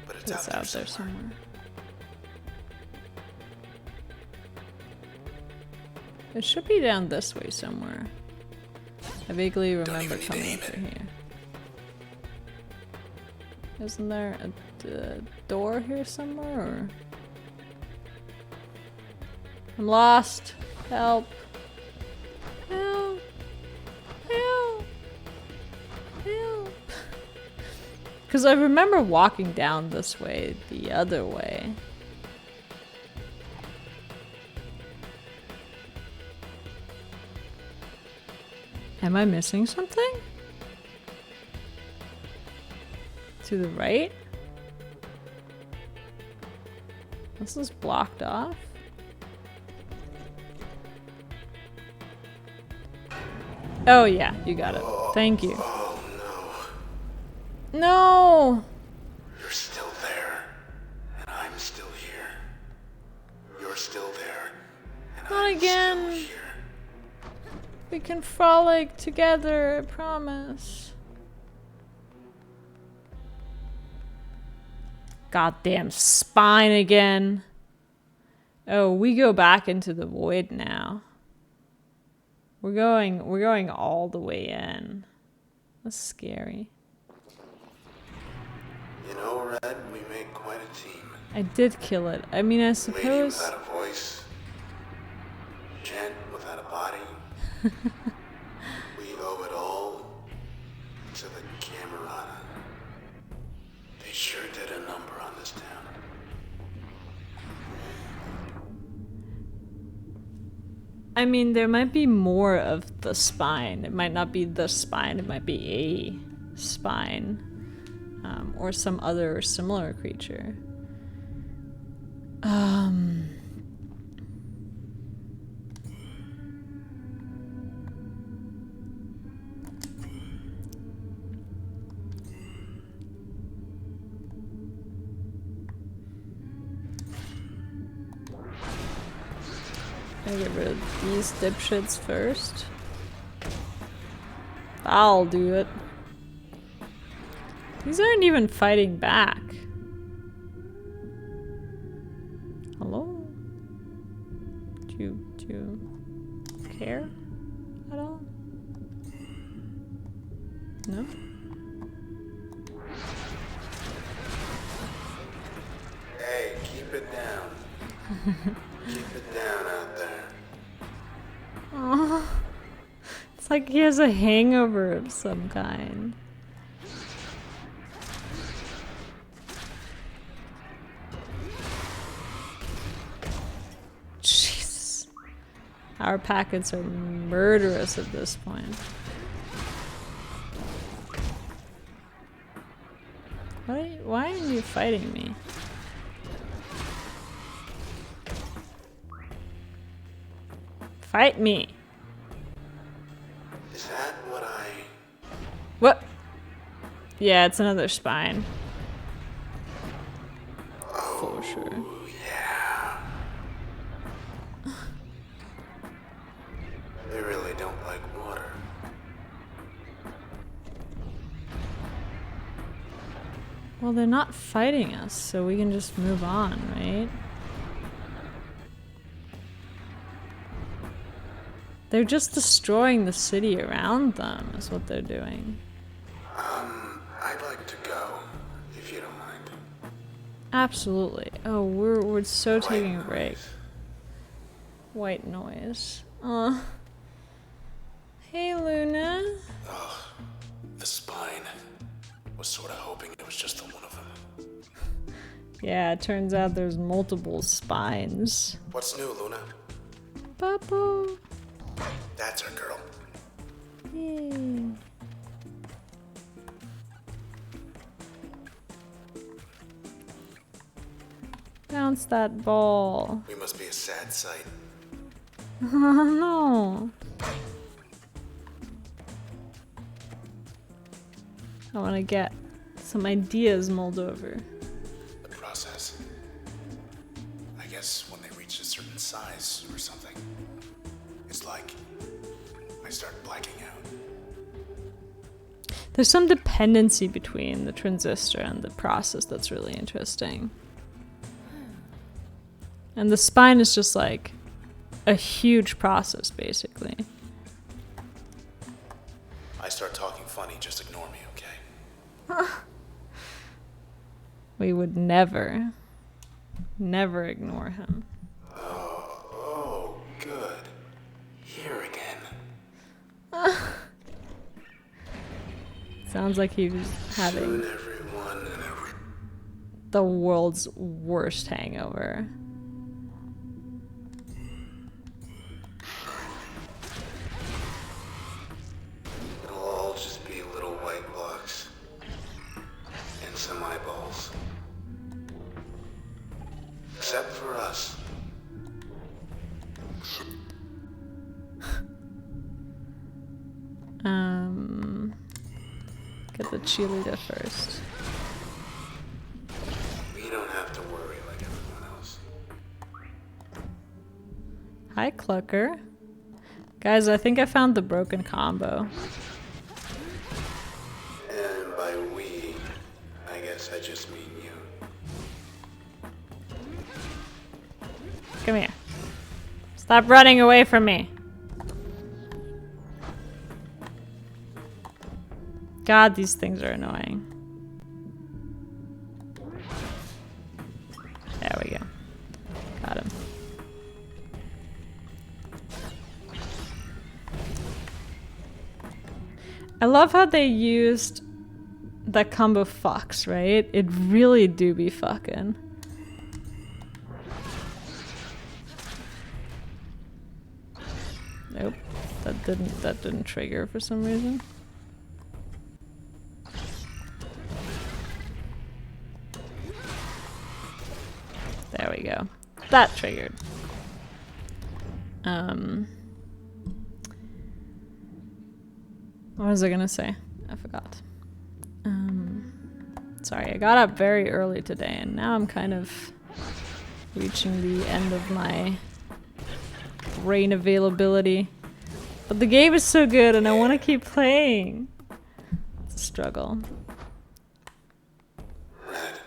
but it's
It's out there somewhere. It should be down this way somewhere. I vaguely remember coming through here. Isn't there a door here somewhere? Or... I'm lost. Help. Help. Help. Help. Because I remember walking down this way, the other way. Am I missing something? To the right? This is blocked off. Oh yeah, you got it. Thank you.
Oh no.
No!
You're still there, and I'm still here. You're still there, and
Not
I'm
again.
still here.
We can frolic together, I promise. Goddamn spine again. Oh, we go back into the void now. We're going all the way in. That's scary.
You know, Red, we make quite a team.
I did kill it. I mean, I
Lady
suppose...
without a voice. Gent without a body. We owe it all to the Camerata. They sure did a number on this town.
I mean, there might be more of the spine. It might not be the spine. It might be a spine. Or some other similar creature. Gotta get rid of these dipshits first. I'll do it. These aren't even fighting back. Hello? Do you care at all? No?
Hey, keep it down. Keep it down out there.
Aww. It's like he has a hangover of some kind. Jesus. Our packets are murderous at this point. Why are you fighting me? Fight me.
Is that what I...
What? Yeah, it's another spine. For sure.
Yeah. They really don't like water.
Well, they're not fighting us, so we can just move on, right? They're just destroying the city around them, is what they're doing.
I'd like to go, if you don't mind.
Absolutely. Oh, we're so
White
taking a break.
noise.
White noise. Hey, Luna.
The spine. Was sort of hoping it was just the one of them.
Yeah, it turns out there's multiple spines.
What's new, Luna?
Papa.
That's our girl.
Yay. Bounce that ball.
We must be a sad sight.
Oh no. I want to get some ideas mulled over.
The process. I guess when they reach a certain size or something, it's like I start blacking out.
There's some dependency between the transistor and the process that's really interesting. And the spine is just like a huge process, basically.
I start talking funny, just ignore me, okay?
We would never ignore him.
Oh, good. Here again.
Sounds like he was having
Soon everyone and every...
the world's worst hangover.
It'll all just be little white blocks. And some eyeballs. Except for us.
Get the cheerleader first.
We don't have to worry like everyone else.
Hi, Clucker. Guys, I think I found the broken combo.
And by we, I guess I just mean you.
Come here. Stop running away from me. God, these things are annoying. There we go. Got him. I love how they used the combo fucks, right? It really do be fucking. Nope. That didn't trigger for some reason. There we go. That triggered. What was I gonna say? I forgot. Sorry, I got up very early today and now I'm kind of reaching the end of my brain availability. But the game is so good and I want to keep playing. It's a struggle.
Red,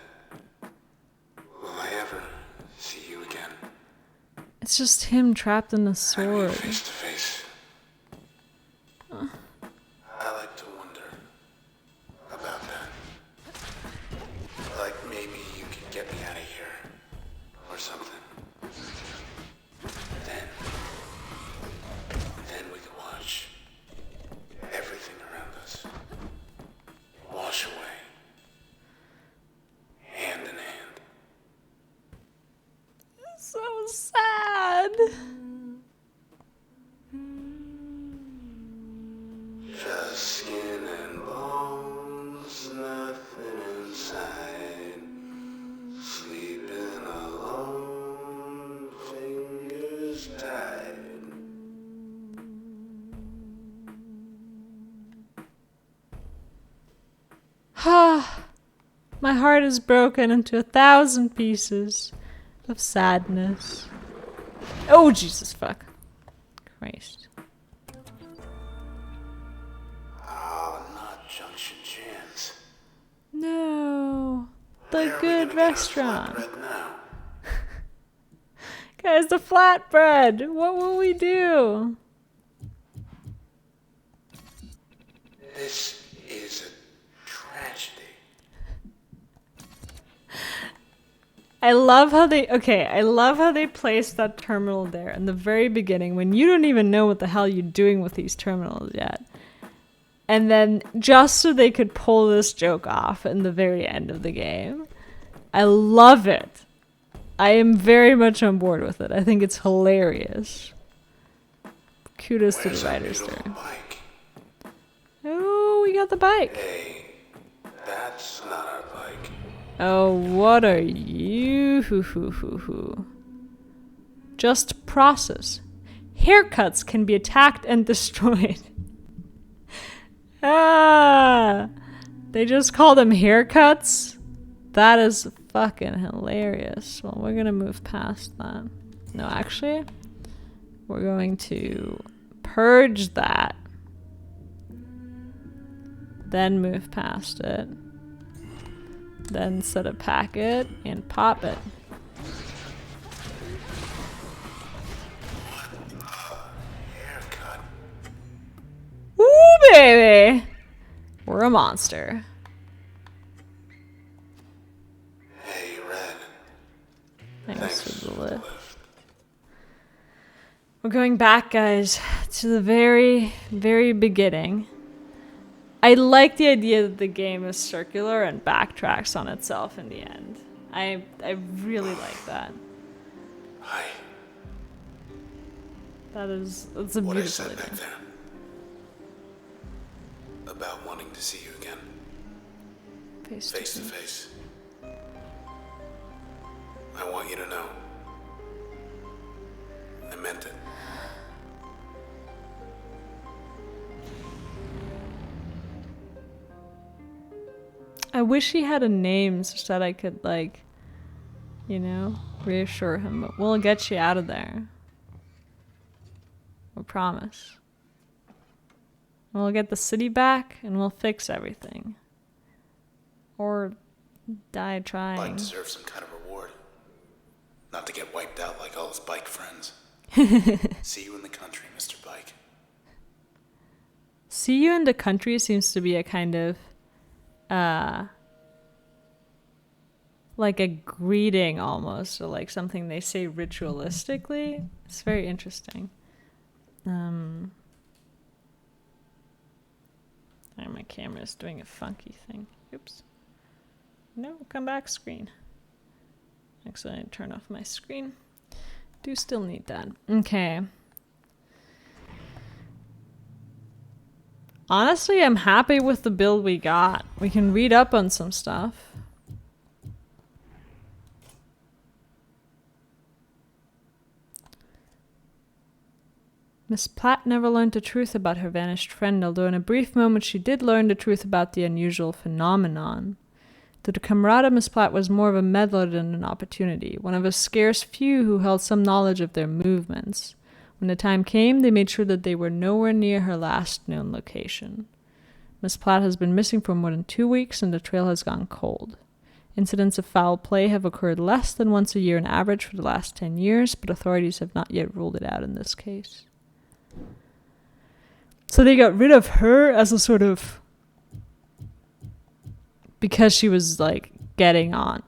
will I ever see you again?
It's just him trapped in the
I mean,
sword.
face to face. I like to wonder about that. Like maybe you could get me out of here or something. Then we could watch everything around us wash away, hand in hand.
So sad.
Just skin and bones, nothing inside.
My heart is broken into 1,000 pieces of sadness. Oh, Jesus fuck. Christ.
Oh, not Junction Jan's.
No. The
Where are we
good
gonna get our
restaurant.
flatbread now?
Guys, the flatbread. What will we do?
This is a tragedy.
I love how they placed that terminal there in the very beginning when you don't even know what the hell you're doing with these terminals yet. And then just so they could pull this joke off in the very end of the game. I love it. I am very much on board with it. I think it's hilarious. Kudos to
Where's
the
our
writers
beautiful
there.
bike?
Oh, we got the bike.
Hey, that's not our bike.
Oh, what are you? Just process. Haircuts can be attacked and destroyed. They just call them haircuts? That is fucking hilarious. Well, we're gonna move past that. No, actually, we're going to purge that. Then move past it. Then set a packet and pop it.
Haircut.
Ooh, baby! We're a monster.
Hey, Red.
Thanks for the lift. We're going back, guys, to the very, very beginning. I like the idea that the game is circular and backtracks on itself in the end. I really like that.
Hi.
It's a
What I
beautiful
said
idea.
back there. About wanting to see you again.
Face
Face to face. I want you to know. I meant it.
I wish he had a name such that I could, like, reassure him. But we'll get you out of there. We promise. We'll get the city back and we'll fix everything. Or die trying.
Bike deserves some kind of reward. Not to get wiped out like all his bike friends. See you in the country, Mr. Bike.
See you in the country seems to be a kind of like a greeting almost, or like something they say ritualistically. It's very interesting. My camera is doing a funky thing. Oops. No, come back screen. Actually, I turn off my screen. Do still need that. Okay. Honestly, I'm happy with the build we got. We can read up on some stuff. Miss Platt never learned the truth about her vanished friend, although in a brief moment she did learn the truth about the unusual phenomenon. To the Camerata, Miss Platt was more of a meddler than an opportunity, one of a scarce few who held some knowledge of their movements. When the time came, they made sure that they were nowhere near her last known location. Miss Platt has been missing for more than 2 weeks, and the trail has gone cold. Incidents of foul play have occurred less than once a year on average for the last 10 years, but authorities have not yet ruled it out in this case. So they got rid of her as a sort of... because she was, like,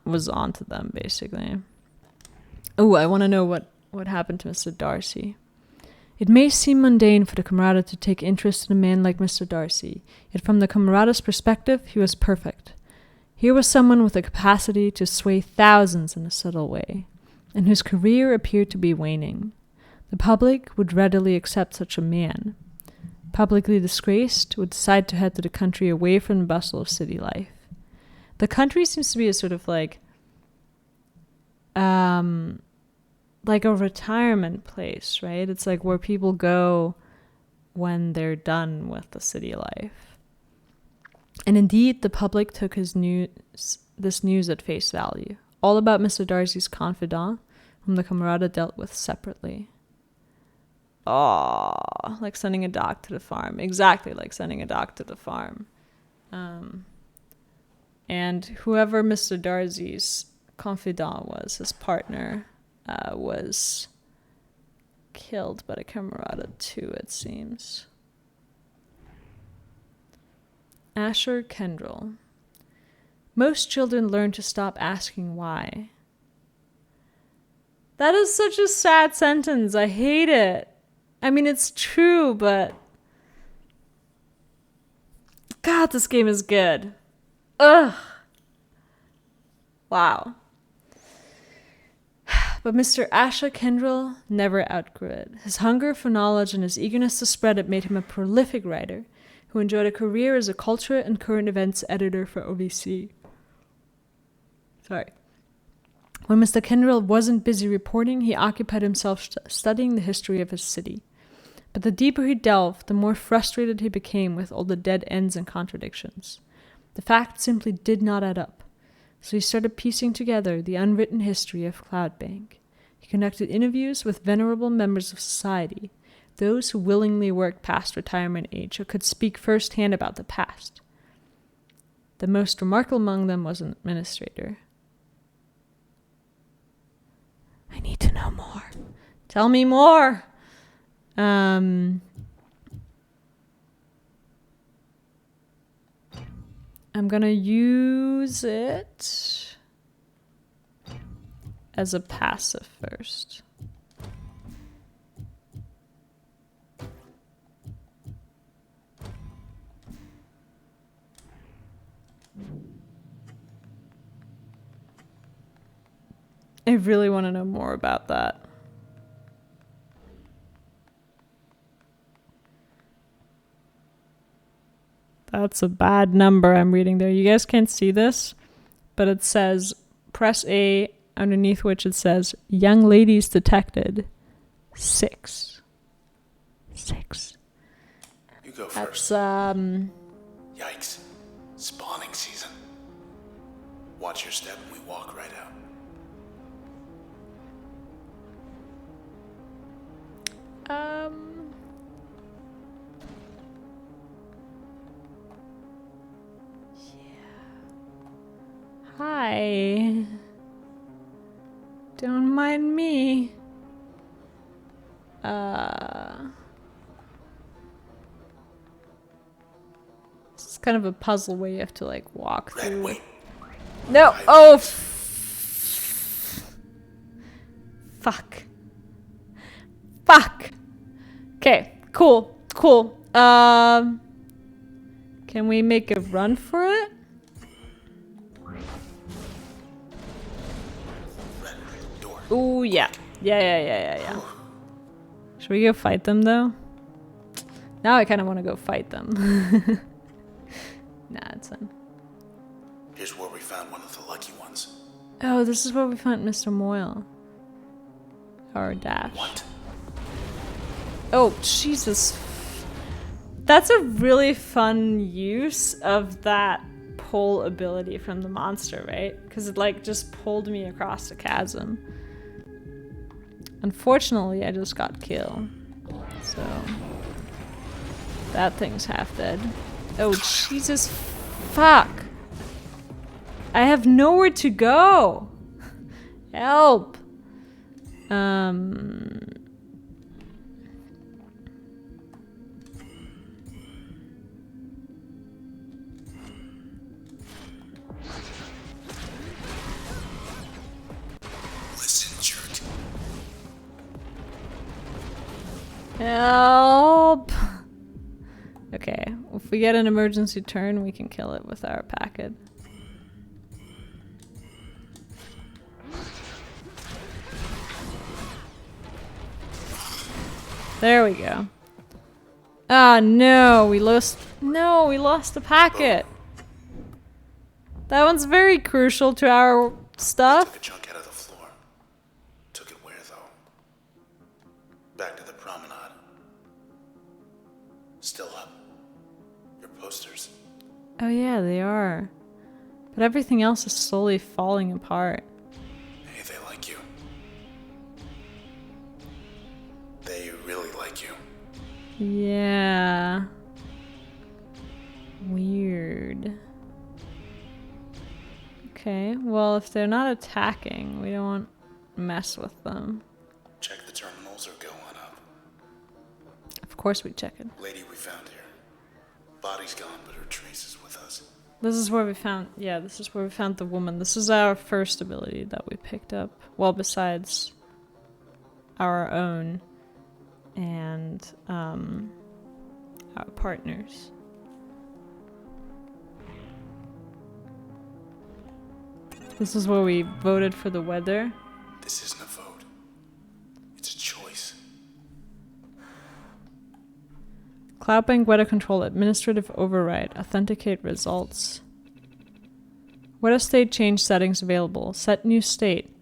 was onto them, basically. Oh, I want to know what happened to Mr. Darcy. It may seem mundane for the Camerata to take interest in a man like Mr. Darcy, yet from the Camerata's perspective, he was perfect. Here was someone with the capacity to sway thousands in a subtle way, and whose career appeared to be waning. The public would readily accept such a man. Publicly disgraced, would decide to head to the country away from the bustle of city life. The country seems to be a sort of like a retirement place, right? It's like where people go when they're done with the city life. And indeed, the public took this news at face value. All about Mr. Darcy's confidant, whom the Camerata dealt with separately. Oh, like sending a dog to the farm. Exactly like sending a dog to the farm. And whoever Mr. Darcy's confidant was, his partner, was killed by the Camerata too, it seems. Asher Kendall. Most children learn to stop asking why. That is such a sad sentence. I hate it. I mean, it's true, but God, this game is good. Ugh. Wow. But Mr. Asher Kendall never outgrew it. His hunger for knowledge and his eagerness to spread it made him a prolific writer who enjoyed a career as a culture and current events editor for OVC. Sorry. When Mr. Kendall wasn't busy reporting, he occupied himself studying the history of his city. But the deeper he delved, the more frustrated he became with all the dead ends and contradictions. The facts simply did not add up. So he started piecing together the unwritten history of Cloudbank. He conducted interviews with venerable members of society, those who willingly worked past retirement age or could speak firsthand about the past. The most remarkable among them was an administrator. I need to know more. Tell me more. I'm gonna use it as a passive first. I really want to know more about that. That's a bad number I'm reading there. You guys can't see this, but it says press A, underneath which it says young ladies detected 6.
You go
That's
first. Yikes. Spawning season. Watch your step and we walk right out.
Hi. Don't mind me. It's kind of a puzzle where you have to like walk
Red,
through.
wait.
No. Oh. Fuck. Okay. Cool. Can we make a run for it?
Red, door.
Ooh, yeah. Yeah. Should we go fight them, though? Now I kind of want to go fight them. Nah, it's fine.
Here's where we found one of the lucky ones.
Oh, this is where we found Mr. Moyle. Our dash.
What?
Oh, Jesus. That's a really fun use of that pull ability from the monster, right? Because it like just pulled me across the chasm. Unfortunately, I just got killed. So that thing's half dead. Oh, Jesus. Fuck. I have nowhere to go. Help.
Listen, jerk.
Help. Okay, if we get an emergency turn, we can kill it with our packet. There we go. Ah, no, we lost the packet. That one's very crucial to our
Took
stuff.
a chunk out of the floor. Took it where, though? Back to the promenade. Still up. Your posters.
Oh yeah, they are. But everything else is slowly falling apart.
Hey, they like you. They really like you.
Yeah. Weird. Okay, well, if they're not attacking, we don't mess with them.
Check the terminals or go on up.
Of course we check it.
Lady we found here. Body's gone, but her trace is with us.
This is where we found, yeah, this is where we found the woman. This is our first ability that we picked up. Well, besides our own and our partners. This is where we voted for the weather.
This isn't a vote. It's a choice.
Cloudbank weather control administrative override. Authenticate results. Weather state change settings available. Set new state.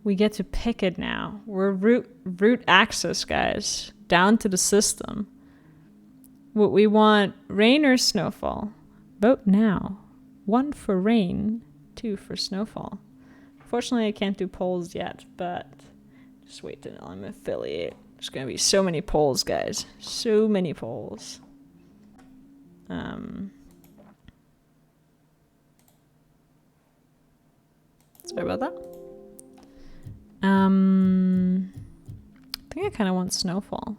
We get to pick it now. We're root access, guys. Down to the system. What we want, rain or snowfall? Vote now. 1 for rain, 2 for snowfall. Fortunately, I can't do polls yet, but just wait till I'm affiliate. There's gonna be so many polls, guys. So many polls. Sorry about that. I think I kind of want snowfall.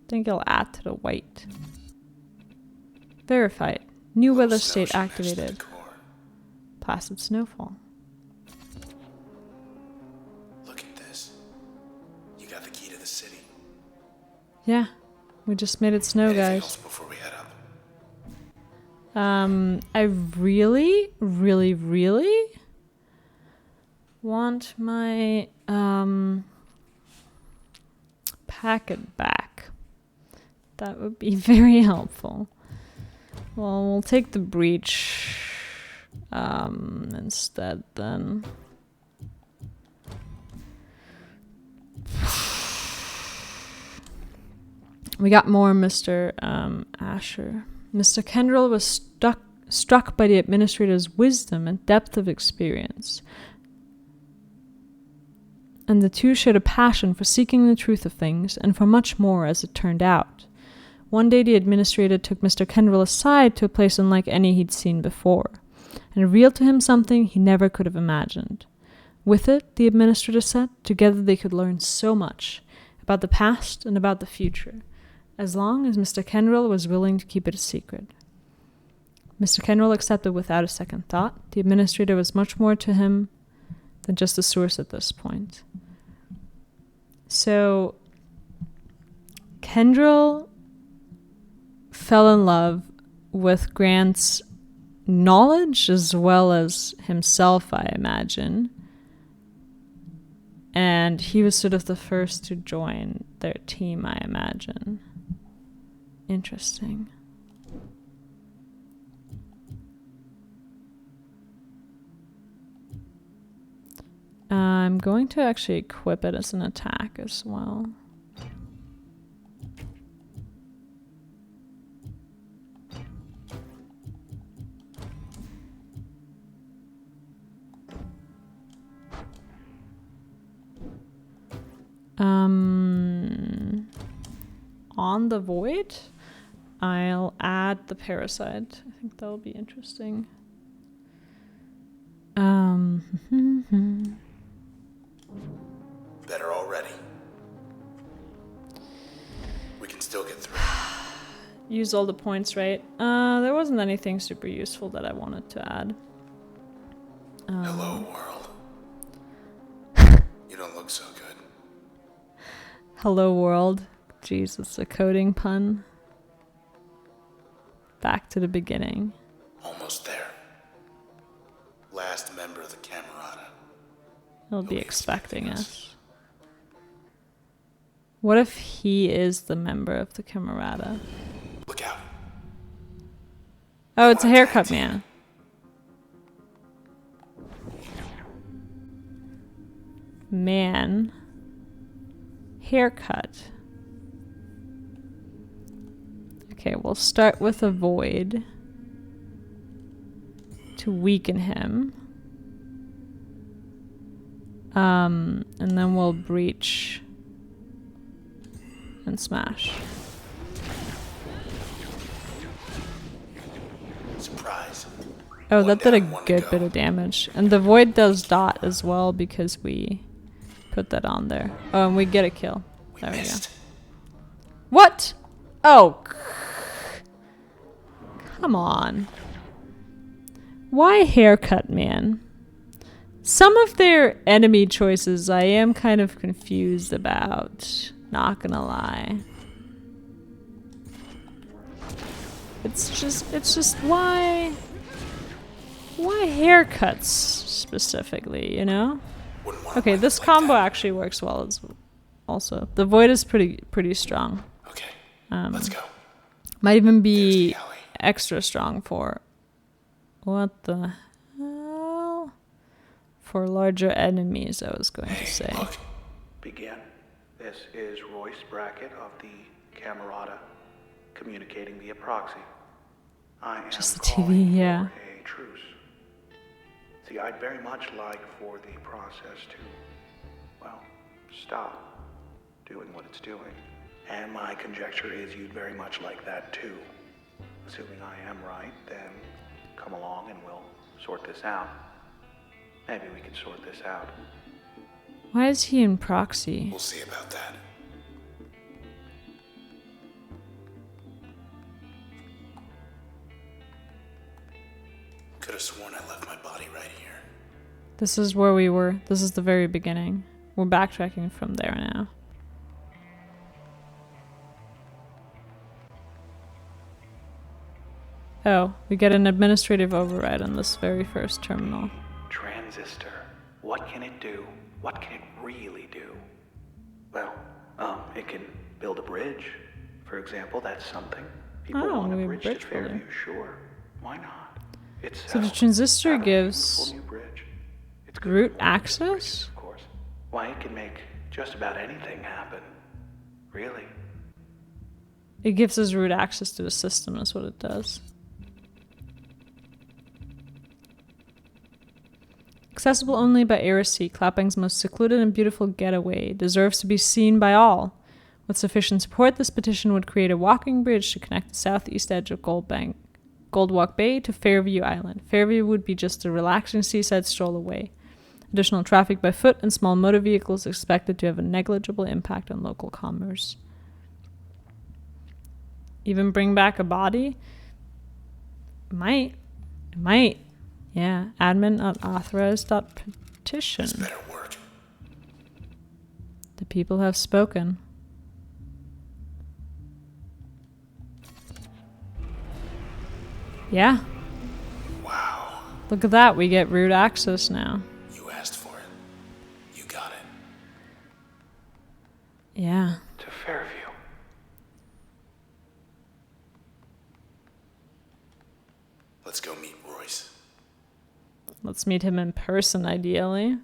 I think I'll add to the white. Verified. New weather state activated. Placid snowfall.
Look at this. You got the key to the city.
Yeah, we just made it snow,
Anything
guys.
else before we head up?
I really, really, really want my packet back. That would be very helpful. Well, we'll take the breach instead then. We got more Mr. Asher. Mr. Kendall was struck by the administrator's wisdom and depth of experience. And the two shared a passion for seeking the truth of things and for much more, as it turned out. One day the administrator took Mr. Kendall aside to a place unlike any he'd seen before, and revealed to him something he never could have imagined. With it, the administrator said, together they could learn so much about the past and about the future, as long as Mr. Kendall was willing to keep it a secret. Mr. Kendall accepted without a second thought. The administrator was much more to him than just a source at this point. So, Kendall fell in love with Grant's knowledge as well as himself, I imagine. And he was sort of the first to join their team, I imagine. Interesting. I'm going to actually equip it as an attack as well. On the void, I'll add the parasite. I think that'll be interesting.
Better already. We can still get through.
Use all the points, right? There wasn't anything super useful that I wanted to add.
Hello, world. You don't look so good.
Hello, world. Jesus, a coding pun. Back to the beginning.
Almost there. Last member of the Camerata.
He'll be expecting us. What if he is the member of the Camerata?
Look out.
Oh, it's a haircut man. Man. Haircut. Okay, we'll start with a void to weaken him. And then we'll breach and smash.
Surprise.
Oh,
One
that did a
down, one to
good
go.
bit of damage. And the void does dot as well because we put that on there. Oh, and we get a kill. There we go.
Missed.
What? Oh. Come on. Why haircut, man? Some of their enemy choices I am kind of confused about. Not gonna lie. It's just why haircuts specifically, you know?
Wouldn't wanna
Okay,
wind
this
up like
combo
that.
actually works well as also. The void is pretty strong.
Okay, let's go.
Might even
There's
be
the alley.
extra strong for what the hell? For larger enemies, I was going to say.
Look,
Begin. This is Royce Brackett of the Camerata, communicating via proxy. I am
Just the
calling
TV, yeah.
for a truce. See, I'd very much like for the process to, well, stop doing what it's doing. And my conjecture is you'd very much like that too. Assuming I am right, then come along and we'll sort this out. Maybe we can sort this out.
Why is he in proxy?
we'll see about that. Could have sworn I left my body right here.
This is where we were. This is the very beginning. We're backtracking from there now. Oh, we get an administrative override on this very first terminal.
Transistor. What can it do? What can it really do? Well, it can build a bridge. For example, that's something. People
Oh,
want a
we
bridge
bridge
to Fairview,
building.
sure. Why not? It's
So the
settled.
transistor
Have a
gives
beautiful new bridge. It's good
root
for one of the
access?
bridges, of course. Why, it can make just about anything happen. Really.
It gives us root access to the system, is what it does. Accessible only by Arisea, Clapping's most secluded and beautiful getaway, deserves to be seen by all. With sufficient support, this petition would create a walking bridge to connect the southeast edge of Goldwalk Bay to Fairview Island. Fairview would be just a relaxing seaside stroll away. Additional traffic by foot and small motor vehicles is expected to have a negligible impact on local commerce. Even bring back a body? It might. Yeah, admin.authorized.petition.
This better work.
The people have spoken. Yeah,
Wow,
look at that. We get root access now.
you asked for it. You got it.
Yeah.
To Fairview.
Let's go meet Royce.
Let's meet him in person, ideally.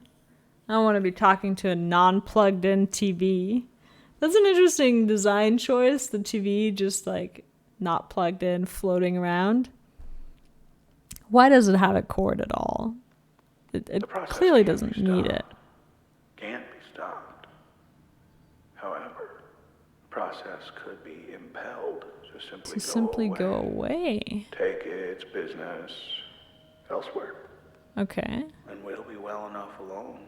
I don't want to be talking to a non-plugged-in TV. That's an interesting design choice. The TV just, like, not plugged in, floating around. Why does it have a cord at all? It
The process
clearly
can't
doesn't
be
need
stopped.
it.
Can't be stopped. However, the process could be impelled to simply
Go away.
Take its business elsewhere,
Okay.
and we'll be well enough alone.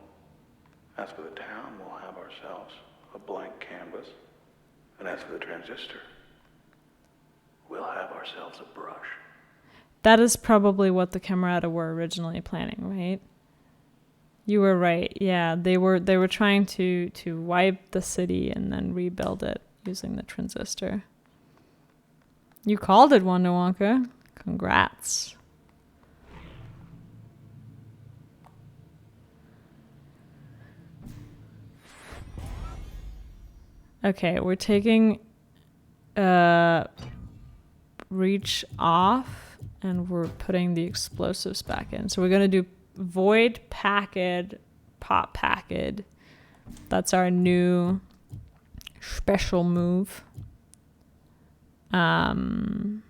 As for the town, we'll have ourselves a blank canvas. And as for the transistor, we'll have ourselves a brush.
That is probably what the Camerata were originally planning, right? You were right. Yeah, they were trying to wipe the city and then rebuild it using the transistor. You called it, Wonder Wonka. Congrats. Okay, we're taking reach off and we're putting the explosives back in. So we're gonna do void packet, pop packet. That's our new special move. And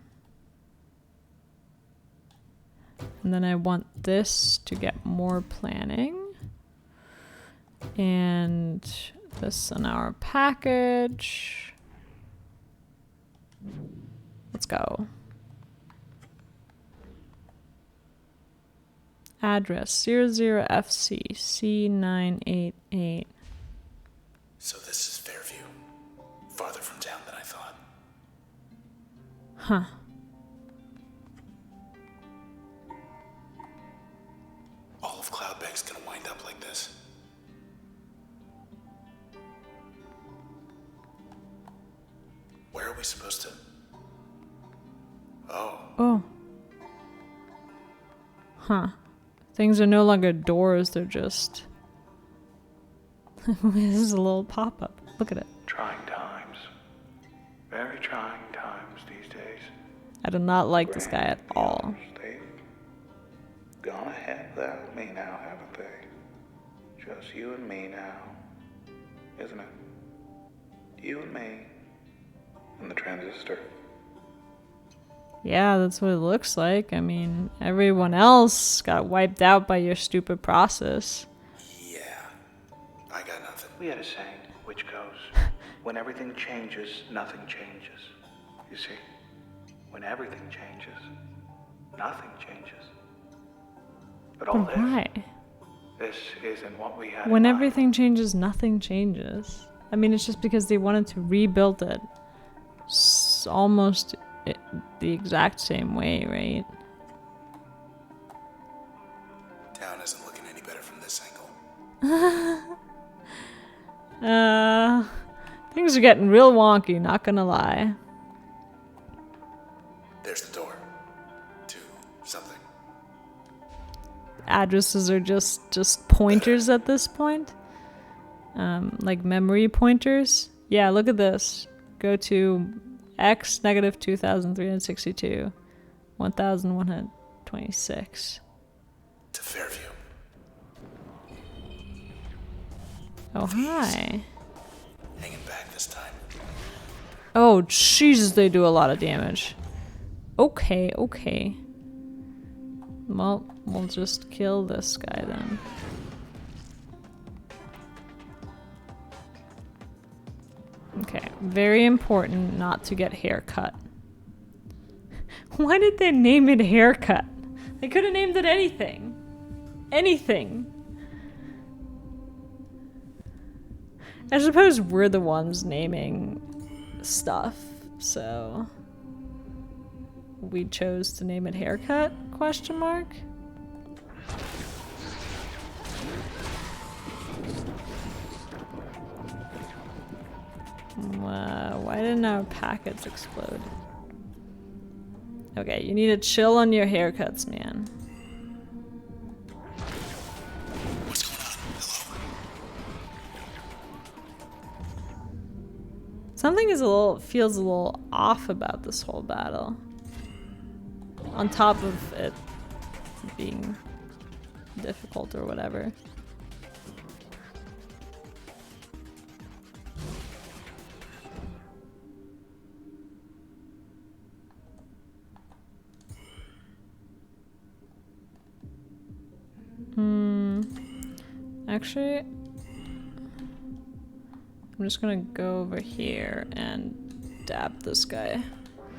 then I want this to get more planning. And this in our package. Let's go. Address 00FC C988.
So this is Fairview. Farther from town than I thought.
Huh.
All of Cloudbank's gonna wind up like this. Where are we supposed to? Oh.
Oh. Huh. Things are no longer doors, they're just... This is a little pop-up. Look at it.
Trying times. Very trying times these days.
I do not like this guy at all.
They've gone ahead without me now, haven't they? Just you and me now, isn't it? You and me. And the transistor.
Yeah, that's what it looks like. I mean, everyone else got wiped out by your stupid process.
Yeah. I got nothing.
We had a saying, which goes, when everything changes, nothing changes. You see? When everything changes, nothing changes. But all
But why?
this isn't what we had
When
in mind.
everything changes, nothing changes. I mean, it's just because they wanted to rebuild it almost the exact same way, right?
Town isn't looking any better from this angle.
Things are getting real wonky, not gonna lie.
There's the door. To something.
Addresses are just pointers at this point. Like memory pointers. Yeah, look at this. Go to X negative 2,362, 1,126.
To Fairview.
Oh, hi.
Hanging back this time.
Oh, Jesus, they do a lot of damage. Okay, okay. Well, we'll just kill this guy then. Okay, very important not to get haircut. Why did they name it haircut? They could have named it anything. Anything. I suppose we're the ones naming stuff, so we chose to name it haircut? Question mark. Why didn't our packets explode? Okay, you need to chill on your haircuts, man.
What's going on? Hello?
Something feels a little off about this whole battle. On top of it being difficult or whatever. Actually, I'm just gonna go over here and dab this guy.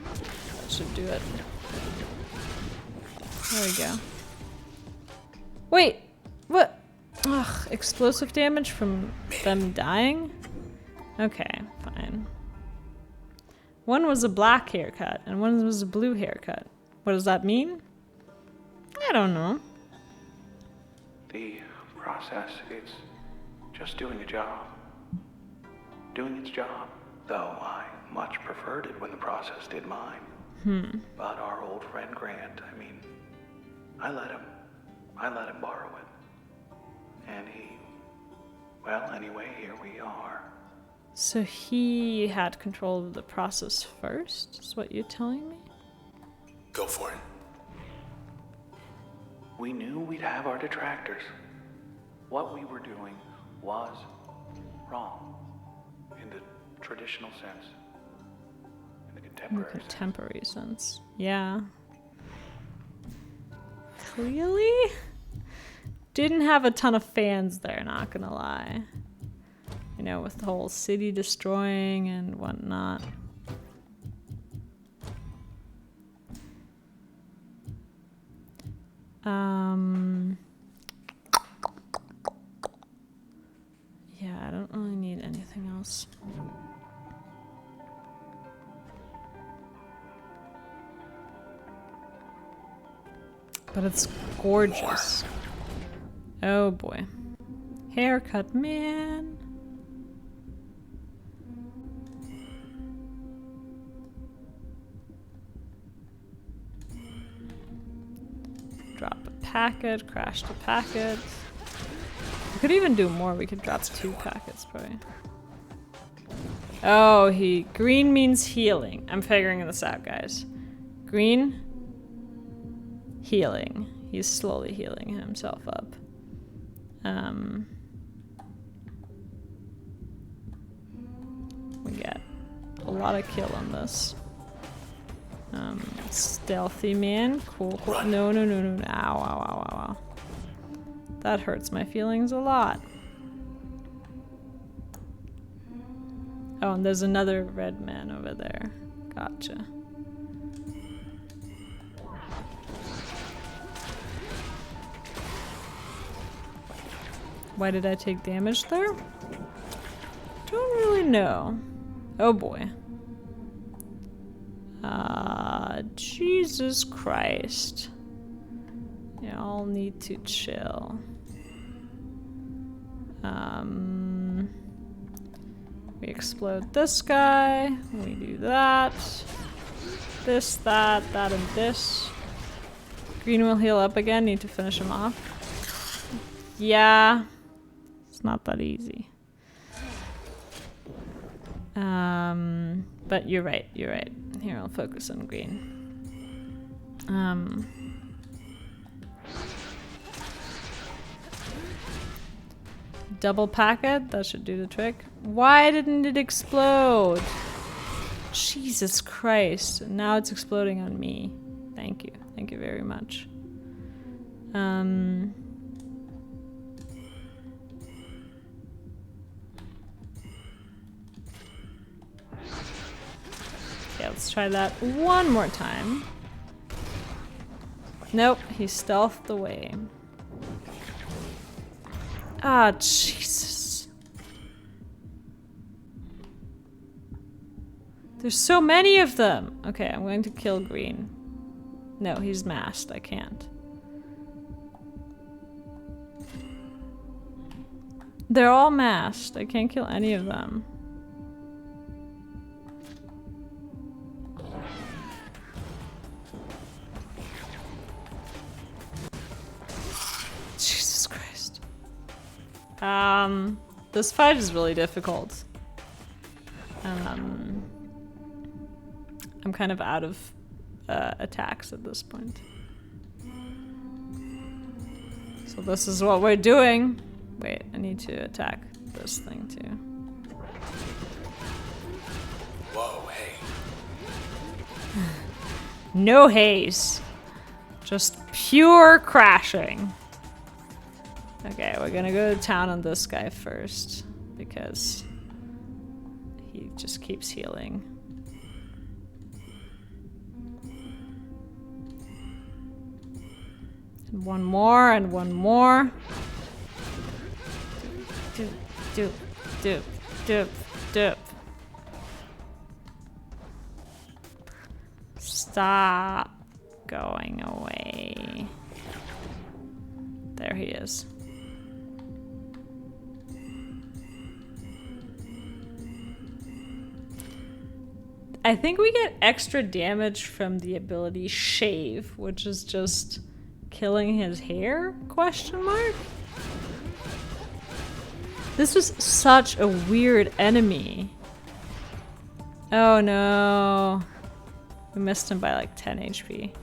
That should do it. There we go. Wait! What? Ugh, explosive damage from them dying? Okay, fine. One was a black haircut and one was a blue haircut. What does that mean? I don't know.
The process, it's just doing a job. Doing its job. Though I much preferred it when the process did mine. But our old friend Grant, I mean, I let him borrow it. And well, anyway, here we are.
So he had control of the process first, is what you're telling me?
Go for it.
We knew we'd have our detractors. What we were doing was wrong. In the traditional sense. In the
Contemporary sense. Yeah. Clearly? Didn't have a ton of fans there, not gonna lie. You know, with the whole city destroying and whatnot. Yeah, I don't really need anything else. But it's gorgeous. Oh boy. Haircut man. Drop a packet, crash the packet. We could even do more. We could drop 2 packets probably. Oh, green means healing. I'm figuring this out, guys. Green, healing. He's slowly healing himself up. We get a lot of kill on this. Stealthy man. Cool, cool. No, no, no, no, no. Ow, ow, ow, ow, ow. That hurts my feelings a lot. Oh, and there's another red man over there. Gotcha. Why did I take damage there? Don't really know. Oh boy. Jesus Christ. Y'all need to chill. We explode this guy. We do that. This, that, and this. Green will heal up again. Need to finish him off. Yeah. It's not that easy. But you're right, you're right. Here, I'll focus on green. Double packet, that should do the trick. Why didn't it explode? Jesus Christ. Now it's exploding on me. Thank you. Thank you very much. Okay, let's try that one more time. Nope, he stealthed away. Ah, Jesus. There's so many of them. Okay, I'm going to kill green. No, he's masked. I can't. They're all masked. I can't kill any of them. Jesus Christ. This fight is really difficult. I'm kind of out of attacks at this point. So this is what we're doing. Wait, I need to attack this thing too.
Whoa, hey.
No haze. Just pure crashing. Okay, we're gonna go to town on this guy first because he just keeps healing. And one more and one more. Doop. Stop going away. There he is. I think we get extra damage from the ability Shave, which is just killing his hair? Question mark? This was such a weird enemy. Oh no. We missed him by like 10 HP.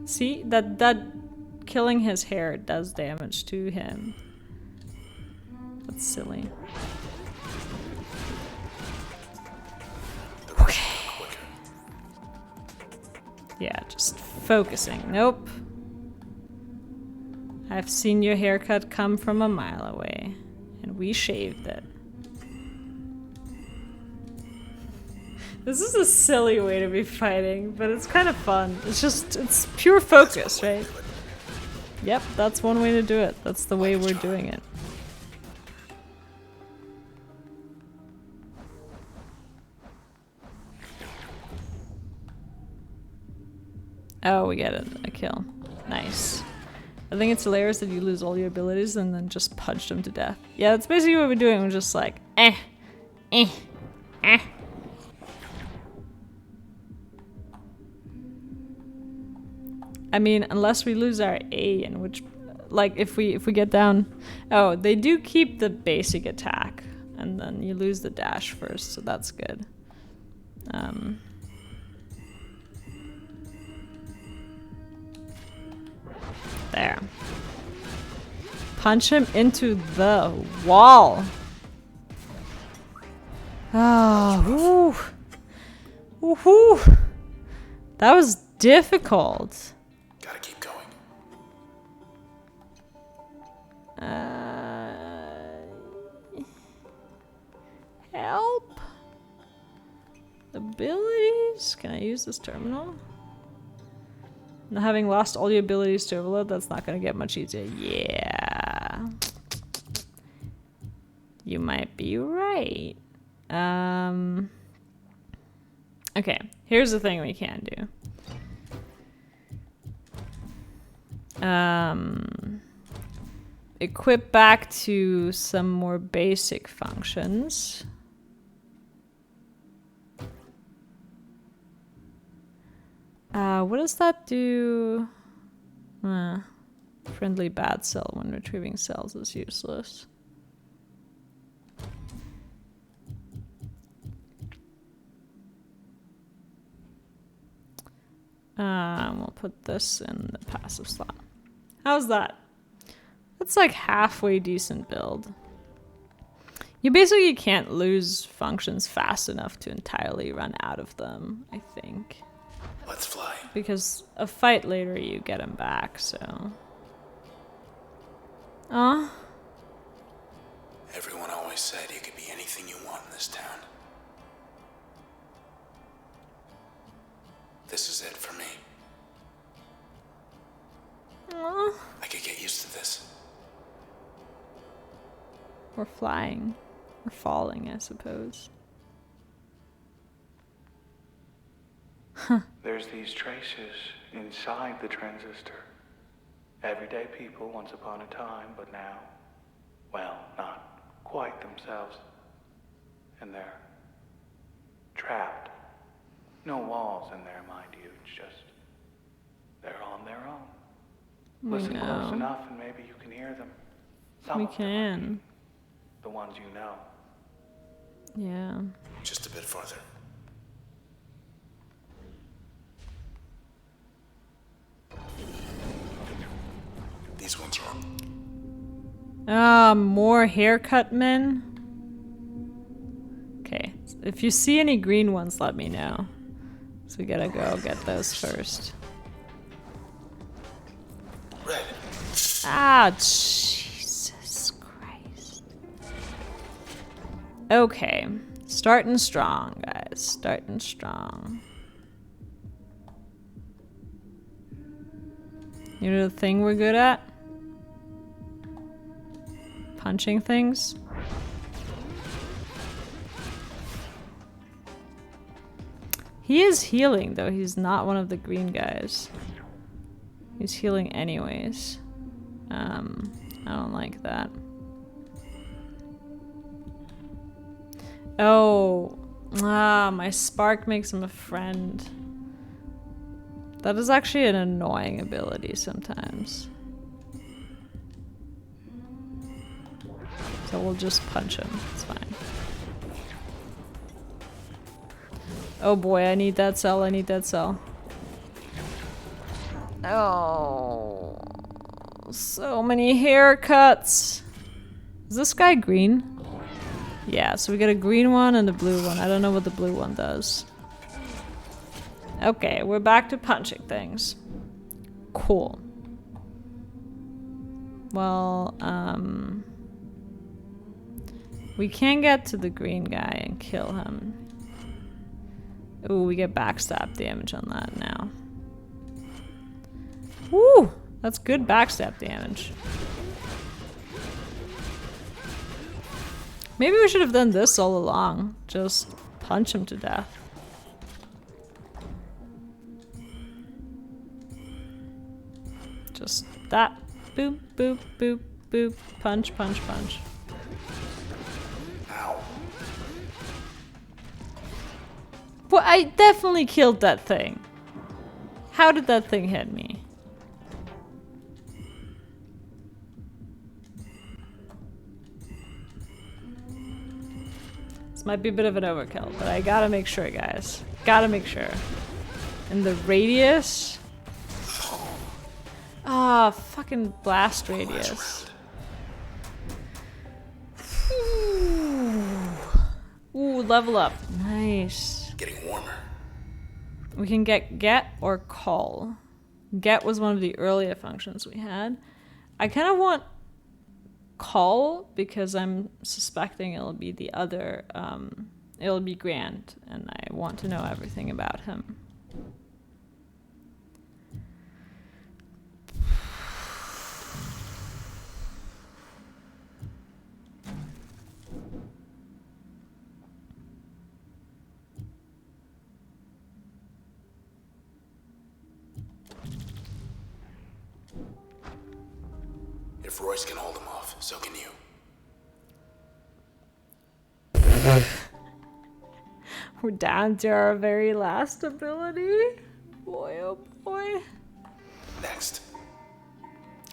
See, that killing his hair does damage to him. That's silly.
Okay.
Yeah, just focusing. Nope. I've seen your haircut come from a mile away, and we shaved it. This is a silly way to be fighting, but it's kind of fun. It's pure focus, right? Yep, that's one way to do it. That's the way we're doing it. Oh, we get it. A kill. Nice. I think it's hilarious that you lose all your abilities and then just punch them to death. Yeah, that's basically what we're doing. We're just like, eh. I mean, unless we lose our A, in which, like, if we get down... Oh, they do keep the basic attack, and then you lose the dash first, so that's good. There. Punch him into the wall. Oh, woo. Woohoo. That was difficult.
Gotta keep going.
Help. Abilities? Can I use this terminal? Now, having lost all your abilities to overload, that's not going to get much easier. Yeah. You might be right. Okay, here's the thing we can do. Equip back to some more basic functions. What does that do? Friendly bad cell when retrieving cells is useless. We'll put this in the passive slot. How's that? That's like halfway decent build. You basically can't lose functions fast enough to entirely run out of them, I think.
Let's fly.
Because a fight later you get him back, so... Aw.
Everyone always said you could be anything you want in this town. This is it for me.
Aw.
I could get used to this.
We're flying. We're falling, I suppose.
There's these traces inside the transistor. Everyday people once upon a time, but now, well, not quite themselves. And they're trapped. No walls in there, mind you. It's just, they're on their own. Listen close enough and maybe you can hear them. Some
We
of them, I
can.
mean. The ones you know.
Yeah.
Just a bit farther. These ones are...
More haircut men? Okay. If you see any green ones, let me know. So we gotta go get those first.
Red.
Ah, Jesus Christ. Okay. Starting strong, guys. Starting strong. You know the thing we're good at? Punching things. He is healing, though. He's not one of the green guys. He's healing anyways. I don't like that. Oh. My spark makes him a friend. That is actually an annoying ability sometimes. So we'll just punch him. It's fine. Oh boy, I need that cell. I need that cell. Oh. So many haircuts. Is this guy green? Yeah, so we got a green one and a blue one. I don't know what the blue one does. Okay, we're back to punching things. Cool. Well, we can get to the green guy and kill him. Ooh, we get backstab damage on that now. Woo! That's good backstab damage. Maybe we should have done this all along. Just punch him to death. Just that. Boop, boop, boop, boop. Punch, punch, punch.
Ow.
Well, I definitely killed that thing. How did that thing hit me? This might be a bit of an overkill, but I gotta make sure, guys. Gotta make sure. And the radius... Ah, fucking blast radius. Ooh, level up. Nice.
Getting warmer.
We can get or call. Get was one of the earlier functions we had. I kind of want call because I'm suspecting it'll be the other, it'll be Grant, and I want to know everything about him.
If Royce can hold him off, so can you.
We're down to our very last ability. Boy, oh boy.
Next,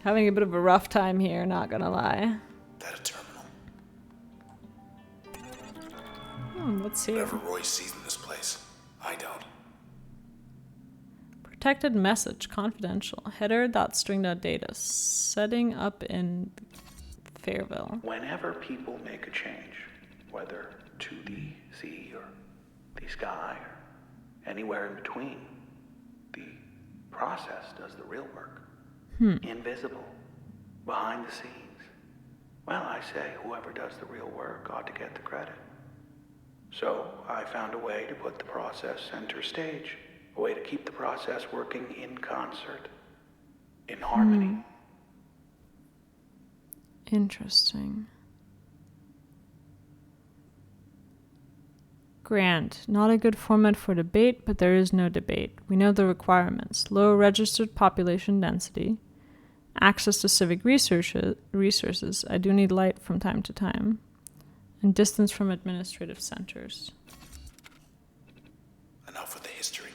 Having a bit of a rough time here, not gonna lie.
that a terminal.
What's here?
Whatever Royce sees in this place, I don't.
Protected message, confidential. Header.string.data. Setting up in Fairville.
Whenever people make a change, whether to the sea or the sky or anywhere in between, the process does the real work. Invisible, behind the scenes. Well, I say whoever does the real work ought to get the credit. So I found a way to put the process center stage, a way to keep the process working in concert, in harmony.
Interesting. Grant. Not a good format for debate, but there is no debate. We know the requirements. Low registered population density. Access to civic resources. I do need light from time to time. And distance from administrative centers.
Enough with the history.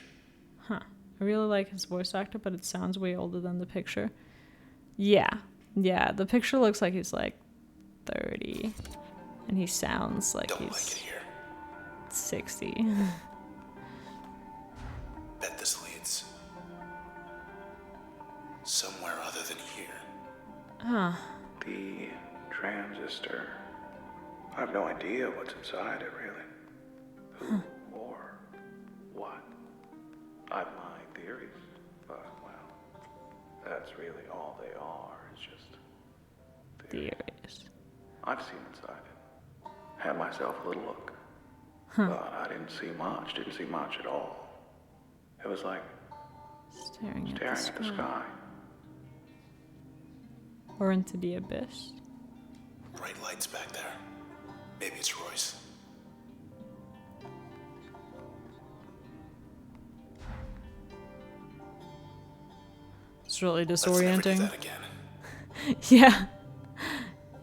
Huh. I really like his voice actor, but it sounds way older than the picture. Yeah. Yeah, the picture looks like he's like 30. And he sounds like
Don't
he's
like it here.
60.
Bet this leads somewhere other than here.
Huh.
The transistor. I have no idea what's inside it, really. Who or what? I've my theories, but, well, that's really all they are, is just
Theories.
I've seen inside it. Had myself a little look. But I didn't see much at all. It was like
Staring
staring at the sky.
Or into the abyss.
Bright lights back there. Maybe it's Royce.
It's really
Let's never do
disorienting.
that again.
Yeah.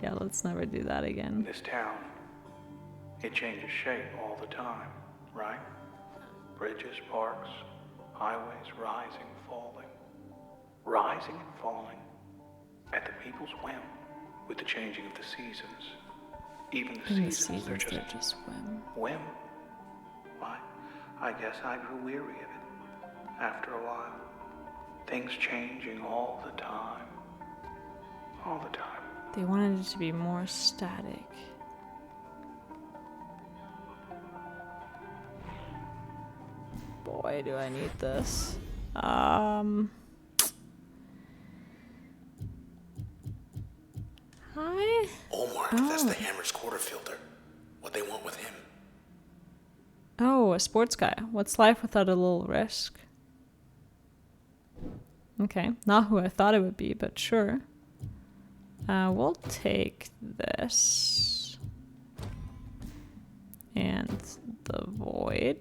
Yeah, let's never do that again.
This town, it changes shape all the time, right? Bridges, parks, highways rising, falling. Rising and falling at the people's whim with the changing of the seasons. Even the
In the
seasons, they're just
whim.
whim. Why? I guess I grew weary of it after a while. Things changing all the time. All the time.
They wanted it to be more static. Boy, do I need this. Hi.
Omar, that's the Hammer's quarter filter. What they want with him.
Oh, a sports guy. What's life without a little risk? Okay, not who I thought it would be, but sure. We'll take this. And the void.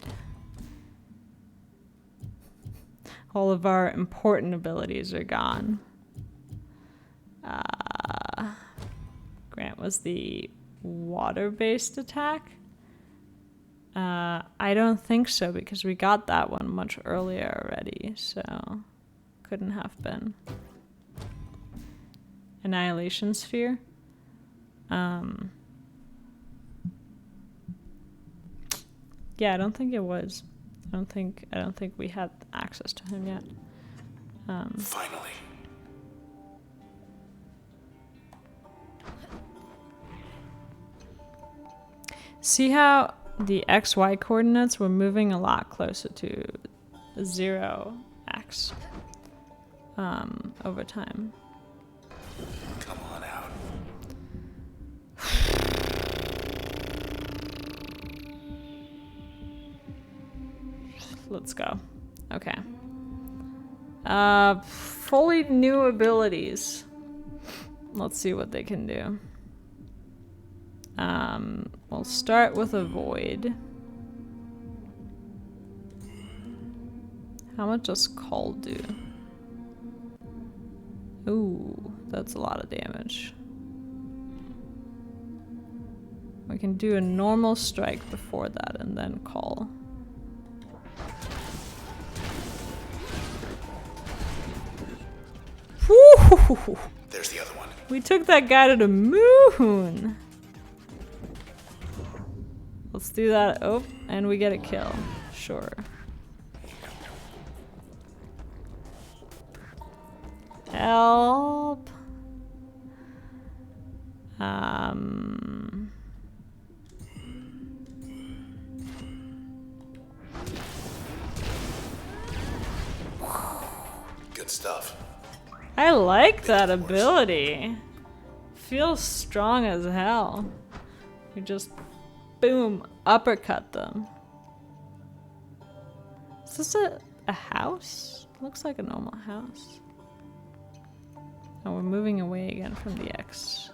All of our important abilities are gone. Grant was the water-based attack. I don't think so because we got that one much earlier already, so couldn't have been. Annihilation Sphere. Yeah, I don't think it was. I don't think we had access to him yet.
Finally.
See how the XY coordinates were moving a lot closer to 0x over time.
Come on out.
Let's go. Okay. Fully new abilities. Let's see what they can do. We'll start with a void. How much does Call do? Ooh, that's a lot of damage. We can do a normal strike before that and then Call. Woo!
There's the other one.
We took that guy to the moon. Let's do that. Oh, and we get a kill. Sure. Help.
Good stuff.
I like that ability. Feels strong as hell. You just boom, uppercut them. Is this a house? Looks like a normal house. Oh, we're moving away again from the X.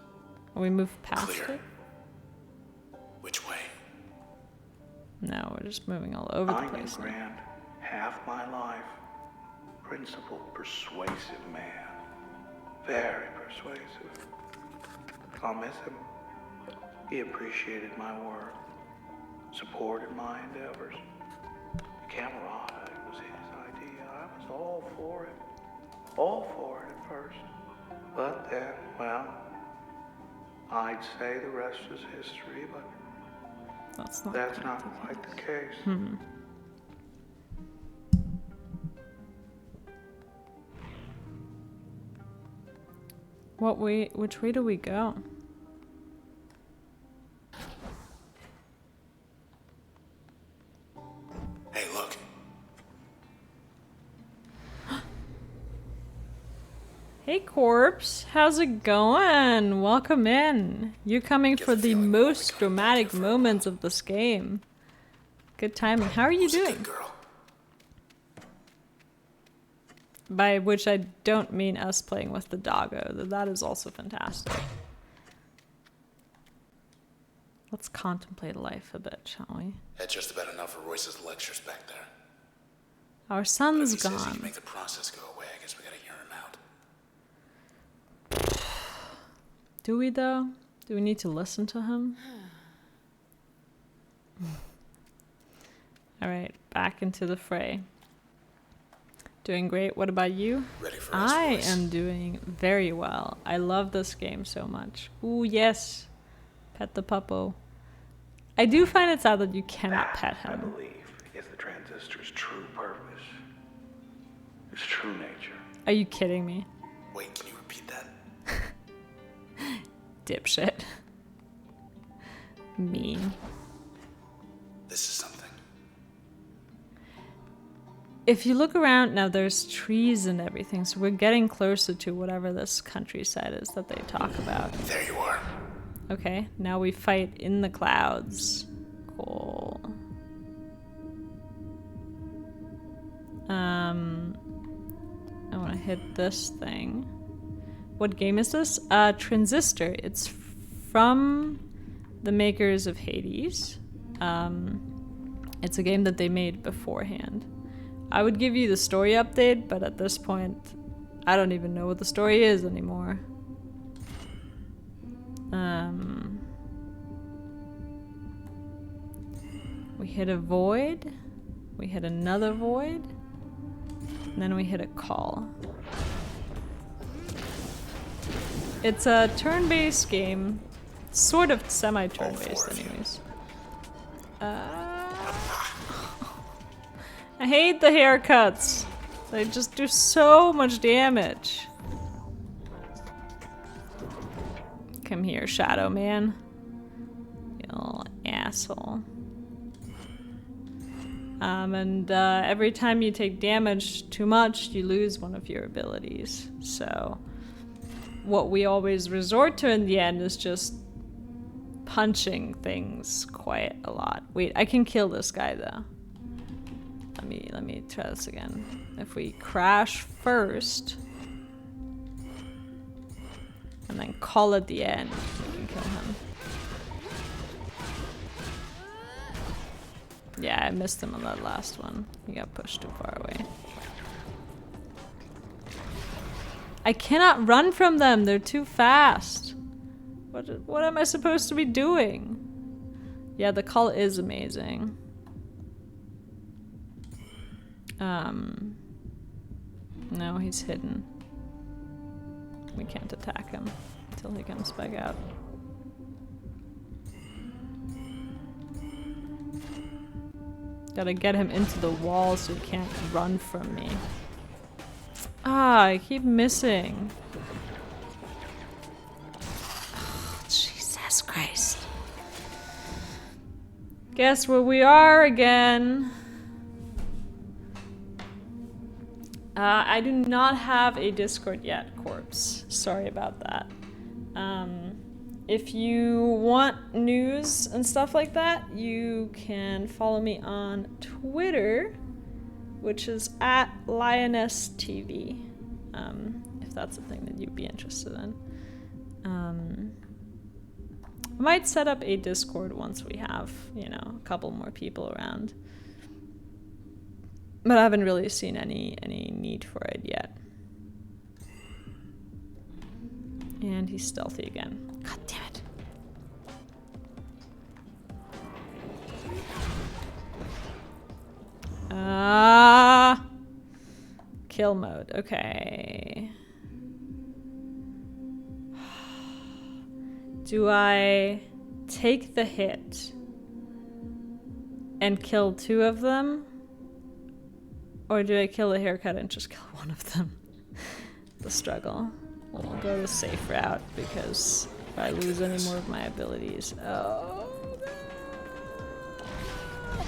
Oh, we moved past
Clear.
it?
Which way?
No, we're just moving all over the
I knew
place. now.
Grant half my life. Principled, persuasive man. Very persuasive. I'll miss him. He appreciated my work, supported my endeavors. Camaraderie was his idea. I was all for it. All for it at first. But then, well, I'd say the rest is history, but that's not quite the case.
Which way do we go?
Hey, look.
Hey, Corpse. How's it going? Welcome in. You're coming for the most dramatic moments of this game. Good timing. How are you
Who's a
doing?
good girl?
By which I don't mean us playing with the doggo. That is also fantastic. Let's contemplate life a bit, shall we?
Had just about enough for Royce's lectures back there.
Our
But if
son's
he says he can
gone.
make the process go away, I guess we gotta hear him out.
Do we, though? Do we need to listen to him? Alright, back into the fray. Doing great. What about you?
Ready for us,
I
Royce?
am doing very well. I love this game so much. Ooh, yes. Pet the puppo. I do find it sad that you cannot pet
I
him.
believe is the transistor's true purpose. Its true nature.
Are you kidding me?
Wait, can you repeat that?
Dipshit. Mean.
This is something.
If you look around now, there's trees and everything, so we're getting closer to whatever this countryside is that they talk about.
There you are.
Okay, now we fight in the clouds. Cool. I want to hit this thing. What game is this? Transistor. It's from the makers of Hades. It's a game that they made beforehand. I would give you the story update, but at this point, I don't even know what the story is anymore. We hit a void. We hit another void. And then we hit a call. It's a turn-based game. Sort of semi-turn-based anyways. I hate the haircuts. They just do so much damage. Come here, Shadow Man. You little asshole. And every time you take damage too much, you lose one of your abilities. So what we always resort to in the end is just punching things quite a lot. Wait, I can kill this guy though. Let me try this again. If we crash first and then call at the end, we can kill him. Yeah, I missed him on that last one. He got pushed too far away. I cannot run from them. They're too fast. What am I supposed to be doing? Yeah, the call is amazing. No, he's hidden. We can't attack him until he comes back out. Gotta get him into the wall so he can't run from me. Ah, I keep missing. Oh, Jesus Christ. Guess where we are again. I do not have a Discord yet, Corpse. Sorry about that. If you want news and stuff like that, you can follow me on Twitter, which is at LionessTV, if that's a thing that you'd be interested in. I might set up a Discord once we have, you know, a couple more people around. But I haven't really seen any need for it yet. And he's stealthy again. God damn it. Kill mode. Okay. Do I take the hit and kill two of them? Or do I kill the haircut and just kill one of them? The struggle. We'll go the safe route because if I lose any more of my abilities. Oh, God.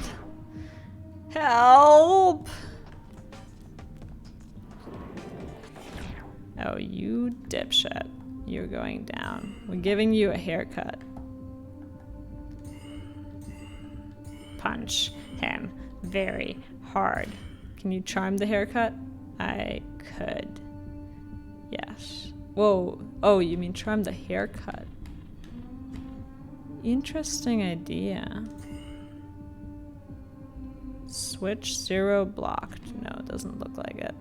Help! Oh, you dipshit. You're going down. We're giving you a haircut. Punch him very hard. Can you charm the haircut? I could. Yes. Whoa. Oh, you mean charm the haircut. Interesting idea. Switch 0 blocked. No, it doesn't look like it.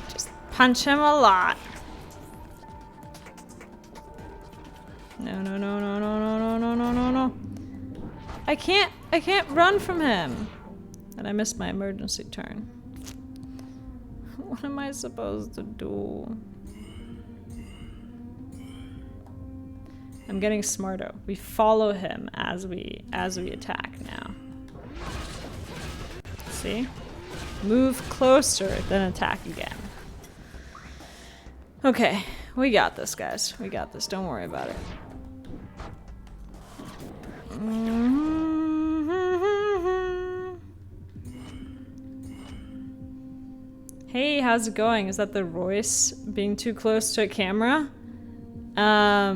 Just punch him a lot. No, no, no, no, no, no, no, no, no, no, no. I can't run from him. And I missed my emergency turn. What am I supposed to do? I'm getting smarter. We follow him as we attack now. See? Move closer, then attack again. Okay, we got this, guys. We got this. Don't worry about it. Hey, how's it going? Is that the Royce being too close to a camera? I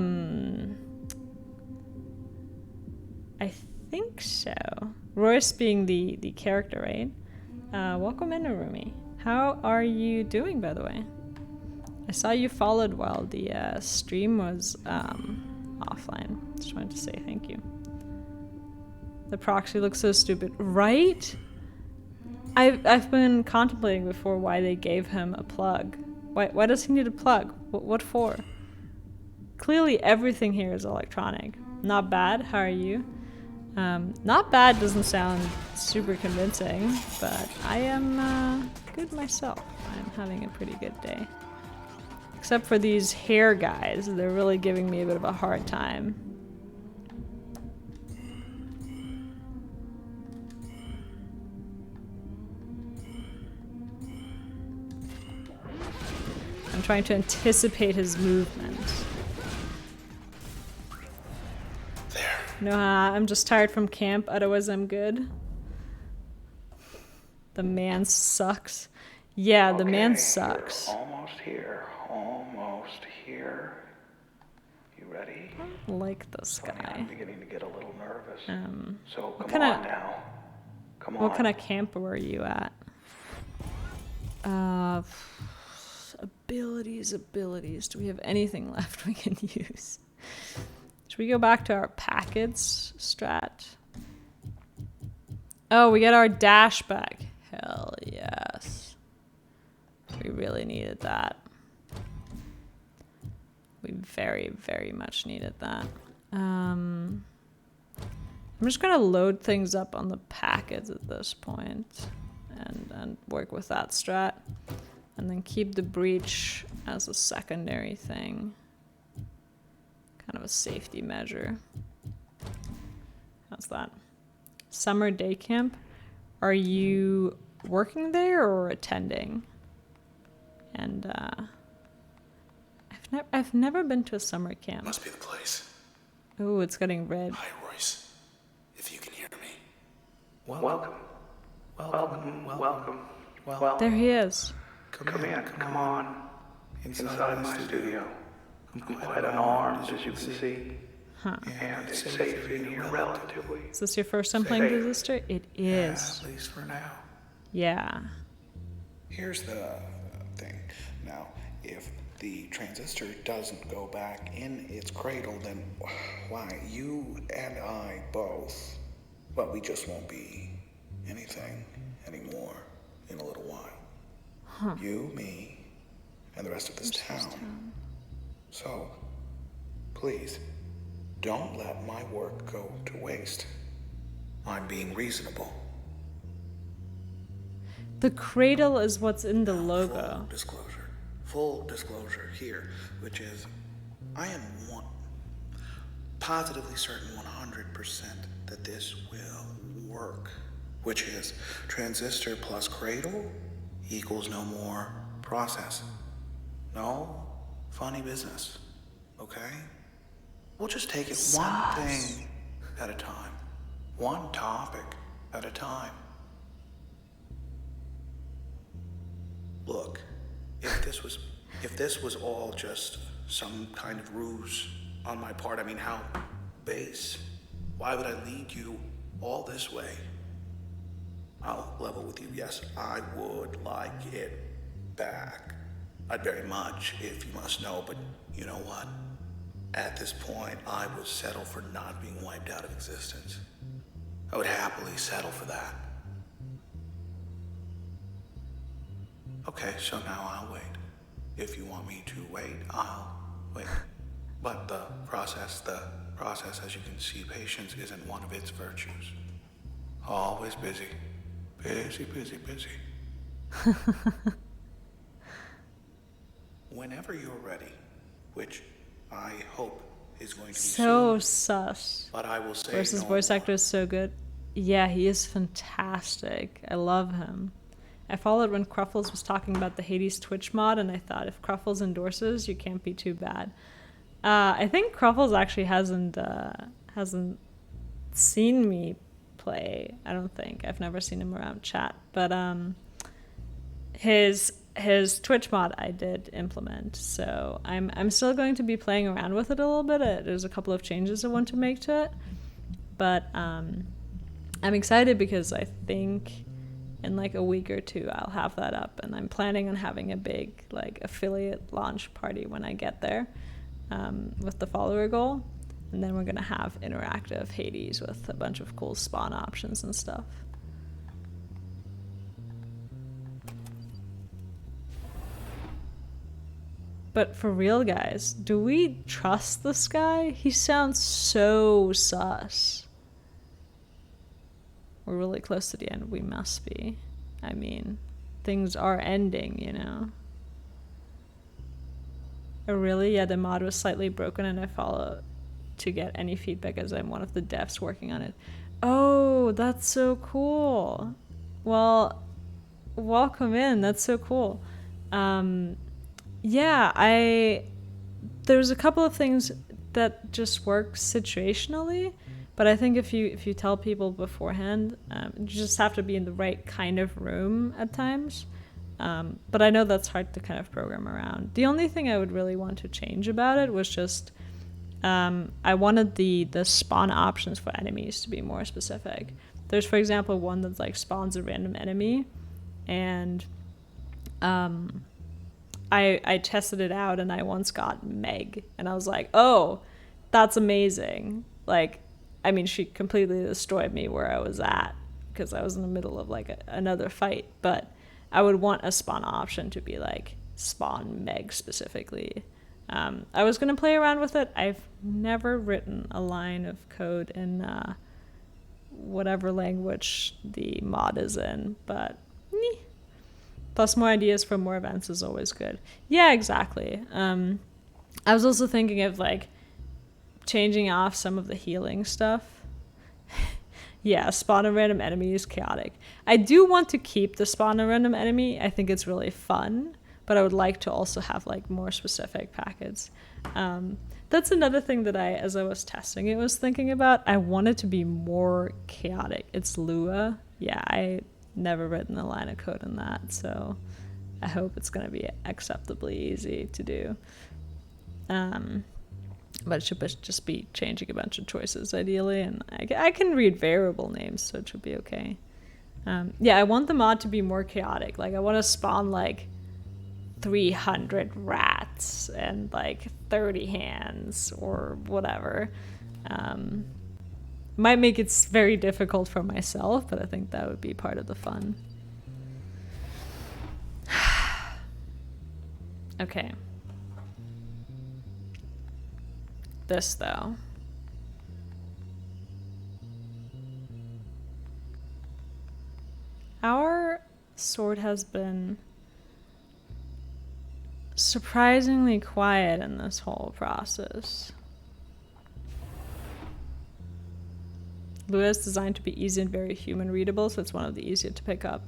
think so. Royce being the character, right? Welcome in, Arumi. How are you doing, by the way? I saw you followed while the stream was offline. Just wanted to say thank you. The proxy looks so stupid, right? I've been contemplating before why they gave him a plug. Why does he need a plug? What for? Clearly everything here is electronic. Not bad. How are you? Not bad doesn't sound super convincing, but I am good myself. I'm having a pretty good day. Except for these hair guys, they're really giving me a bit of a hard time. I'm trying to anticipate his movement.
There.
No, I'm just tired from camp, otherwise I'm good. The man sucks. Yeah, the man
Okay,
sucks.
You're almost here. Almost here. You ready?
I like this
Funny, I'm
guy.
beginning to get a little nervous. So
what
come
kinda-
on now. Come on.
What kind of camp were you at? Abilities. Do we have anything left we can use? Should we go back to our packets strat? Oh, we get our dash back. Hell yes. We really needed that. We very, very much needed that. I'm just gonna load things up on the packets at this point and work with that strat. And then keep the breach as a secondary thing. Kind of a safety measure. How's that? Summer day camp? Are you working there or attending? And I've never been to a summer camp.
Must be the place.
Oh, it's getting red.
Hi, Royce. If you can hear me.
Welcome. Welcome.
There he is.
Come in. Come on. Inside my studio. I'm quite unarmed, as you can see.
Huh.
And it's safe in here relatively.
Is this your first time playing Resistor? It is.
At least for now.
Yeah.
Here's the thing. Now, if the transistor doesn't go back in its cradle, then why, you and I both, well, we just won't be anything anymore in a little while.
Huh.
You, me, and the rest of this town. So, please, don't let my work go to waste. I'm being reasonable.
The cradle is what's in the logo.
Full disclosure here, which is, I am positively certain 100% that this will work, which is transistor plus cradle equals no more process. No funny business, okay? We'll just take it one thing at a time, one topic at a time. Look, if this was all just some kind of ruse on my part, I mean, how base? Why would I lead you all this way? I'll level with you. Yes, I would like it back. I'd very much, if you must know, but you know what? At this point, I would settle for not being wiped out of existence. I would happily settle for that. Okay, so now I'll wait. If you want me to wait, I'll wait. But the process, as you can see, patience isn't one of its virtues. Always busy. Busy. Whenever you're ready, which I hope is going to be
So
soon.
sus.
But I will say
Versus
no
voice
more.
actor is so good. Yeah, he is fantastic. I love him. I followed when Cruffles was talking about the Hades Twitch mod, and I thought if Cruffles endorses, you can't be too bad. I think Cruffles actually hasn't seen me play. I don't think I've never seen him around chat, but his Twitch mod I did implement, so I'm still going to be playing around with it a little bit. There's a couple of changes I want to make to it, but I'm excited because I think in like a week or two I'll have that up, and I'm planning on having a big like affiliate launch party when I get there, with the follower goal, and then we're gonna have interactive Hades with a bunch of cool spawn options and stuff. But for real, guys, do we trust this guy? He sounds so sus. We're really close to the end. We must be. I mean, things are ending, you know? Oh, really? Yeah, the mod was slightly broken and I follow to get any feedback as I'm one of the devs working on it. Oh, that's so cool. Well, welcome in. That's so cool. Yeah, there's a couple of things that just work situationally, but I think if you tell people beforehand, you just have to be in the right kind of room at times. But I know that's hard to kind of program around. The only thing I would really want to change about it was just I wanted the spawn options for enemies to be more specific. There's, for example, one that like spawns a random enemy, and I tested it out and I once got Meg, and I was like, oh, that's amazing. Like, I mean, she completely destroyed me where I was at because I was in the middle of like another fight, but I would want a spawn option to be like spawn Meg specifically. I was going to play around with it. I've never written a line of code in whatever language the mod is in, but plus more ideas for more events is always good. Yeah, exactly. I was also thinking of like changing off some of the healing stuff. Yeah, spawn a random enemy is chaotic. I do want to keep the spawn a random enemy. I think it's really fun, but I would like to also have like more specific packets. That's another thing that as I was testing it, was thinking about. I want it to be more chaotic. It's Lua. Yeah, I never written a line of code in that, so I hope it's going to be acceptably easy to do. But it should just be changing a bunch of choices ideally, and I can read variable names, so it should be okay. Yeah, I want the mod to be more chaotic. Like, I want to spawn like 300 rats and like 30 hands or whatever. Might make it very difficult for myself, but I think that would be part of the fun. Okay. This, though. Our sword has been surprisingly quiet in this whole process. Lua is designed to be easy and very human readable, so it's one of the easier to pick up.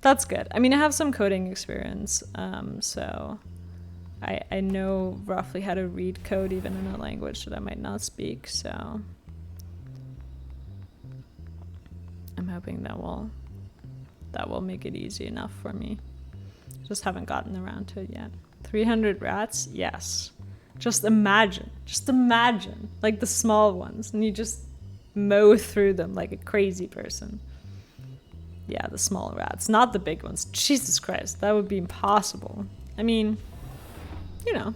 That's good. I mean, I have some coding experience, so I know roughly how to read code even in a language that I might not speak, so I'm hoping that will make it easy enough for me. Just haven't gotten around to it yet. 300 rats? Yes. Just imagine, like the small ones, and you just mow through them like a crazy person. Yeah, the small rats, not the big ones. Jesus Christ, that would be impossible. I mean, you know,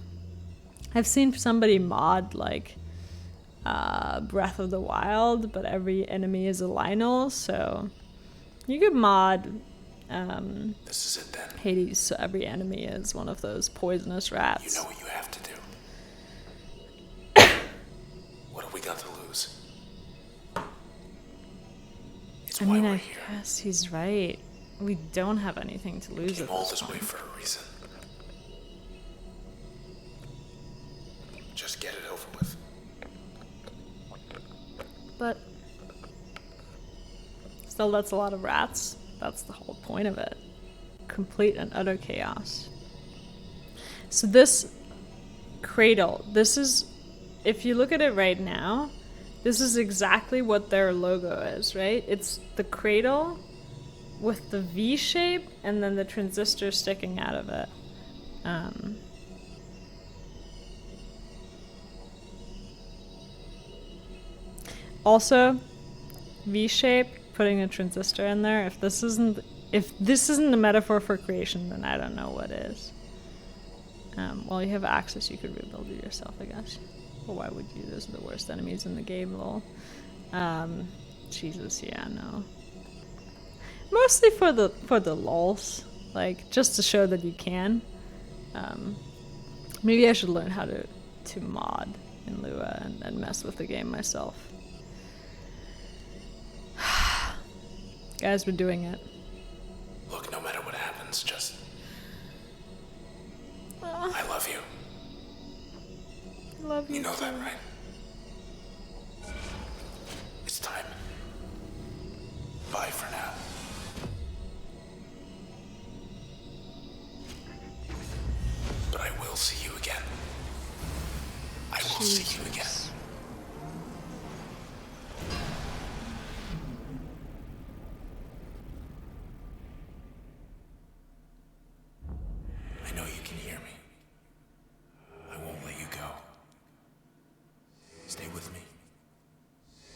I've seen somebody mod like Breath of the Wild, but every enemy is a Lionel, so you could mod
This is it then.
Hades, so every enemy is one of those poisonous rats.
You know what you have to do. What have we got to lose? It's
I
why
mean,
we're
I
here.
guess he's right. We don't have anything to lose
Came
at
all
this
this way
point.
for a reason. Just get it over with.
Still, that's a lot of rats. That's the whole point of it. Complete and utter chaos. So this cradle, this is, if you look at it right now, this is exactly what their logo is, right? It's the cradle with the V shape and then the transistor sticking out of it. Also, V shape, putting a transistor in there. If this isn't a metaphor for creation, then I don't know what is. Well, you have access, you could rebuild it yourself, I guess. Well, why would you? Those are the worst enemies in the game, lol. Jesus, yeah, no. Mostly for the lols, like just to show that you can. Maybe I should learn how to mod in Lua and mess with the game myself. Guys, we're doing it.
Look, no matter what happens, just... I love you.
Love you.
You know
too.
that, right? It's time. Bye for now. But I will see you again. I will see you again. I know you can hear me. I won't let you go. Stay with me.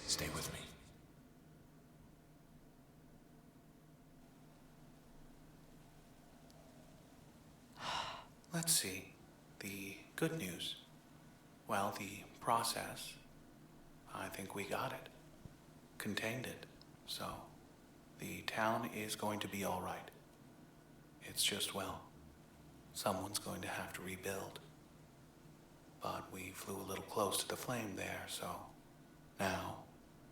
Stay with me.
Let's see. The good news. Well, the process. I think we got it. Contained it. So, the town is going to be all right. It's just, well, someone's going to have to rebuild. But we flew a little close to the flame there, so now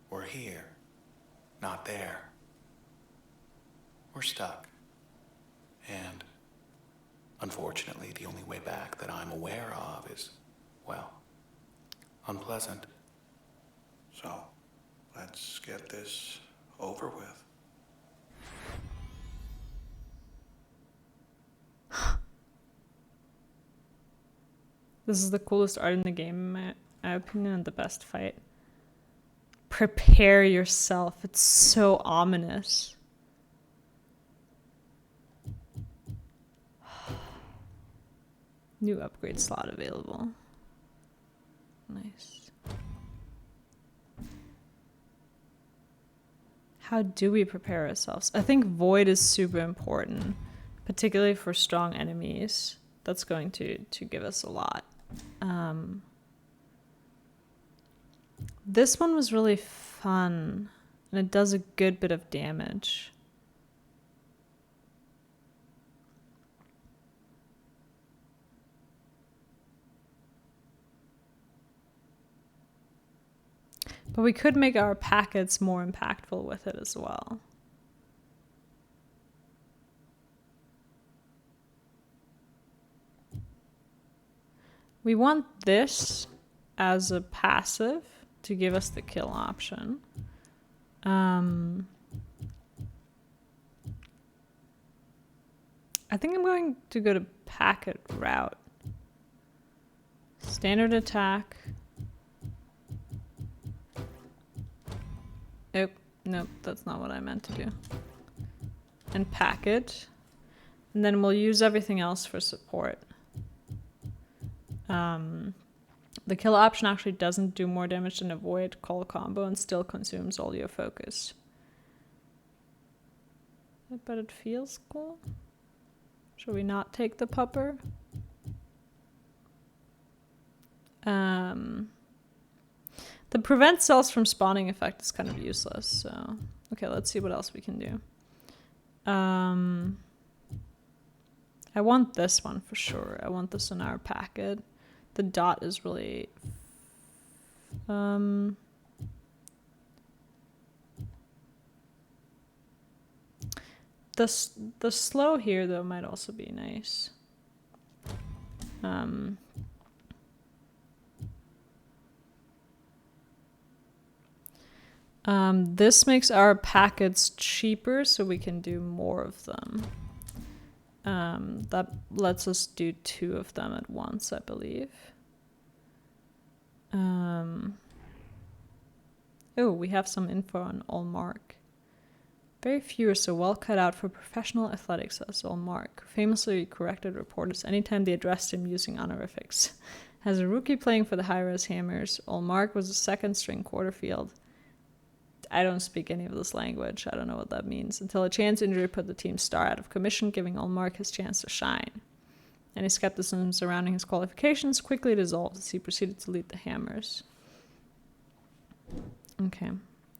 we're here, not there. We're stuck. And unfortunately, the only way back that I'm aware of is, well, unpleasant.
So, let's get this over with.
This is the coolest art in the game, in my opinion, and the best fight. Prepare yourself. It's so ominous. New upgrade slot available. Nice. How do we prepare ourselves? I think Void is super important, particularly for strong enemies. That's going to give us a lot. This one was really fun, and it does a good bit of damage. But we could make our packets more impactful with it as well. We want this as a passive to give us the kill option. I think I'm going to go to packet route. Standard attack. Oh, nope, that's not what I meant to do. And packet. And then we'll use everything else for support. The kill option actually doesn't do more damage than a void call combo and still consumes all your focus. But it feels cool. Should we not take the pupper? The prevent cells from spawning effect is kind of useless, so... Okay, let's see what else we can do. I want this one for sure. I want this in our packet. The dot is really... The slow here, though, might also be nice. This makes our packets cheaper, so we can do more of them. That lets us do 2 of them at once, I believe. Oh, we have some info on Allmark. Very few are so well cut out for professional athletics as Allmark, who famously corrected reporters anytime they addressed him using honorifics. As a rookie playing for the high-res Hammers, Allmark was a second-string quarterfield. I don't speak any of this language. I don't know what that means. Until a chance injury put the team's star out of commission, giving Allmark his chance to shine. Any skepticism surrounding his qualifications quickly dissolved as he proceeded to lead the Hammers. Okay.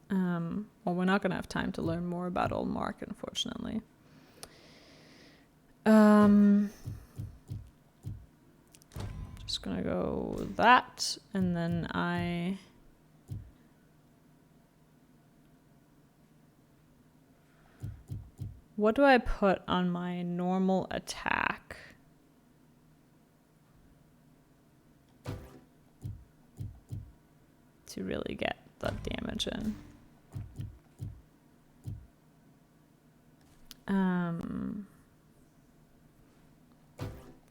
Well, we're not going to have time to learn more about Allmark, unfortunately. Just going to go with that, and then what do I put on my normal attack? To really get that damage in. I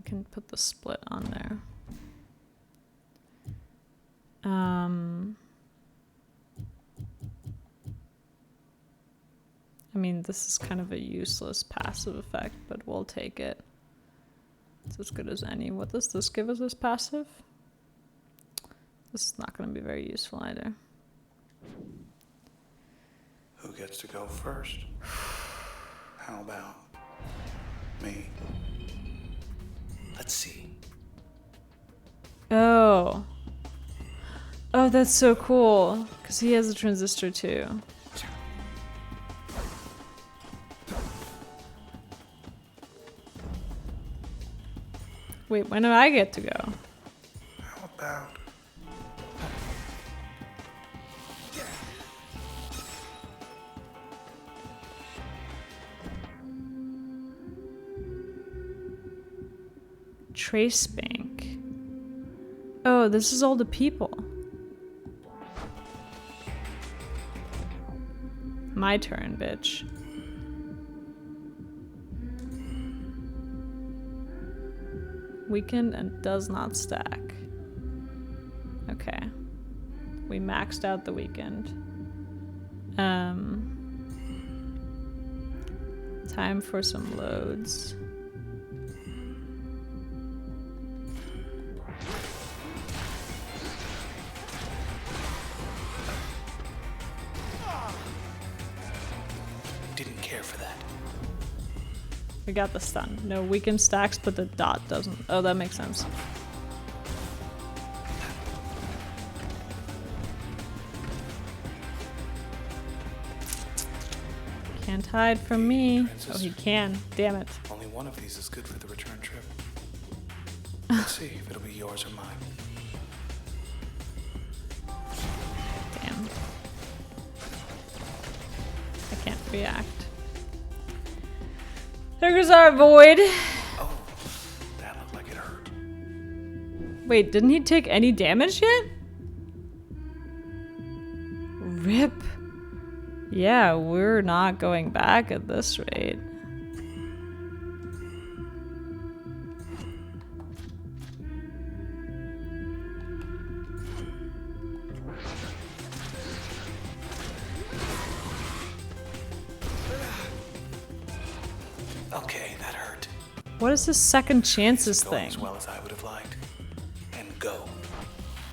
can put the split on there. I mean, this is kind of a useless passive effect, but we'll take it. It's as good as any. What does this give us as passive? This is not going to be very useful either.
Who gets to go first? How about me? Let's see.
Oh. Oh, that's so cool. Because he has a transistor too. Wait, when do I get to go?
How about...
Trace Bank. Oh, this is all the people. My turn, bitch. Weakened and does not stack. Okay. We maxed out the weakened. Time for some loads.
Didn't care for that.
We got the stun. No weakened stacks, but the dot doesn't. Oh, that makes sense. Can't hide from me. Oh, he can. Damn it.
Only one of these is good for the return trip. Let's see if it'll be yours or mine.
Damn. I can't react. There goes our void.
Oh, that looked like it hurt.
Wait, didn't he take any damage yet? Rip. Yeah, we're not going back at this rate.
Okay, that hurt.
What is this second chances
Going
thing?
as well as I would have liked. And go.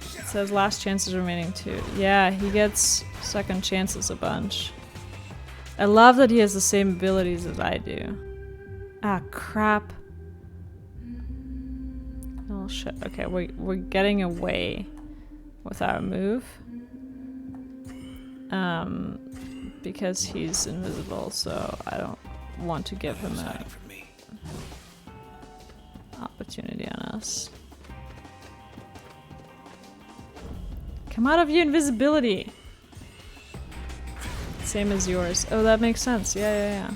It says last chances remaining 2. Yeah, he gets second chances a bunch. I love that he has the same abilities as I do. Ah, crap. Oh shit. Okay, we're getting away with our move. Because he's invisible, so I don't want to give him an opportunity on us. Come out of your invisibility! Same as yours. Oh, that makes sense. Yeah.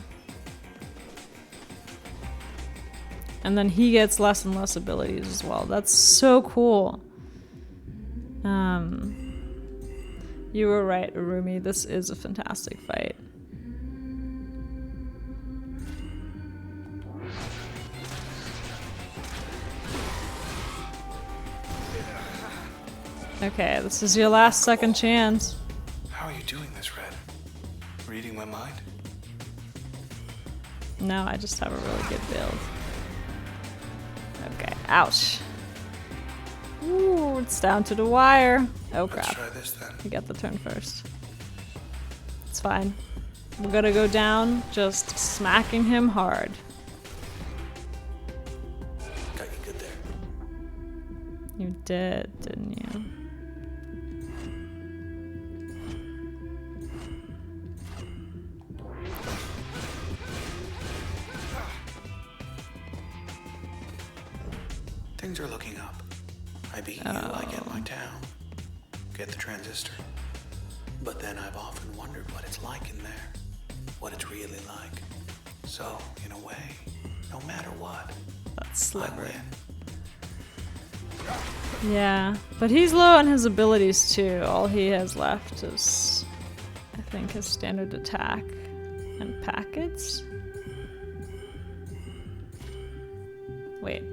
And then he gets less and less abilities as well. That's so cool. You were right, Arumi. This is a fantastic fight. Okay, this is your last second chance.
How are you doing this, Red? Reading my mind?
No, I just have a really good build. Okay, ouch. Ooh, it's down to the wire. Oh
Let's
crap.
try this then.
You get the turn first. It's fine. We're gonna go down just smacking him hard.
Got you good there.
You did, didn't you?
Things are looking up. I beat you, I get my town. Get the transistor. But then I've often wondered what it's like in there. What it's really like. So, in a way, no matter what,
That's
I
slippery.
win.
Yeah, but he's low on his abilities too. All he has left is, I think, his standard attack and packets. Wait.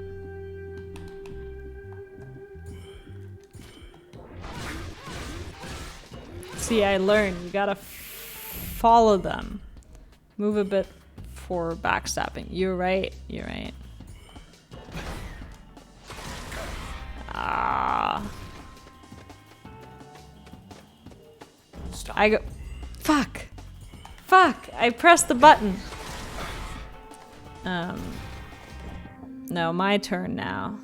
See, I learned. You gotta follow them. Move a bit for backstabbing. You're right. You're right. Ah.
Stop.
I go. Fuck. Fuck. I pressed the button. No, my turn now.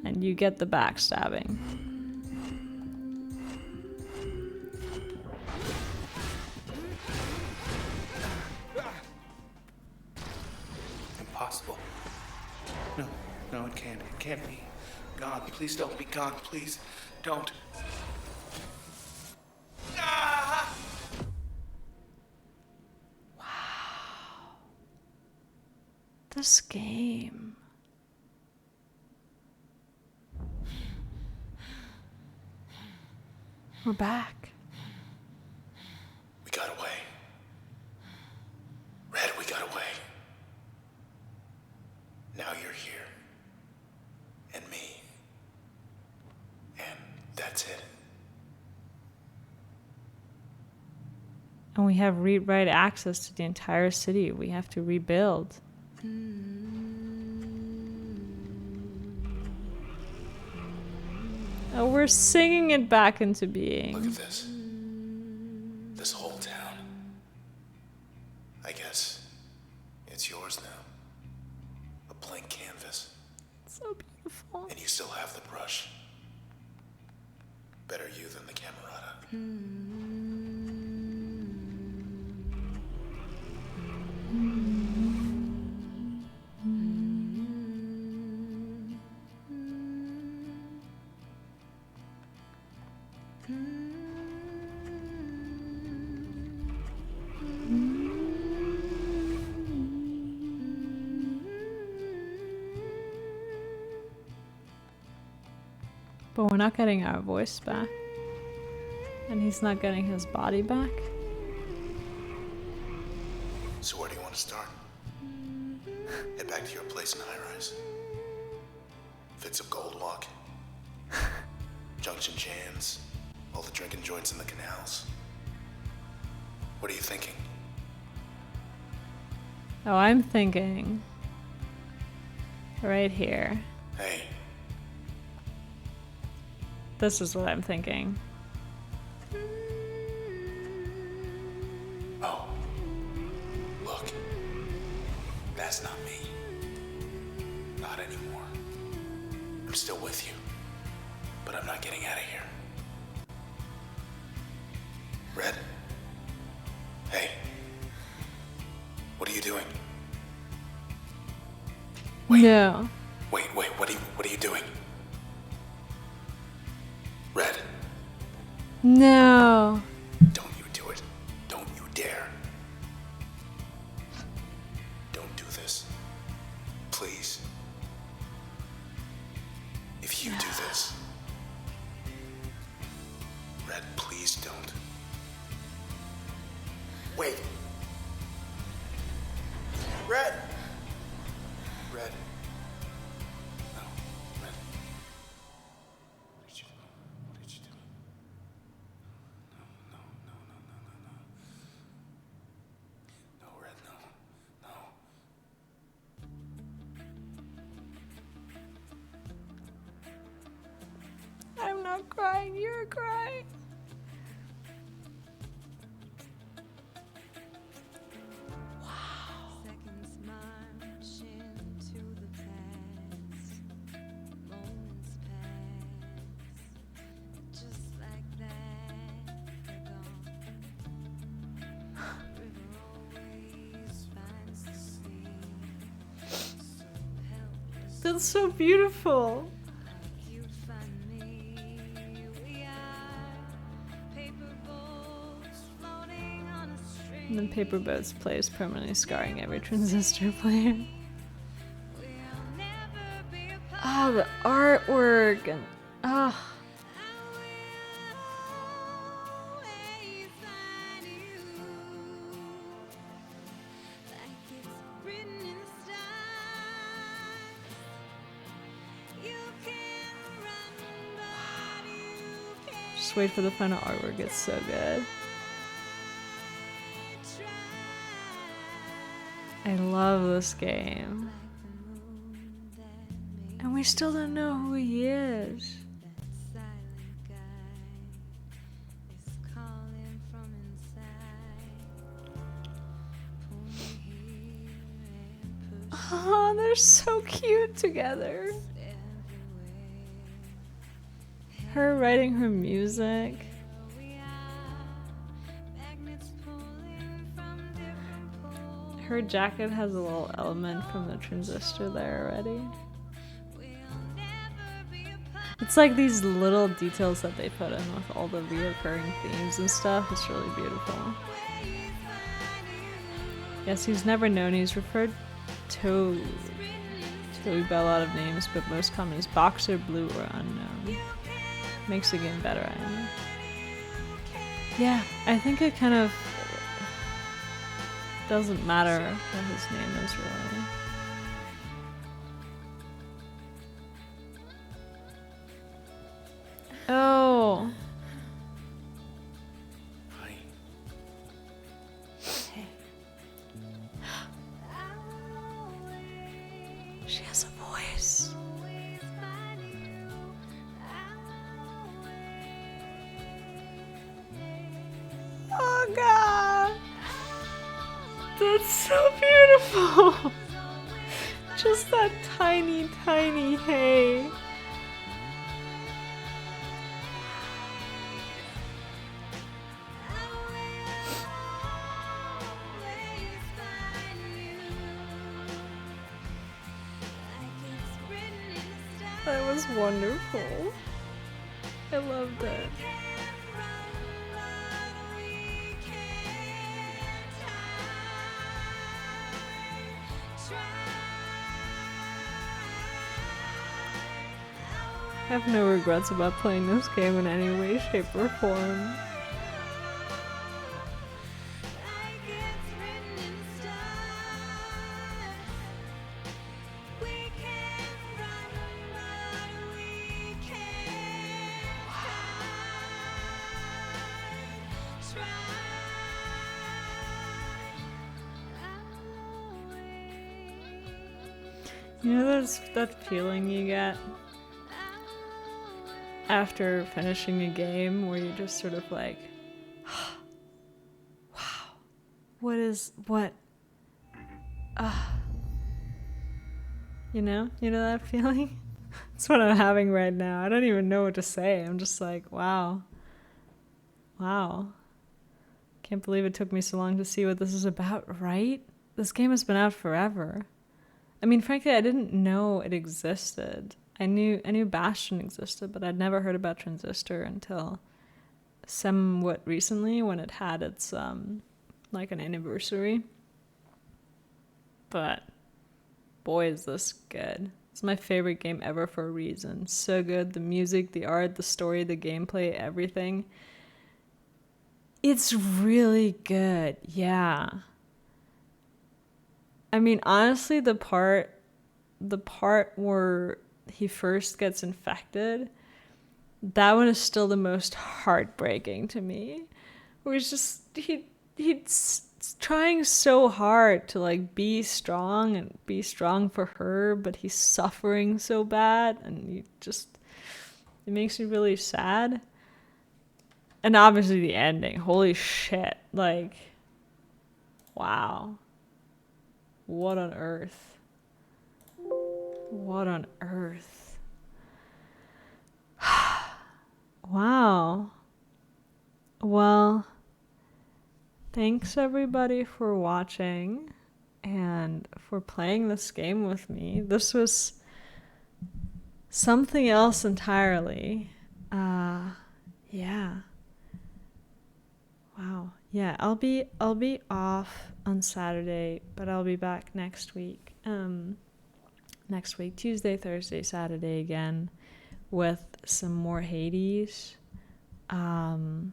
And you get the backstabbing.
Impossible. No, no, it can't. It can't be. God, please don't be God. Please don't. Ah!
This game. We're back.
We got away. Red, we got away. Now you're here. And me. And that's it.
And we have read-write access to the entire city. We have to rebuild. Oh, we're singing it back into being.
Look at this. This whole town. I guess it's yours now. A blank canvas.
So beautiful.
And you still have the brush. Better you than the Camerata.
But we're not getting our voice back. And he's not getting his body back.
So where do you want to start? Head back to your place in High Rise. Fix up Gold Walk. Junction Jans. All the drinking joints in the canals. What are you thinking?
Oh, I'm thinking. Right here.
Hey,
This is what I'm thinking.
oh. Look. That's not me. Not anymore. I'm still with you. But I'm not getting out of here. Red? Hey. What are you doing? Wait.
No.
Wait, what are you doing? Red,
No.
don't you do it. Don't you dare. Don't do this. Please. If you do this, Red, Please don't. Wait. Red! Red. No, Red. What did you do? What did you do? No. No, Red, no.
I'm not crying, you're crying.
Seconds march into the past. Moments pass. Just like that, they're gone. River always finds the sea. So helpless,
That's so beautiful.
you'd find me. We are paper boats floating on a stream.
And then Paper Boats plays, permanently scarring every Transistor player.
We'll never be apart.
Oh, the artwork and
Always find you, like it's written in the stars. You can run, but you can't
just wait for the final artwork. It's so good.
try.
I love this game.
Like the moon that makes
And we still don't know who he is.
that silent guy is calling from inside. Pull me here and push
Oh, they're so cute together.
everywhere.
Her writing her music.
We are magnets pulling from different poles.
Her jacket has a little element from the Transistor there already.
We'll never be apart.
It's like these little details that they put in with all the reoccurring themes and stuff. It's really beautiful.
Always find you.
Yes, he's never known. He's referred to by a lot of names, but most common is Boxer, Blue, or Unknown. Makes the game better, I mean. Yeah, I think it kind of doesn't matter what his name is, really. Oh.
Honey.
She has a voice.
Always find you.
Oh god. That's so beautiful. Just that tiny, tiny hay. That was wonderful. I loved it. I have no regrets about playing this game in any way, shape, or form. You know that feeling you get after finishing a game where you're just sort of like, wow, what? You know that feeling? That's what I'm having right now. I don't even know what to say. I'm just like, wow. Can't believe it took me so long to see what this is about, right? This game has been out forever. I mean, frankly, I didn't know it existed. I knew Bastion existed, but I'd never heard about Transistor until somewhat recently when it had its like an anniversary. But boy, is this good. It's my favorite game ever for a reason. So good. The music, the art, the story, the gameplay, everything. It's really good. Yeah. I mean, honestly, the part where he first gets infected, that one is still the most heartbreaking to me. Where it's just he's trying so hard to like be strong and be strong for her, but he's suffering so bad, and it makes me really sad. And obviously the ending, holy shit, like, wow, what on earth? What on earth? Wow. Well, thanks everybody for watching and for playing this game with me. This was something else entirely. Yeah. Wow. Yeah, I'll be off on Saturday, but I'll be back next week. Next week, Tuesday, Thursday, Saturday again with some more Hades. And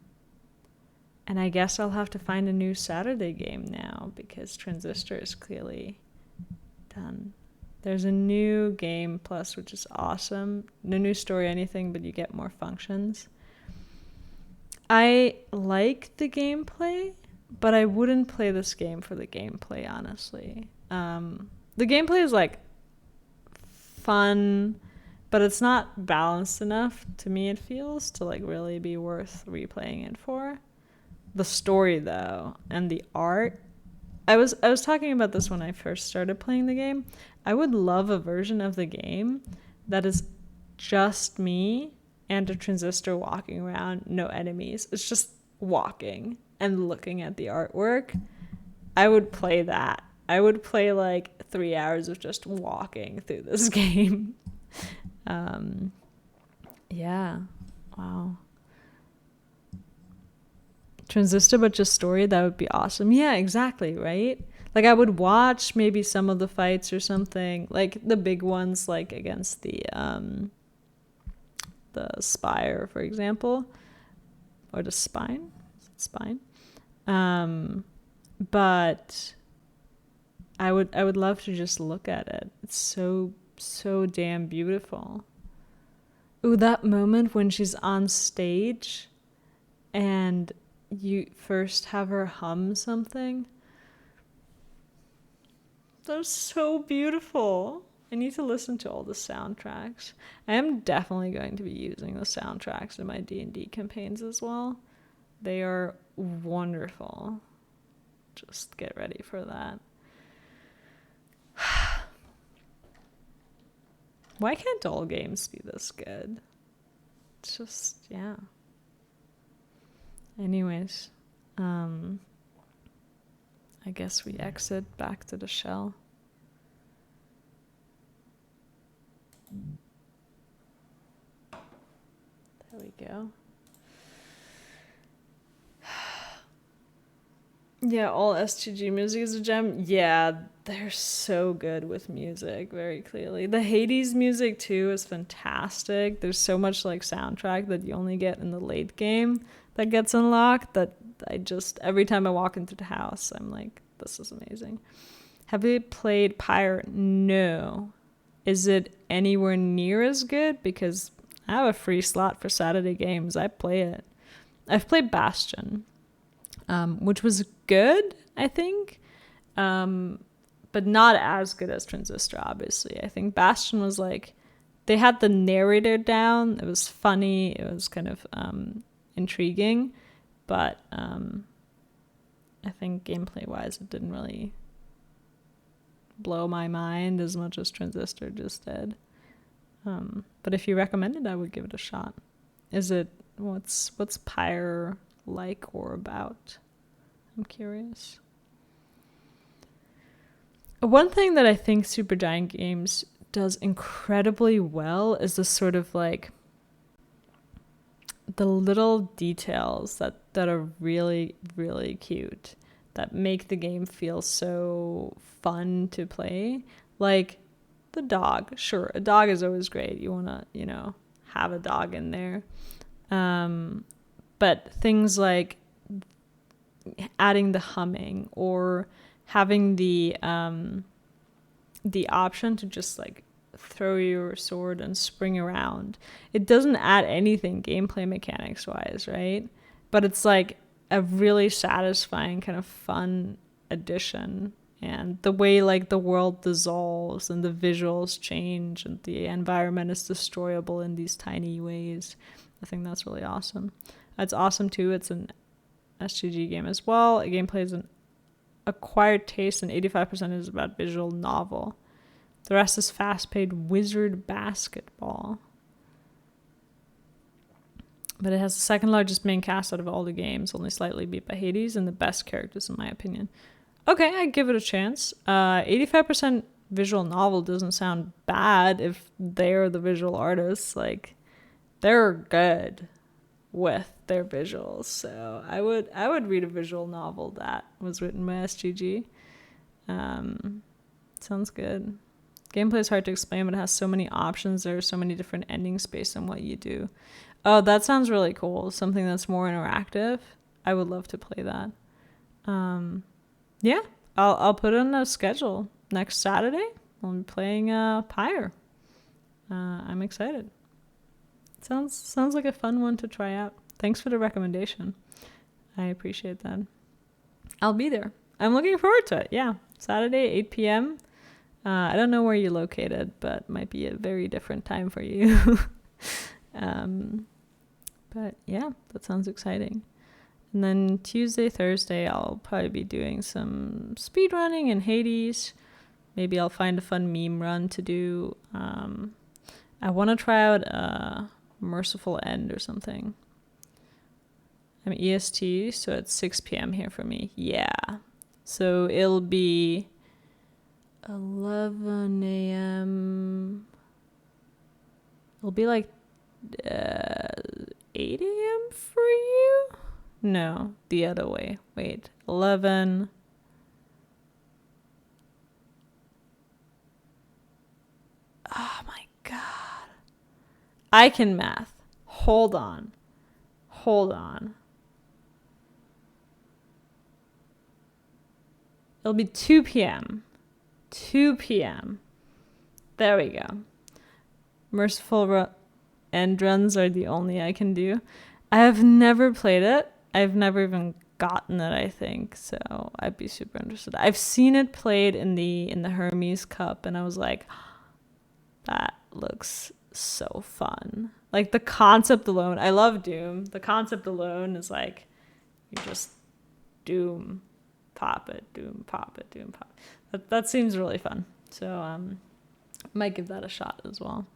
I guess I'll have to find a new Saturday game now because Transistor is clearly done. There's a new game plus, which is awesome. No new story, anything, but you get more functions. I like the gameplay, but I wouldn't play this game for the gameplay, honestly. The gameplay is like fun, but it's not balanced enough to me, it feels, to like really be worth replaying it for. The story though, and the art, I was talking about this when I first started playing the game. I would love a version of the game that is just me and a transistor walking around, no enemies. It's just walking and looking at the artwork. I would play that. I would play like 3 hours of just walking through this game. Yeah. Wow. Transistor, but just story, that would be awesome. Yeah, exactly, right? Like I would watch maybe some of the fights or something, like the big ones, like against the Spire, for example, or the Spine. Is it Spine? But I would love to just look at it. It's so damn beautiful. Ooh, that moment when she's on stage and you first have her hum something. That was so beautiful. I need to listen to all the soundtracks. I am definitely going to be using the soundtracks in my D&D campaigns as well. They are wonderful. Just get ready for that. Why can't all games be this good? It's just, yeah. Anyways, I guess we exit back to the shell. There we go. Yeah, all STG music is a gem. Yeah, they're so good with music, very clearly. The Hades music, too, is fantastic. There's so much, like, soundtrack that you only get in the late game that gets unlocked that I just, every time I walk into the house, I'm like, this is amazing. Have you played Pyre? No. Is it anywhere near as good? Because I have a free slot for Saturday games. I play it. I've played Bastion, which was good, I think, but not as good as Transistor, obviously. I think Bastion was like, they had the narrator down. It was funny. It was kind of intriguing, but I think gameplay-wise, it didn't really blow my mind as much as Transistor just did. But if you recommend it, I would give it a shot. Is it, what's Pyre like or about? I'm curious. One thing that I think Supergiant Games does incredibly well is this sort of like the little details that are really, really cute that make the game feel so fun to play. Like the dog. Sure, a dog is always great. You want to, have a dog in there. But things like adding the humming or having the option to just like throw your sword and spring around. It doesn't add anything gameplay mechanics wise, right? But it's like a really satisfying kind of fun addition. And the way like the world dissolves and the visuals change and the environment is destroyable in these tiny ways, I think that's really awesome. It's awesome too. It's an SGG game as well. Gameplay is an acquired taste, and 85% is about visual novel. The rest is fast-paced wizard basketball. But it has the second largest main cast out of all the games, only slightly beat by Hades, and the best characters in my opinion. Okay, I'd give it a chance. 85% visual novel doesn't sound bad if they're the visual artists. Like, they're good with their visuals. So I would read a visual novel that was written by SGG. Sounds good. Gameplay is hard to explain, but it has so many options. There are so many different endings based on what you do. Oh, that sounds really cool. Something that's more interactive. I would love to play that. Yeah, I'll put it on a schedule. Next Saturday, I'll be playing Pyre. I'm excited. Sounds like a fun one to try out. Thanks for the recommendation. I appreciate that. I'll be there. I'm looking forward to it. Yeah, Saturday, 8 p.m. I don't know where you're located, but might be a very different time for you. But yeah, that sounds exciting. And then Tuesday, Thursday, I'll probably be doing some speedrunning in Hades. Maybe I'll find a fun meme run to do. I want to try out a Merciful End or something. I'm EST, so it's 6 p.m. here for me. Yeah. So it'll be 11 a.m. It'll be like 8 a.m. for you? No, the other way. Wait, 11. Oh my god. I can math. Hold on. It'll be 2 p.m. 2 p.m. There we go. Merciful End runs are the only I can do. I have never played it. I've never even gotten it, I think. So I'd be super interested. I've seen it played in the Hermes Cup, and I was like, that looks so fun. Like the concept alone. I love Doom. The concept alone is like, you just Doom, pop it, Doom, pop it, Doom, pop it. That seems really fun. So might give that a shot as well.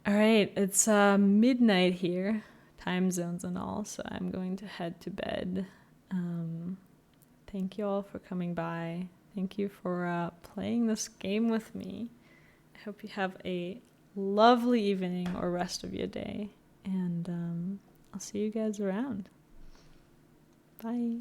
All right, it's midnight here, time zones and all, so I'm going to head to bed. Thank you all for coming by. Thank you for playing this game with me. I hope you have a lovely evening or rest of your day, and I'll see you guys around. Bye.